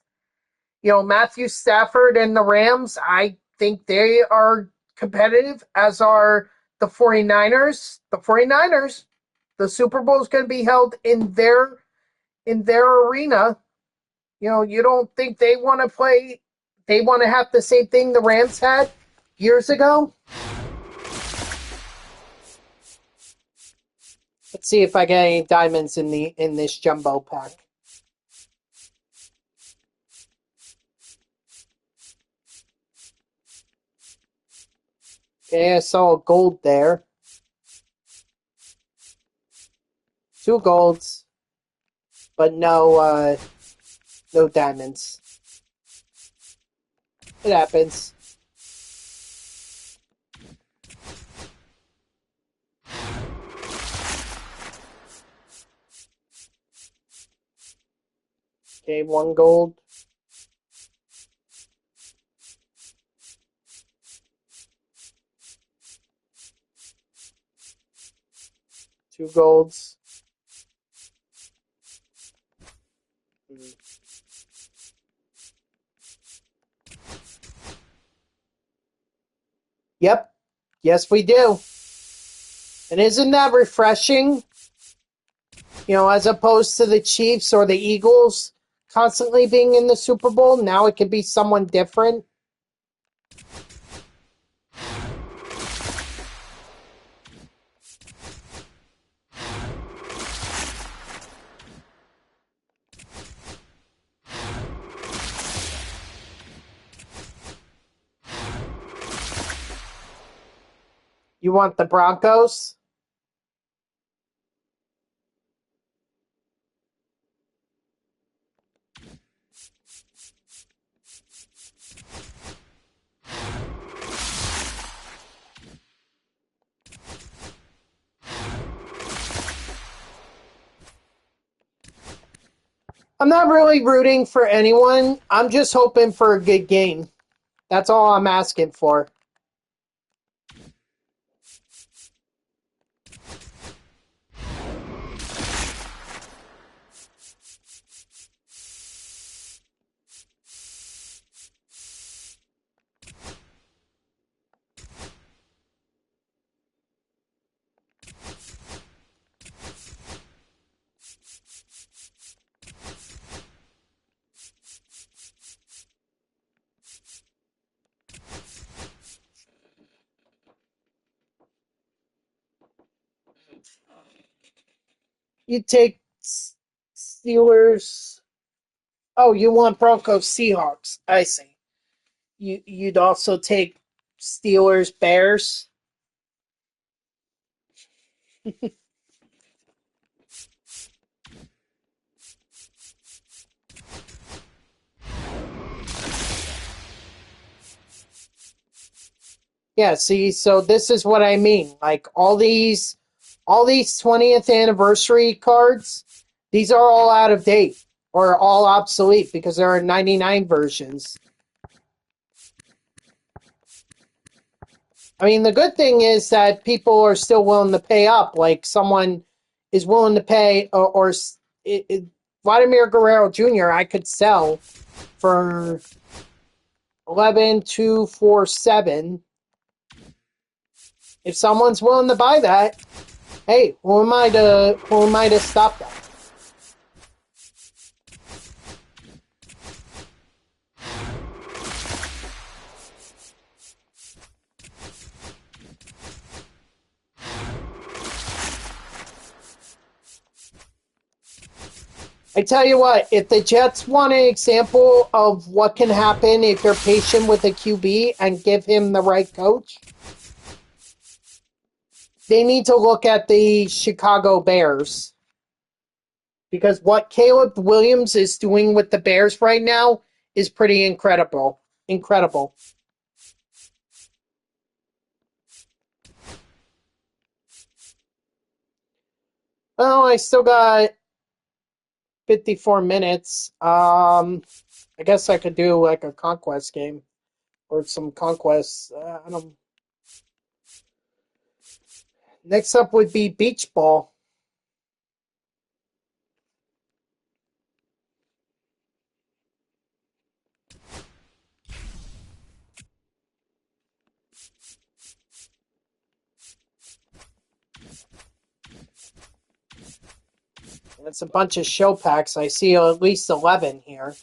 Matthew Stafford and the Rams. I think they are competitive, as are the 49ers. The 49ers, the Super Bowl is going to be held in their arena. You don't think they want to have the same thing the Rams had years ago? Let's see if I get any diamonds in this jumbo pack. Okay, I saw a gold there. 2 golds, but no diamonds. It happens. Okay, 1 gold. Two golds. Yep. Yes, we do. And isn't that refreshing? As opposed to the Chiefs or the Eagles constantly being in the Super Bowl, now it could be someone different. You want the Broncos? I'm not really rooting for anyone. I'm just hoping for a good game. That's all I'm asking for. You take Steelers. Oh, you want Broncos Seahawks. I see. You'd also take Steelers Bears. Yeah, see, so this is what I mean. Like all these 20th anniversary cards, these are all out of date or all obsolete because there are 99 versions. I mean, the good thing is that people are still willing to pay up. Like someone is willing to pay, Vladimir Guerrero Jr. I could sell for 11,247. If someone's willing to buy that, hey, who am I to stop that? I tell you what, if the Jets want an example of what can happen if you're patient with a QB and give him the right coach, they need to look at the Chicago Bears. Because what Caleb Williams is doing with the Bears right now is pretty incredible. Incredible. Well, I still got 54 minutes. I guess I could do like a Conquest game. Or some Conquest. I don't. Next up would be Beach Ball. That's a bunch of show packs. I see at least 11 here.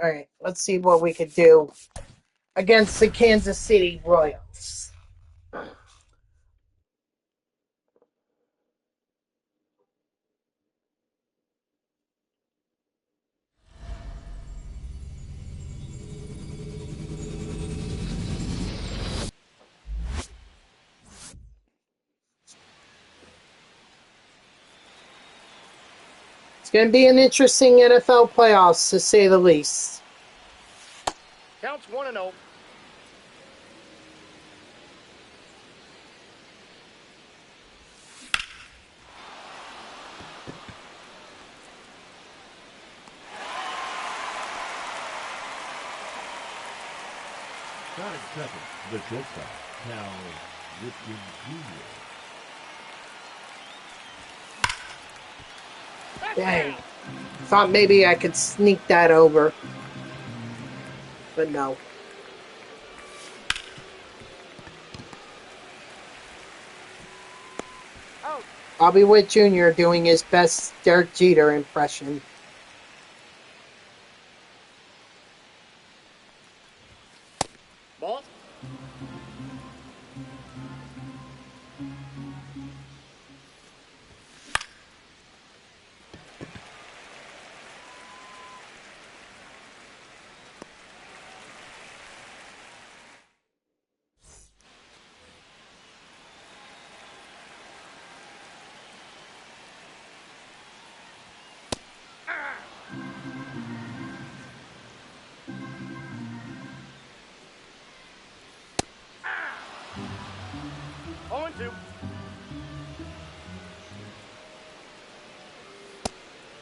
All right, let's see what we could do against the Kansas City Royals. It's going to be an interesting NFL playoffs, to say the least. Counts 1-0. Batting second, the shortstop, Cal Ripken Jr. Dang. Thought maybe I could sneak that over. But no. Out. Bobby Witt Jr. doing his best Derek Jeter impression. Ball.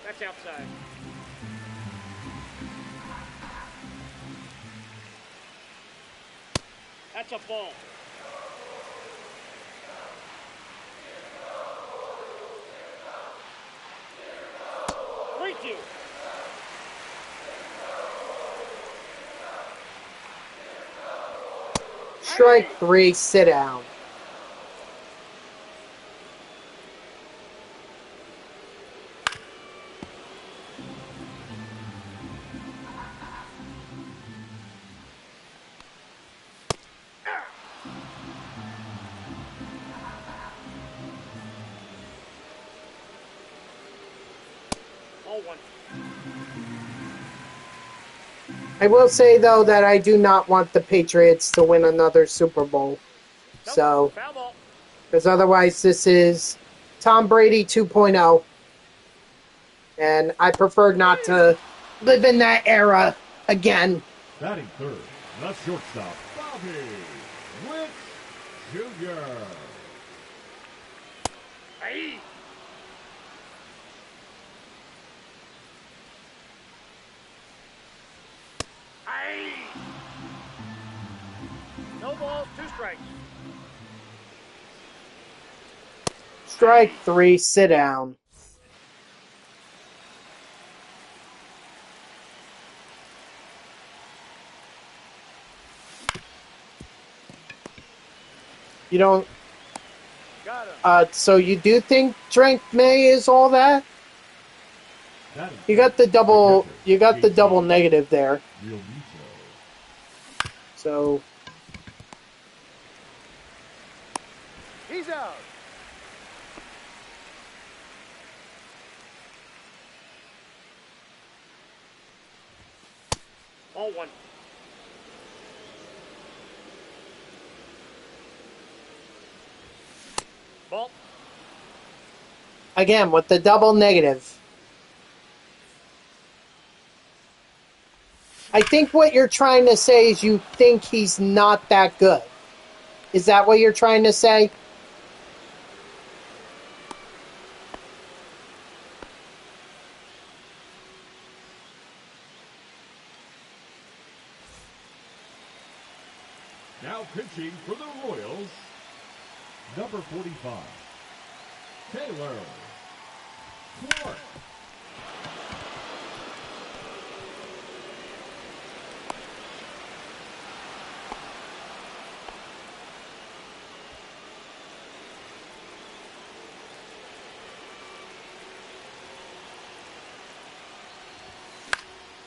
That's outside. That's a ball. Thank you. Strike 3, sit down. Ball 1. I will say, though, that I do not want the Patriots to win another Super Bowl. So, Foul ball. because otherwise this is Tom Brady 2.0. And I prefer not to live in that era again. Batting third, the shortstop, Bobby Witt Jr. Aye. Aye. No balls, 2 strikes. Strike 3, sit down. You don't... Got him. So you do think Drake May is all that? You got the double negative there. So He's out. Ball 1. Ball. again, with the double negative. I think what you're trying to say is you think he's not that good. Is that what you're trying to say? Now pitching for the Royals, number 45, Taylor Clark.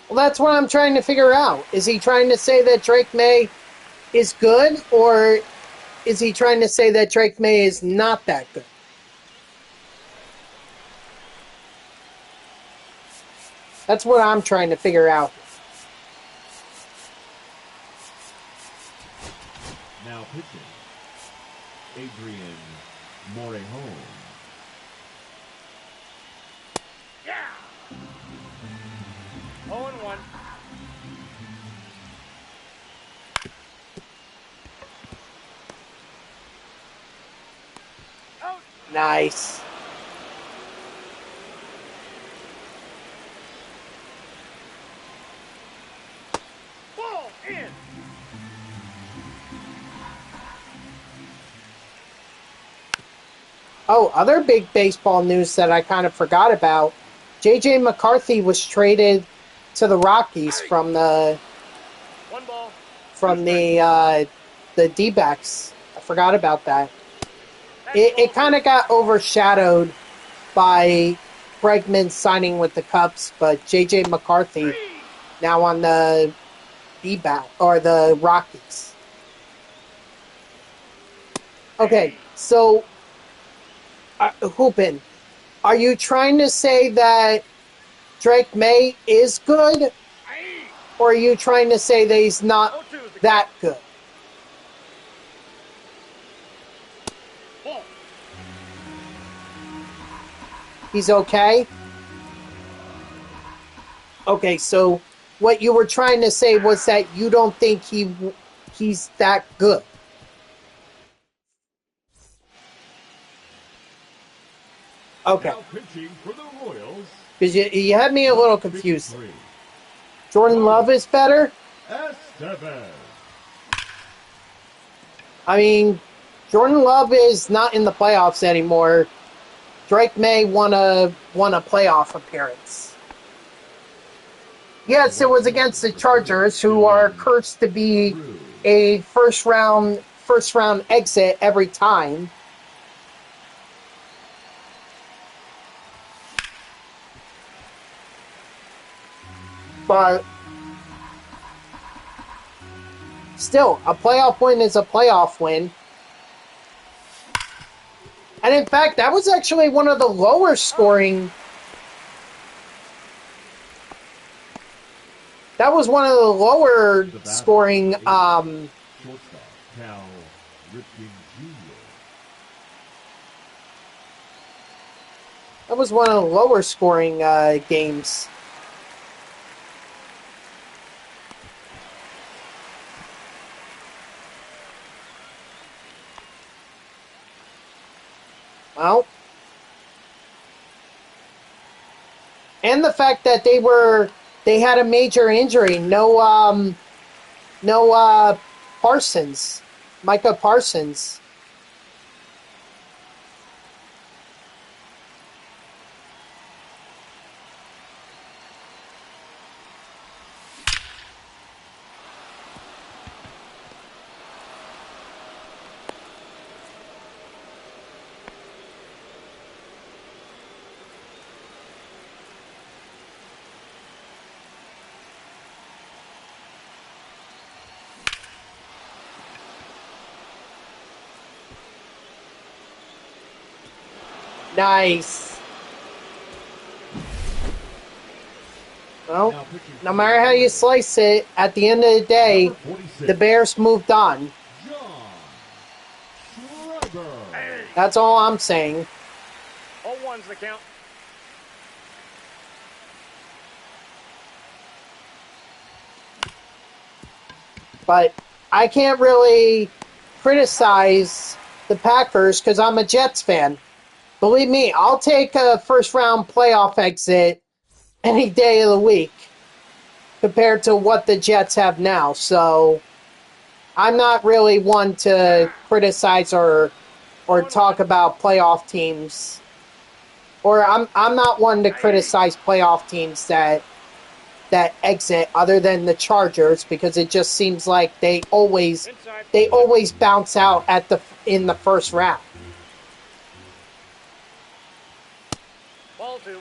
Well, that's what I'm trying to figure out. Is he trying to say that Drake May is good, or is he trying to say that Drake May is not that good? That's what I'm trying to figure out. Now pitching, Adrian Morejon. Yeah. 0-1. Out. Nice. Ball in. Oh, other big baseball news that I kind of forgot about. J.J. McCarthy was traded to the Rockies from the 1 ball. the D-backs. I forgot about that. That's It ball kind of got overshadowed by Bregman signing with the Cubs, but J.J. McCarthy 3. now on the D-back or the Rockies. Okay, so Hoopin, are you trying to say that Drake May is good, Aye. or are you trying to say that he's not 0-2 is the that good? ball. He's okay? Okay, so what you were trying to say was that you don't think he's that good. Okay. Now pitching for the Royals, Because you had me a little confused. 53. Jordan Love is better? Estevez. I mean, Jordan Love is not in the playoffs anymore. Drake May won a playoff appearance. Yes, it was against the Chargers, who are cursed to be a first round exit every time. But still, a playoff win is a playoff win. And in fact, that was actually one of the lower scoring. That was one of the lower scoring. Shortstop Cal Ripken Jr. That was one of the lower scoring games. Well, and the fact that they had a major injury. No Parsons, Micah Parsons. Nice. Well, no matter how you slice it, at the end of the day, the Bears moved on. That's all I'm saying. 0-1's the count. But I can't really criticize the Packers because I'm a Jets fan. Believe me, I'll take a first-round playoff exit any day of the week compared to what the Jets have now. So I'm not really one to criticize or talk about playoff teams. Or I'm not one to criticize playoff teams that exit other than the Chargers because it just seems like they always bounce out in the first round. Ball 2.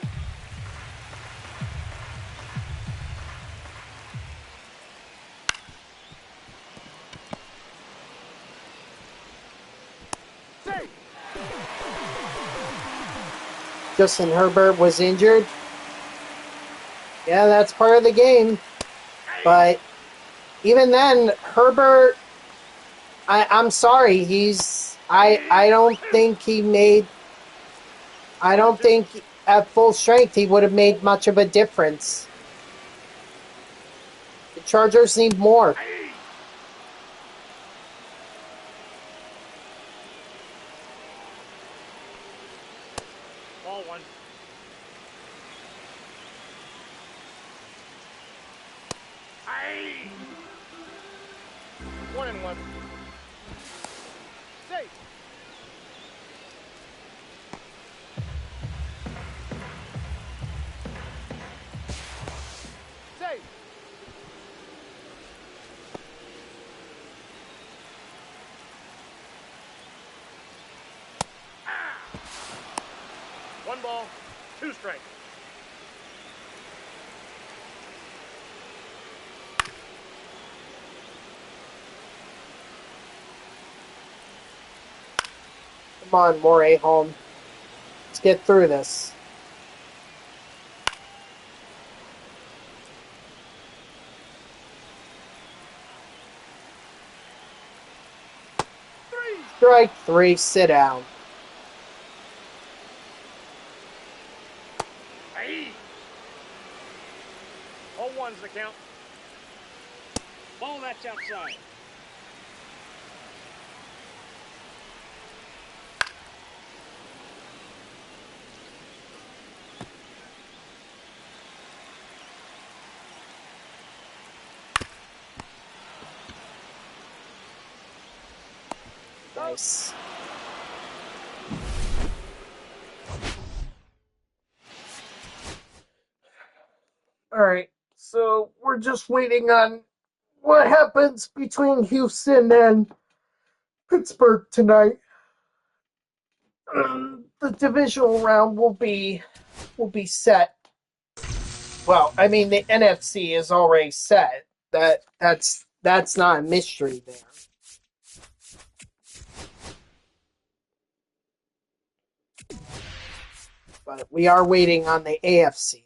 Justin Herbert was injured. Yeah, that's part of the game. But even then, Herbert, I'm sorry, I don't think at full strength he would have made much of a difference. The Chargers need more. Ball 1. Aye. 1-1. Safe. Safe. One ball, 2 strikes. Come on, Moray home. Let's get through this. Strike 3, sit down. Aye. 0-1's the count. Ball that's outside. Nice. Alright, so we're just waiting on what happens between Houston and Pittsburgh tonight. The divisional round will be set. Well, I mean the NFC is already set. That's not a mystery there. But we are waiting on the AFC.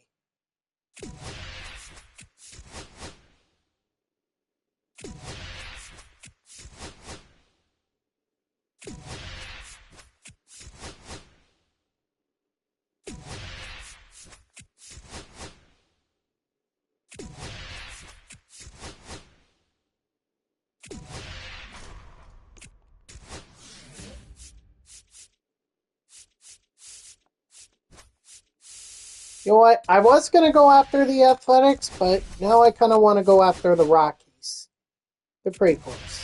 You know what? I was going to go after the Athletics, but now I kind of want to go after the Rockies. They're pretty close.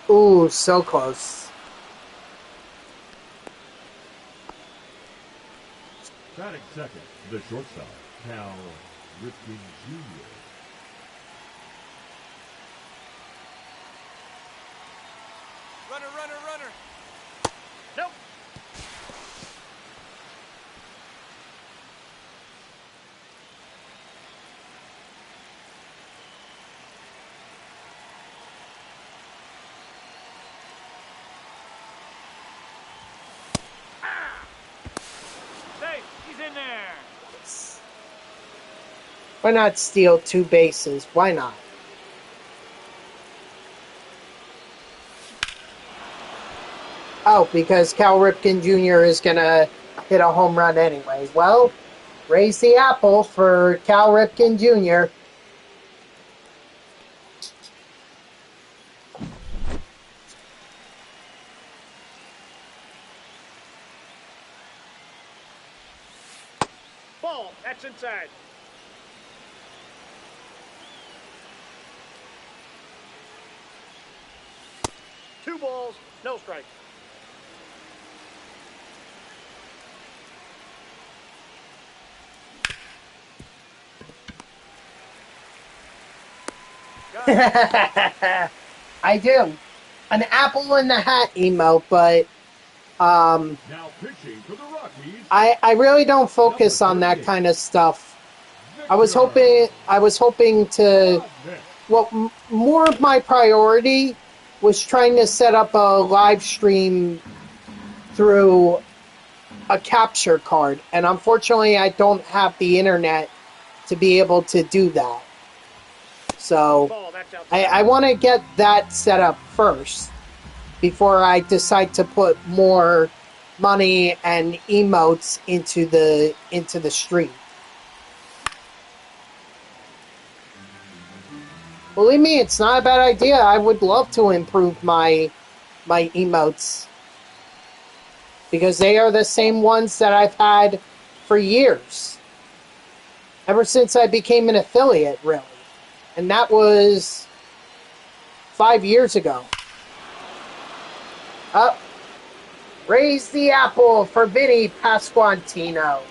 Ooh, so close. Batting second, the shortstop, Cal Ripken Jr. Runner, runner, runner. Nope. Safe. He's in there. Why not steal 2 bases? Why not? Oh, because Cal Ripken Jr. is going to hit a home run anyway. Well, raise the apple for Cal Ripken Jr. Ball. That's inside. Two balls, no strike. I do. An apple in the hat emote, but Now pitching for the Rockies. I really don't focus on that kind of stuff. I was hoping to more of my priority was trying to set up a live stream through a capture card, and unfortunately I don't have the internet to be able to do that. So Ball. That's outside. I want to get that set up first before I decide to put more money and emotes into the stream. Believe me, it's not a bad idea. I would love to improve my emotes because they are the same ones that I've had for years. Ever since I became an affiliate, really. And that was 5 years ago. Up. Raise the apple for Vinny Pasquantino.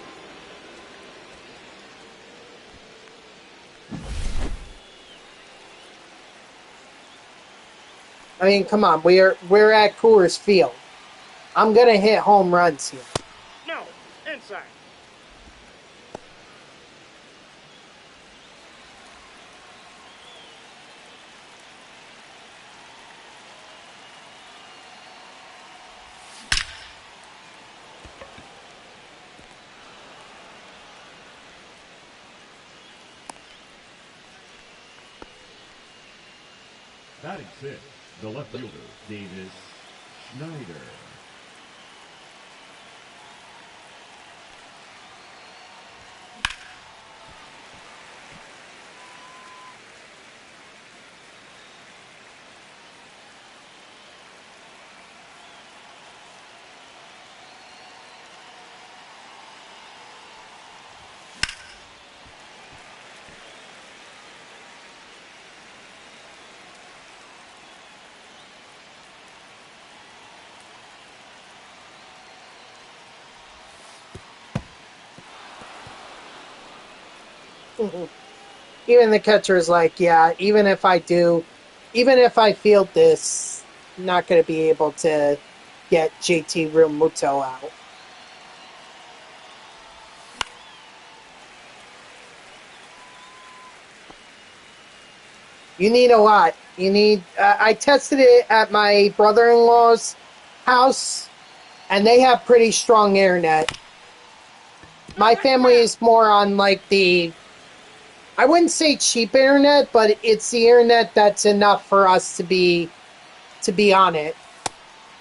I mean, come on, we're at Coors Field. I'm gonna hit home runs here. No. Inside. Batting sixth, the left fielder, Davis Schneider. Even the catcher is like, yeah, even if I field this, I'm not going to be able to get JT Realmuto out. You need a lot. You need. I tested it at my brother-in-law's house, and they have pretty strong internet. My family is more on like the, I wouldn't say cheap internet, but it's the internet that's enough for us to be on it.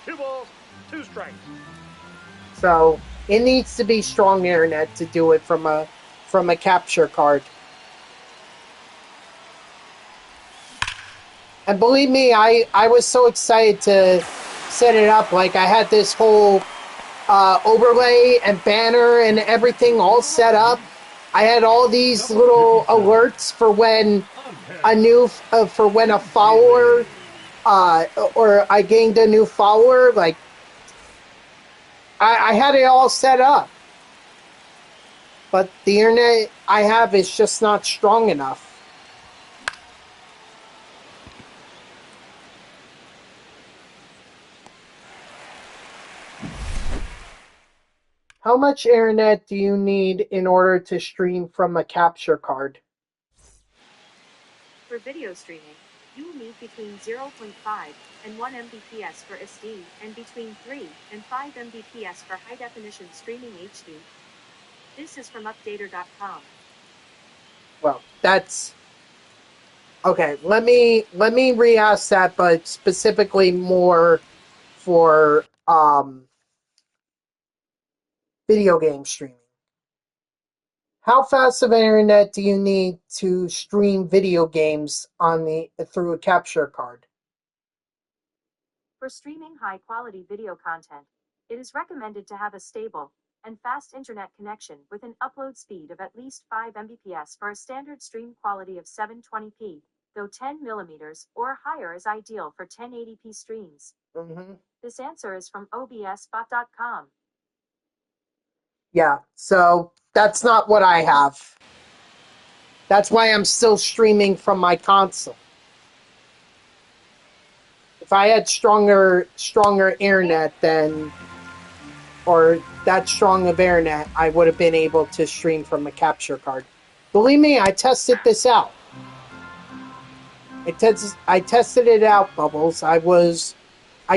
2 balls, 2 strikes. So it needs to be strong internet to do it from a capture card. And believe me, I was so excited to set it up. Like, I had this whole overlay and banner and everything all set up. I had all these little alerts for when a follower or I gained a new follower. Like, I had it all set up. But the internet I have is just not strong enough. How much internet do you need in order to stream from a capture card? For video streaming, you will need between 0.5 and 1 Mbps for SD and between 3 and 5 Mbps for high-definition streaming HD. This is from updater.com. Well, that's okay. Let me re-ask that, but specifically more for video game streaming. How fast of internet do you need to stream video games through a capture card? For streaming high-quality video content, it is recommended to have a stable and fast internet connection with an upload speed of at least 5 Mbps for a standard stream quality of 720p, though 10 millimeters or higher is ideal for 1080p streams. Mm-hmm. This answer is from obsbot.com. Yeah, so that's not what I have. That's why I'm still streaming from my console. If I had stronger internet or that strong of internet, I would have been able to stream from a capture card. Believe me, I tested this out. I tested it out, Bubbles. I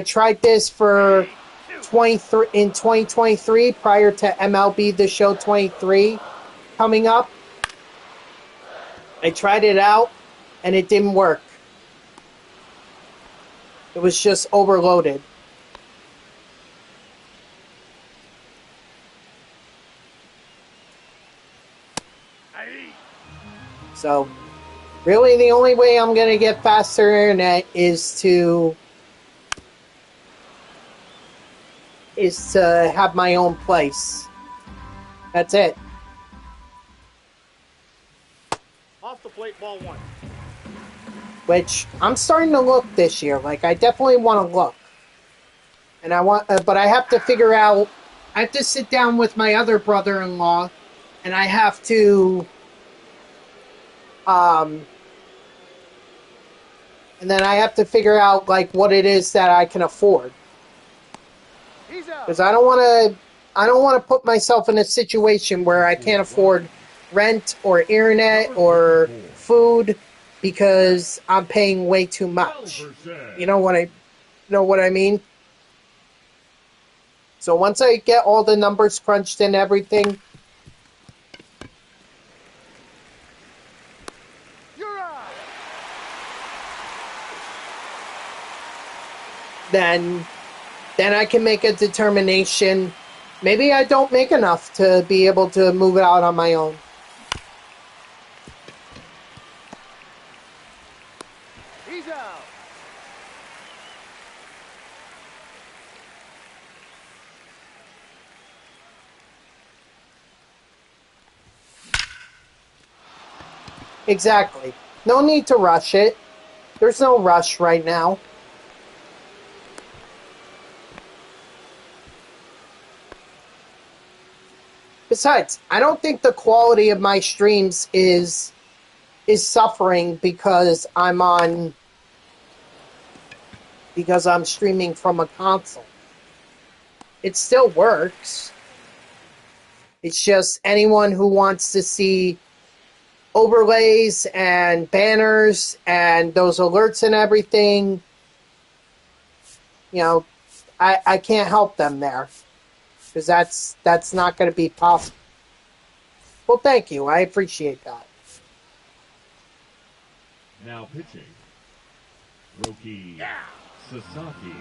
tried this for 2023 prior to MLB The Show 23 coming up. I tried it out and it didn't work. It was just overloaded. So, really the only way I'm going to get faster internet is to have my own place. That's it. Off the plate, ball 1. Which I'm starting to look this year. Like, I definitely want to look. And but I have to figure out, I have to sit down with my other brother-in-law and I have to, and then I have to figure out, like, what it is that I can afford. Because I don't want to put myself in a situation where I can't afford rent or internet or food because I'm paying way too much. You know what I mean? So once I get all the numbers crunched and everything, then I can make a determination. Maybe I don't make enough to be able to move it out on my own. He's out. Exactly. No need to rush it. There's no rush right now. Besides, I don't think the quality of my streams is suffering because I'm streaming from a console. It still works. It's just anyone who wants to see overlays and banners and those alerts and everything, you know, I can't help them there because that's not going to be possible. Well, thank you. I appreciate that. Now pitching, Roki Sasaki.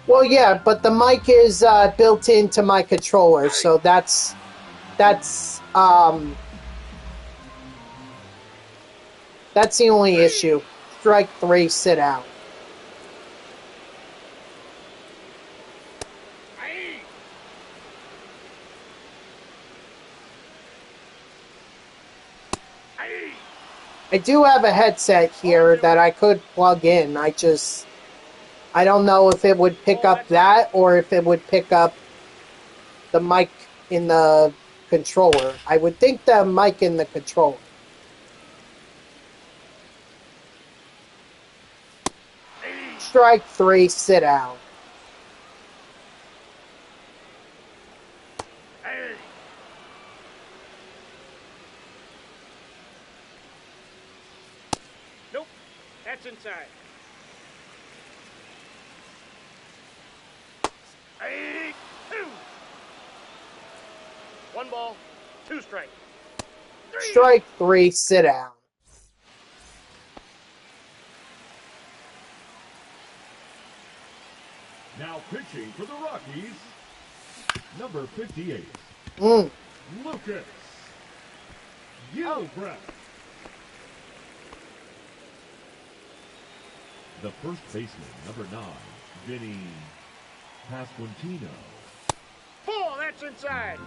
Well, yeah, but the mic is built into my controller, so that's the only issue. Strike 3, sit out. I do have a headset here that I could plug in. I don't know if it would pick up that or if it would pick up the mic in the controller. I would think the mic in the controller. Strike 3, sit out. Nope. That's inside. Hey, 2. 1 ball, 2 strikes. Strike 3, sit down. Now pitching for the Rockies, number 58, Lucas Gilbreath. The first baseman, number 9, Vinny Pasquantino. 4, that's inside.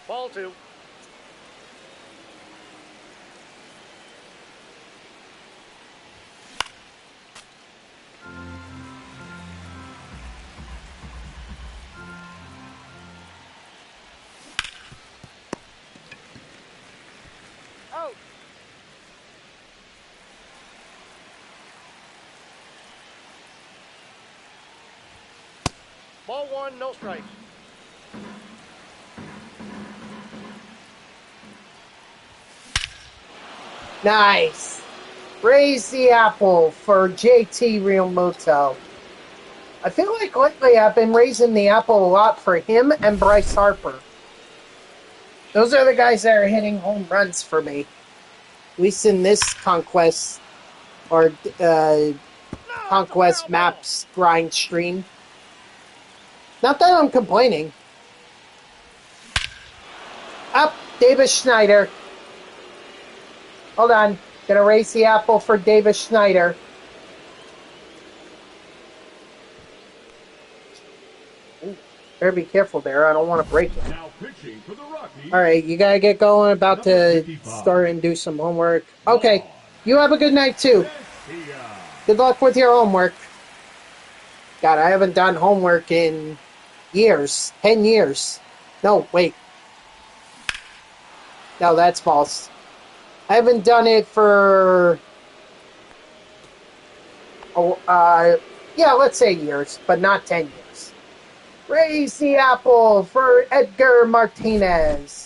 Ball 2. Out. Ball 1, no strikes. Nice. Raise the apple for JT Realmuto. I feel like lately I've been raising the apple a lot for him and Bryce Harper. Those are the guys that are hitting home runs for me. At least in this Conquest or Conquest Maps grind stream. Not that I'm complaining. Up, Davis Schneider. Hold on. Gonna raise the apple for Davis Schneider. Ooh, better be careful there. I don't want to break it. Now pitching for the Rockies. All right, you gotta get going. About to start and do some homework. Okay, you have a good night too. Good luck with your homework. God, I haven't done homework in years. 10 years. No, wait. No, that's false. I haven't done it for... yeah, let's say years, but not 10 years. Raise the apple for Edgar Martinez.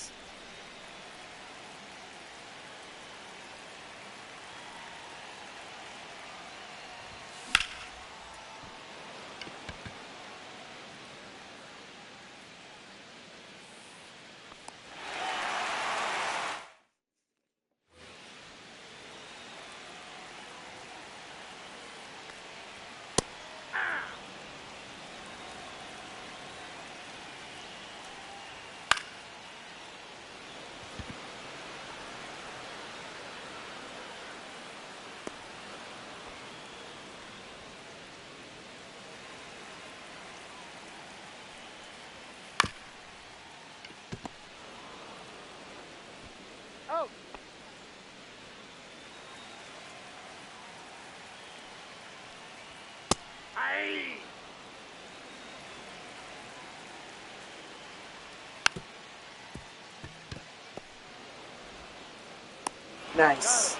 Nice.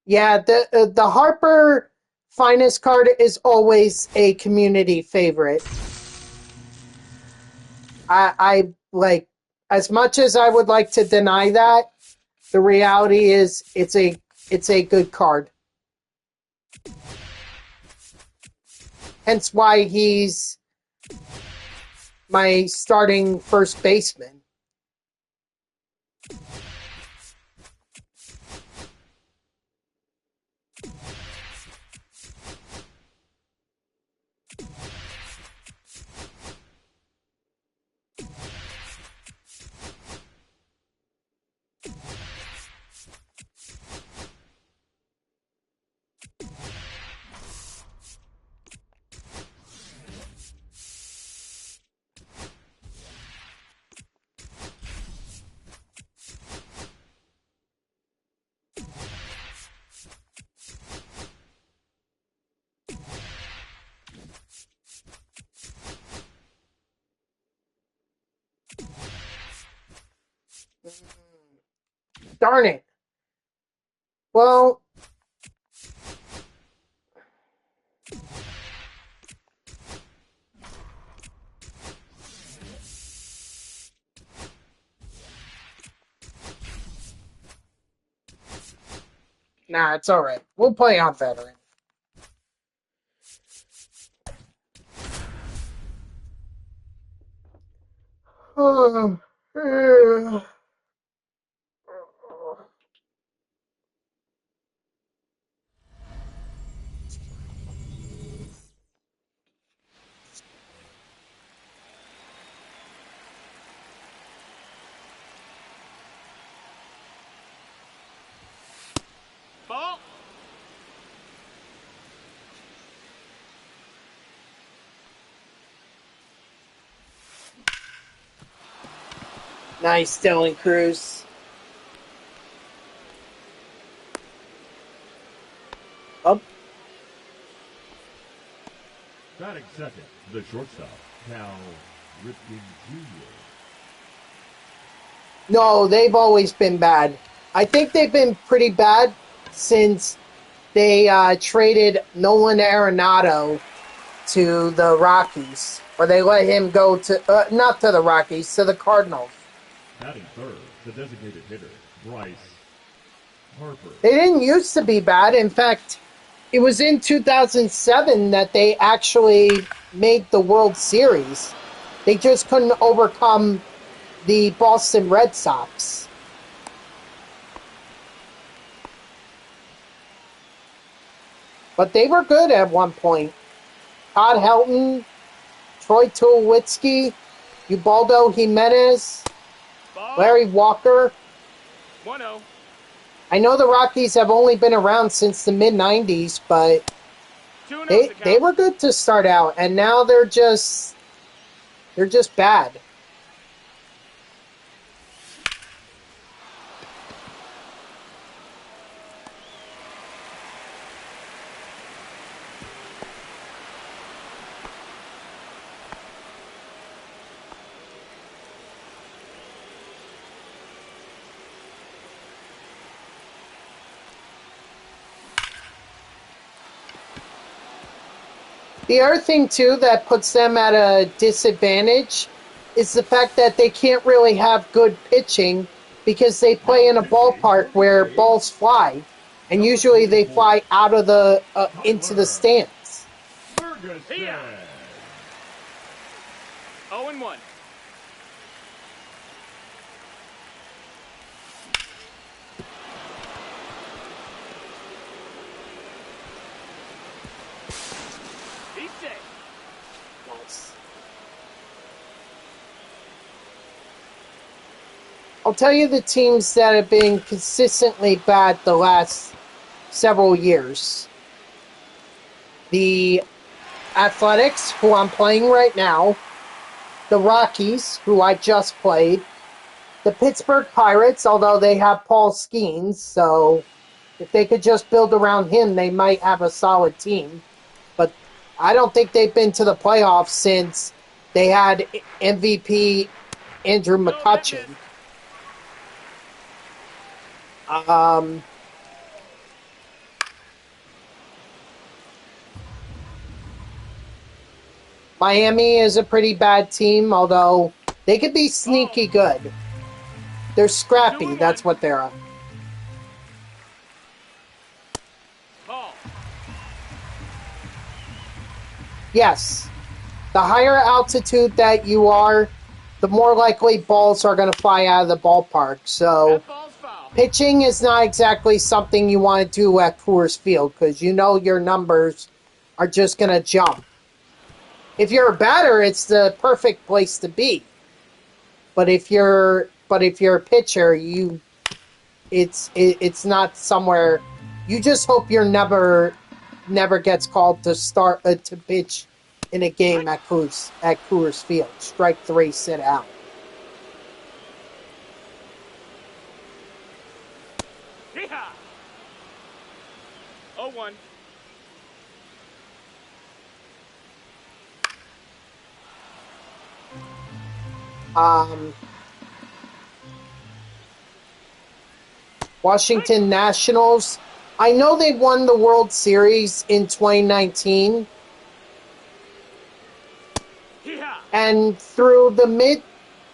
Yeah, the Harper Finest card is always a community favorite. I like, as much as I would like to deny that, the reality is it's a good card. Hence why he's my starting first baseman. Darn it. Well, nah, it's all right. We'll play on veteran. Ball. Nice, Dylan Cruz. Up. Batting second, the shortstop, Cal Ripken Jr. No, they've always been bad. I think they've been pretty bad since they traded Nolan Arenado to the Rockies. Or they let him go to, not to the Rockies, to the Cardinals. Batting third, the designated hitter, Bryce Harper. They didn't used to be bad. In fact, it was in 2007 that they actually made the World Series. They just couldn't overcome the Boston Red Sox. But they were good at one point. Todd Helton, Troy Tulowitzki, Ubaldo Jimenez, Ball. Larry Walker. 1-0. I know the Rockies have only been around since the mid-90s, but 2-0 they were good to start out, and now they're just bad. The other thing, too, that puts them at a disadvantage is the fact that they can't really have good pitching because they play in a ballpark where balls fly, and usually they fly out of the into the stands. Ferguson. 0-1. He's safe. Nice. I'll tell you the teams that have been consistently bad the last several years. The Athletics, who I'm playing right now. The Rockies, who I just played. the Pittsburgh Pirates, although they have Paul Skeens, so if they could just build around him, they might have a solid team. But I don't think they've been to the playoffs since they had MVP Andrew McCutchen. Miami is a pretty bad team, although they could be sneaky good. They're scrappy, that's what they are. Yes, the higher altitude that you are, the more likely balls are going to fly out of the ballpark. So pitching is not exactly something you want to do at Coors Field because you know your numbers are just going to jump. If you're a batter, it's the perfect place to be. But if you're a pitcher, it's not somewhere. You just hope you're never gets called to start to pitch in a game at Coors Field. Strike 3, sit out. Yeehaw! 0-1. Washington Nationals. I know they won the World Series in 2019. And through the mid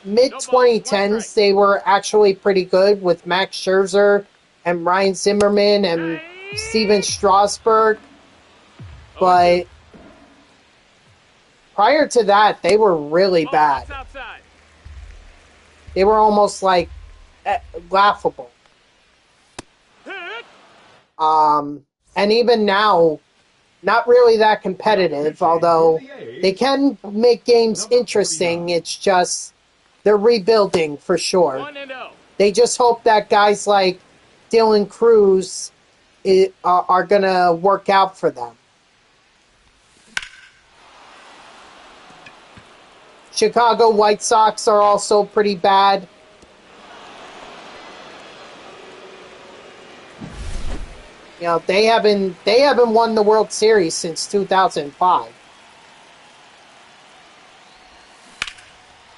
2010s, they were actually pretty good with Max Scherzer and Ryan Zimmerman and Steven Strasburg. But prior to that, they were really bad. They were almost like laughable. And even now, not really that competitive, although they can make games interesting. It's just they're rebuilding for sure. They just hope that guys like Dylan Cruz are going to work out for them. Chicago White Sox are also pretty bad. You know, they haven't won the World Series since 2005.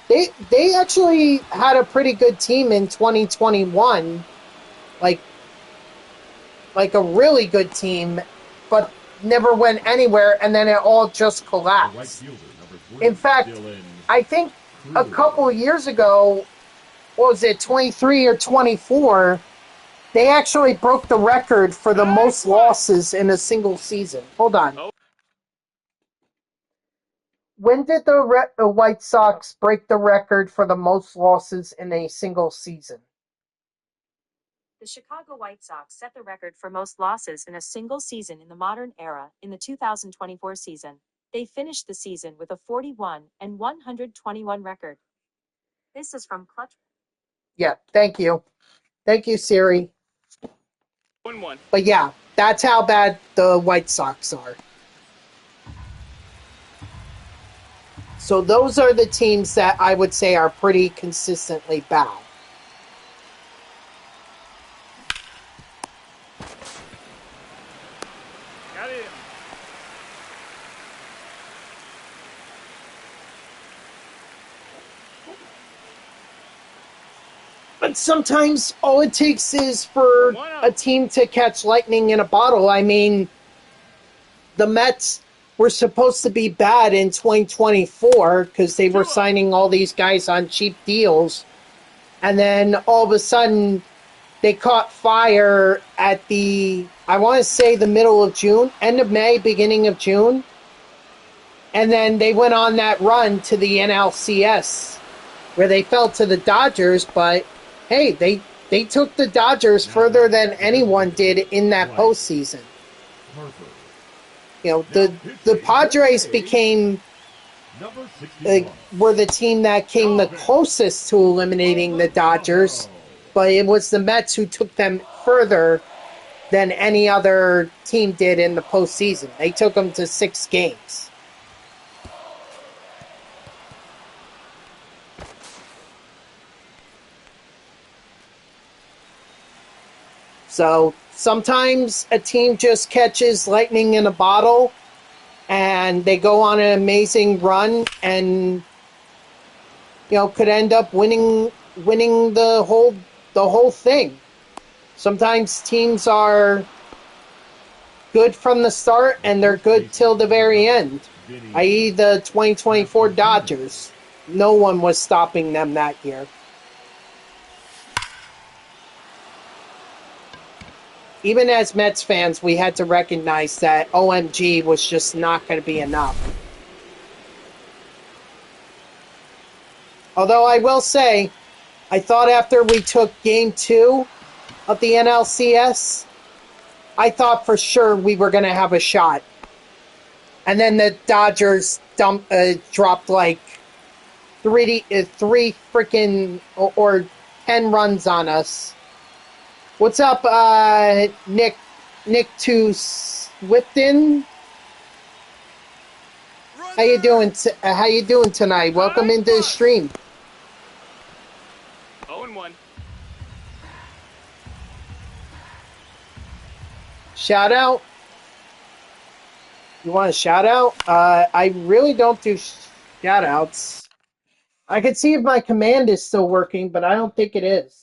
They actually had a pretty good team in 2021, like a really good team, but never went anywhere, and then it all just collapsed. In fact, I think a couple of years ago, what was it, 23 or 24? They actually broke the record for the most losses in a single season. Hold on. When did the White Sox break the record for the most losses in a single season? The Chicago White Sox set the record for most losses in a single season in the modern era in the 2024 season. They finished the season with a 41-121 record. This is from Clutch. Yeah, thank you. Thank you, Siri. 1-1. But yeah, that's how bad the White Sox are. So those are the teams that I would say are pretty consistently bad. Got it. But sometimes all it takes is for a team to catch lightning in a bottle. I mean, the Mets were supposed to be bad in 2024 because they were signing all these guys on cheap deals. And then all of a sudden, they caught fire at I want to say the middle of June, end of May, beginning of June. And then they went on that run to the NLCS where they fell to the Dodgers, but hey, they took the Dodgers further than anyone did in that postseason. You know, the Padres became were the team that came the closest to eliminating the Dodgers, but it was the Mets who took them further than any other team did in the postseason. They took them to 6 games. So sometimes a team just catches lightning in a bottle and they go on an amazing run and, you know, could end up winning the whole thing. Sometimes teams are good from the start and they're good till the very end, i.e. the 2024 Dodgers. No one was stopping them that year. Even as Mets fans, we had to recognize that OMG was just not going to be enough. Although I will say, I thought after we took Game 2 of the NLCS, I thought for sure we were going to have a shot. And then the Dodgers dropped like three freaking or 10 runs on us. What's up, Nick to Swifton? How you doing? How you doing tonight? Welcome into the stream. 0-1. Shout out. You want a shout out? I really don't do shout outs. I can see if my command is still working, but I don't think it is.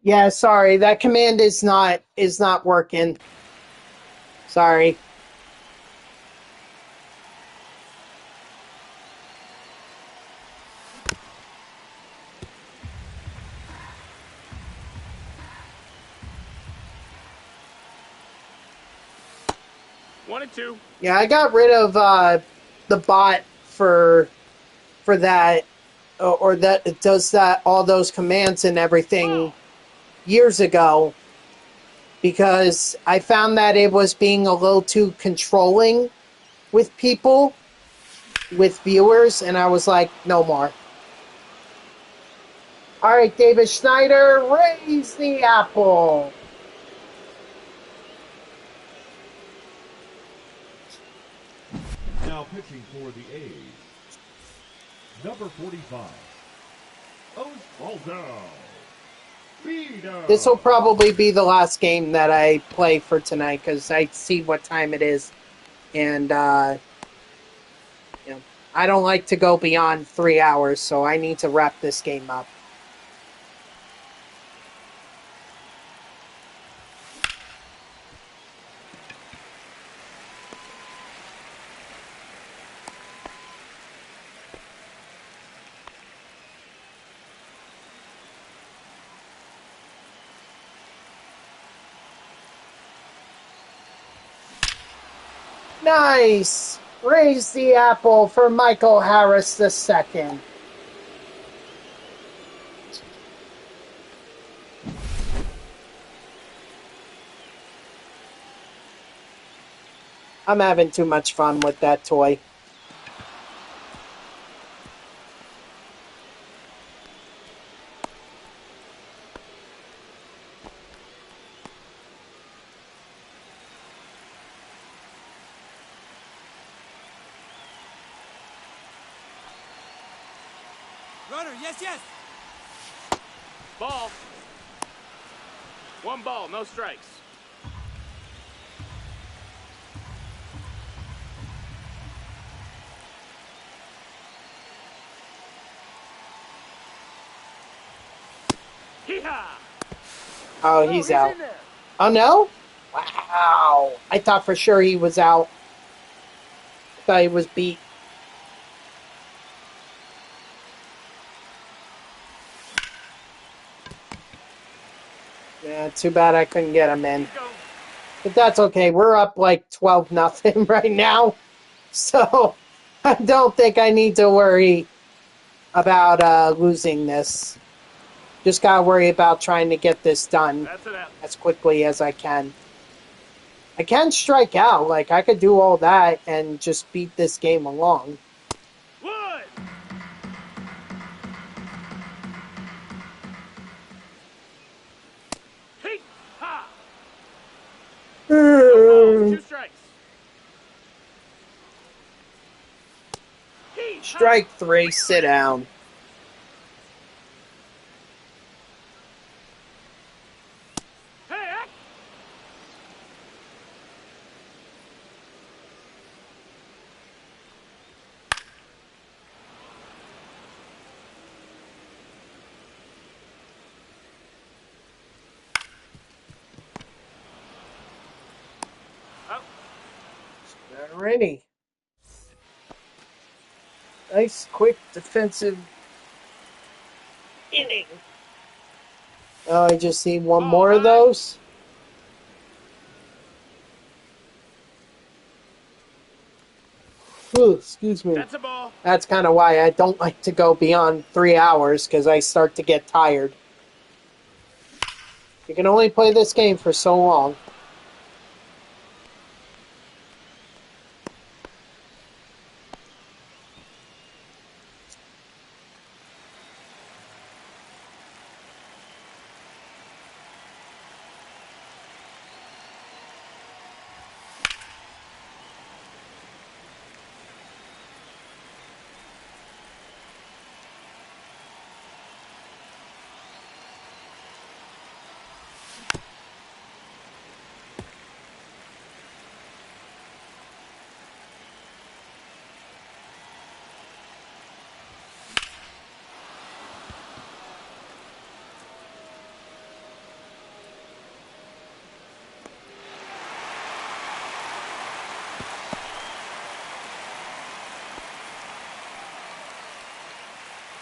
Yeah, sorry. That command is not working. Sorry. One and two. Yeah, I got rid of the bot for that, or that it does that all those commands and everything years ago, because I found that it was being a little too controlling with people, with viewers, and I was like, no more. All right, David Schneider, raise the apple. Now pitching for the A's, number 45, Osvaldo. This will probably be the last game that I play for tonight because I see what time it is, and you know, I don't like to go beyond 3 hours, so I need to wrap this game up. Nice! Raise the apple for Michael Harris II. I'm having too much fun with that toy. Runner, yes. Ball. One ball, no strikes. Hee-haw! Oh, he's out. Oh, no? Wow. I thought for sure he was out. I thought he was beat. Yeah, too bad I couldn't get him in. But that's okay. We're up like 12-0 right now. So I don't think I need to worry about losing this. Just gotta worry about trying to get this done as quickly as I can. I can strike out. Like, I could do all that and just beat this game along. Wood! Strike 3, sit down. Hey, oh, Alrighty. Nice, quick, defensive inning. Oh, I just need one ball more of high. those. Ooh, excuse me. That's a ball. That's kind of why I don't like to go beyond 3 hours, because I start to get tired. You can only play this game for so long.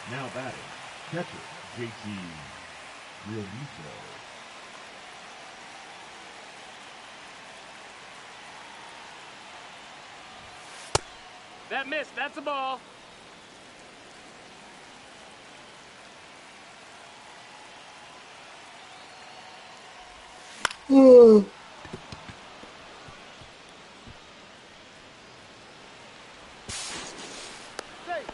Now batting, catcher, JT Realmuto. That missed. That's a ball. Ooh. Safe.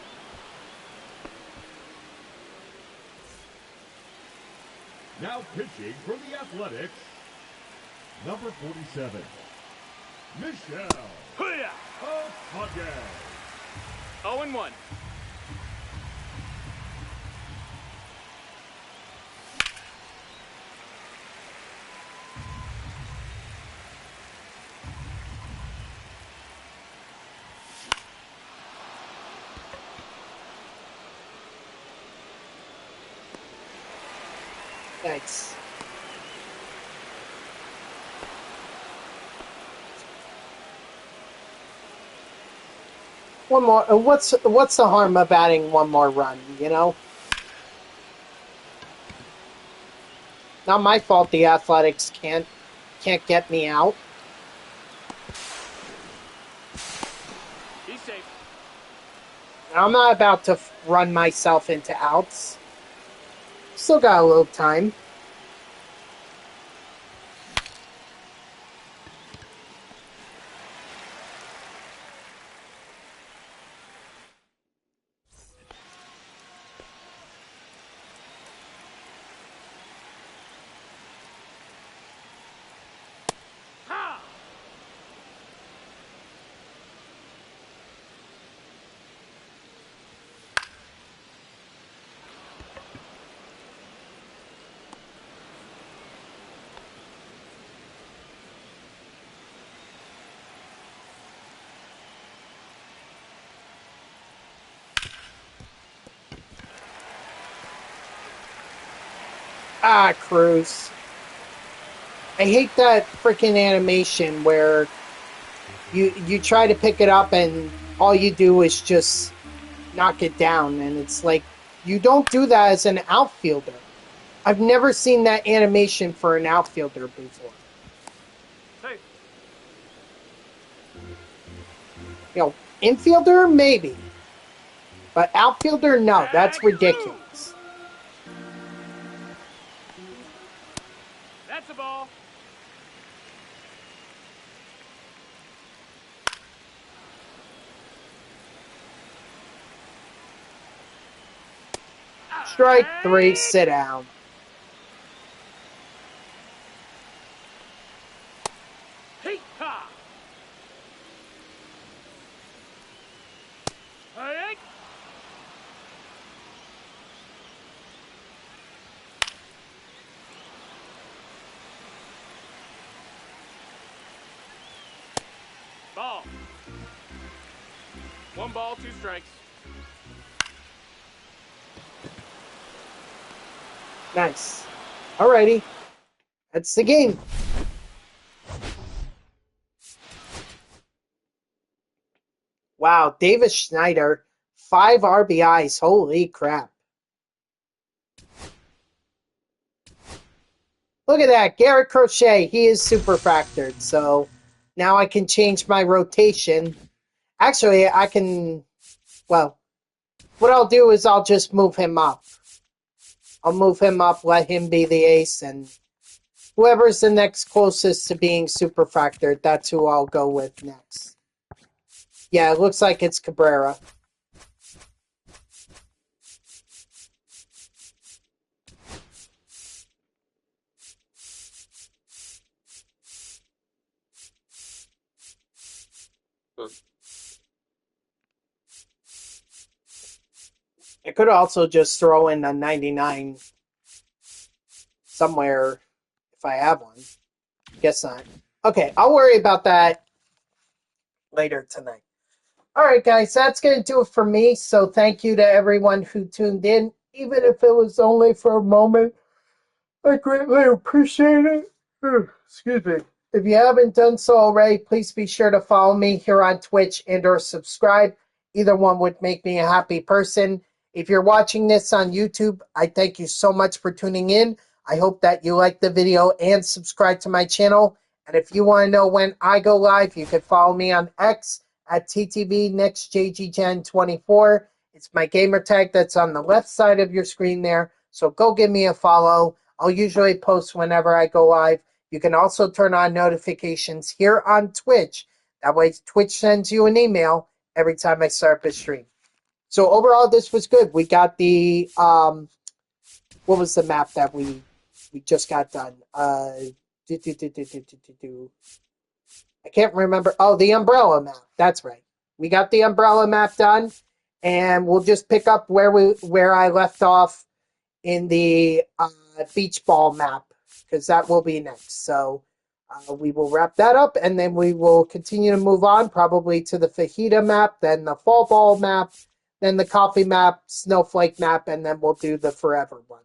Now pitching for the Athletics, number 47, Michelle Hoo-yah. Conquest. 0-1. Thanks. One more. What's the harm of adding one more run? You know, not my fault. The Athletics can't get me out. He's safe. I'm not about to run myself into outs. Still got a little time. Ha! Ah, Cruz. I hate that freaking animation where you try to pick it up and all you do is just knock it down, and it's like you don't do that as an outfielder. I've never seen that animation for an outfielder before. Safe. You know, infielder maybe, but outfielder no. That's And ridiculous. that's a ball. Strike 3, sit down. Hey-ha! Hey! One ball, two strikes. Nice. Alrighty. That's the game. Wow, Davis Schneider, 5 RBIs. Holy crap. Look at that. Garrett Crochet, he is super factored. So now I can change my rotation. Actually, I can, well, what I'll do is I'll just move him up. I'll move him up, let him be the ace, and whoever's the next closest to being super factored, that's who I'll go with next. Yeah, it looks like it's Cabrera. I could also just throw in a 99 somewhere if I have one. Guess not. Okay, I'll worry about that later tonight. All right, guys, that's going to do it for me. So thank you to everyone who tuned in, even if it was only for a moment. I greatly appreciate it. Excuse me. If you haven't done so already, please be sure to follow me here on Twitch and or subscribe. Either one would make me a happy person. If you're watching this on YouTube, I thank you so much for tuning in. I hope that you like the video and subscribe to my channel. And if you want to know when I go live, you can follow me on X at TTV NextJGGen24. It's my gamer tag that's on the left side of your screen there. So go give me a follow. I'll usually post whenever I go live. You can also turn on notifications here on Twitch. That way Twitch sends you an email every time I start the stream. So overall, this was good. We got the, what was the map that we just got done? I can't remember. Oh, the umbrella map. That's right. We got the umbrella map done, and we'll just pick up where I left off in the beach ball map, because that will be next. So we will wrap that up, and then we will continue to move on, probably to the fajita map, then the fall ball map, then the coffee map, snowflake map, and then we'll do the forever one.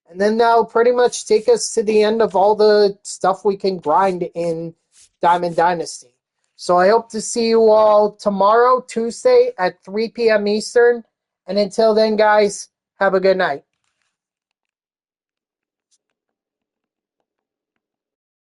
And then that'll pretty much take us to the end of all the stuff we can grind in Diamond Dynasty. So I hope to see you all tomorrow, Tuesday, at 3 p.m. Eastern. And until then, guys, have a good night.